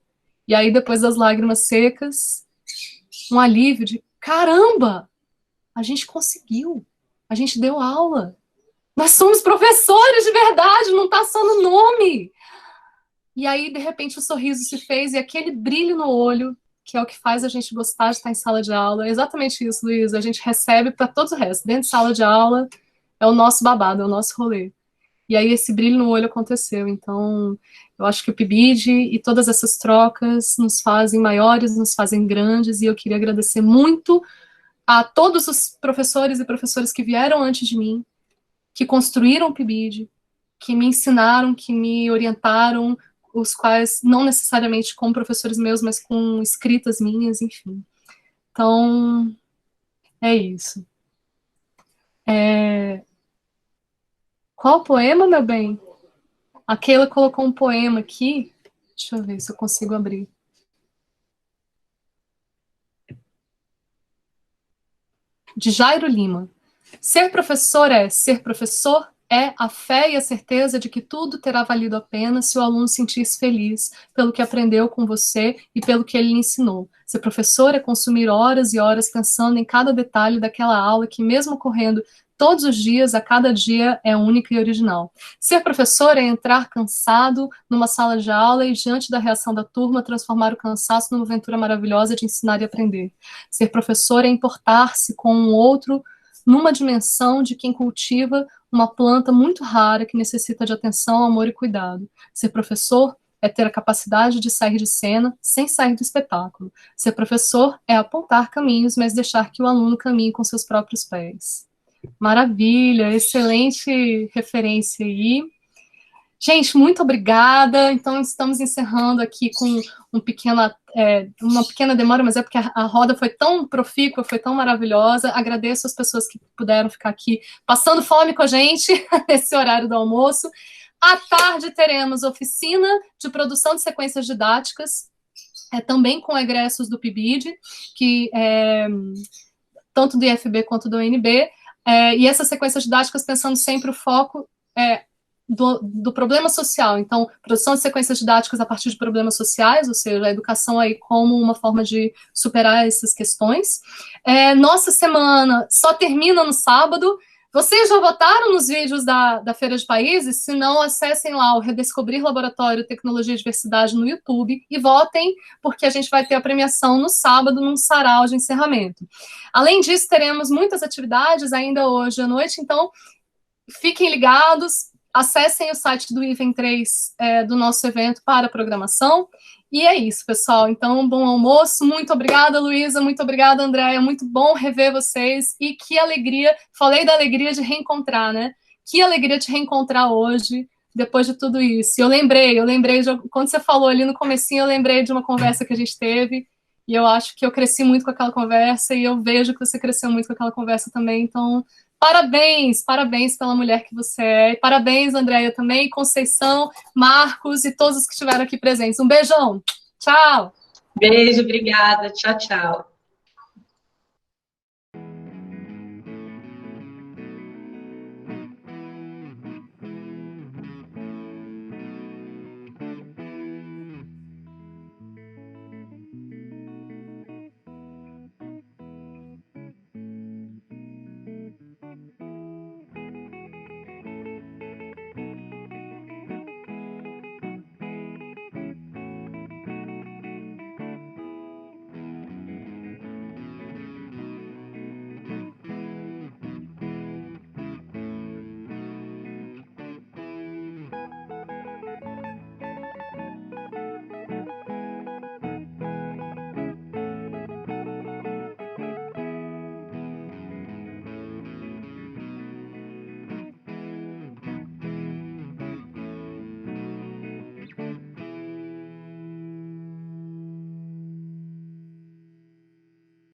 E aí, depois das lágrimas secas, um alívio de, caramba, a gente conseguiu, a gente deu aula, nós somos professores de verdade, não está só no nome. E aí, de repente, o sorriso se fez e aquele brilho no olho, que é o que faz a gente gostar de estar em sala de aula, é exatamente isso, Luiz, a gente recebe para todo o resto. Dentro de sala de aula é o nosso babado, é o nosso rolê. E aí esse brilho no olho aconteceu. Então, eu acho que o PIBID e todas essas trocas nos fazem maiores, nos fazem grandes, e eu queria agradecer muito a todos os professores e professoras que vieram antes de mim, que construíram o PIBID, que me ensinaram, que me orientaram, os quais, não necessariamente como professores meus, mas com escritas minhas, enfim. Então, é isso. Qual poema, meu bem? A Keila colocou um poema aqui. Deixa eu ver se eu consigo abrir. De Jairo Lima. Ser professor é ser professor é a fé e a certeza de que tudo terá valido a pena se o aluno se sentisse feliz pelo que aprendeu com você e pelo que ele lhe ensinou. Ser professor é consumir horas e horas pensando em cada detalhe daquela aula que, mesmo ocorrendo todos os dias, a cada dia, é única e original. Ser professor é entrar cansado numa sala de aula e, diante da reação da turma, transformar o cansaço numa aventura maravilhosa de ensinar e aprender. Ser professor é importar-se com um outro numa dimensão de quem cultiva uma planta muito rara que necessita de atenção, amor e cuidado. Ser professor é ter a capacidade de sair de cena sem sair do espetáculo. Ser professor é apontar caminhos, mas deixar que o aluno caminhe com seus próprios pés. Maravilha, excelente referência aí. Gente, muito obrigada. Então, estamos encerrando aqui com uma pequena demora, mas é porque a roda foi tão profícua, foi tão maravilhosa. Agradeço as pessoas que puderam ficar aqui passando fome com a gente nesse horário do almoço. À tarde teremos oficina de produção de sequências didáticas, também com egressos do PIBID, que tanto do IFB quanto do UNB. E essas sequências didáticas pensando sempre o foco do problema social. Então, produção de sequências didáticas a partir de problemas sociais, ou seja, a educação aí como uma forma de superar essas questões. Nossa semana só termina no sábado. Vocês já votaram nos vídeos da Feira de Países? Se não, acessem lá o Redescobrir Laboratório Tecnologia e Diversidade no YouTube e votem, porque a gente vai ter a premiação no sábado, num sarau de encerramento. Além disso, teremos muitas atividades ainda hoje à noite, então fiquem ligados, acessem o site do Iven 3 do nosso evento para a programação. E é isso, pessoal. Então, bom almoço. Muito obrigada, Luísa. Muito obrigada, Andréia. Muito bom rever vocês. E que alegria. Falei da alegria de reencontrar, né? Que alegria de reencontrar hoje, depois de tudo isso. E eu lembrei quando você falou ali no comecinho, eu lembrei de uma conversa que a gente teve. E eu acho que eu cresci muito com aquela conversa. E eu vejo que você cresceu muito com aquela conversa também. Então, parabéns pela mulher que você é. Parabéns, Andréia, também, Conceição, Marcos e todos os que estiveram aqui presentes. Um beijão. Tchau. Beijo, obrigada. Tchau, tchau.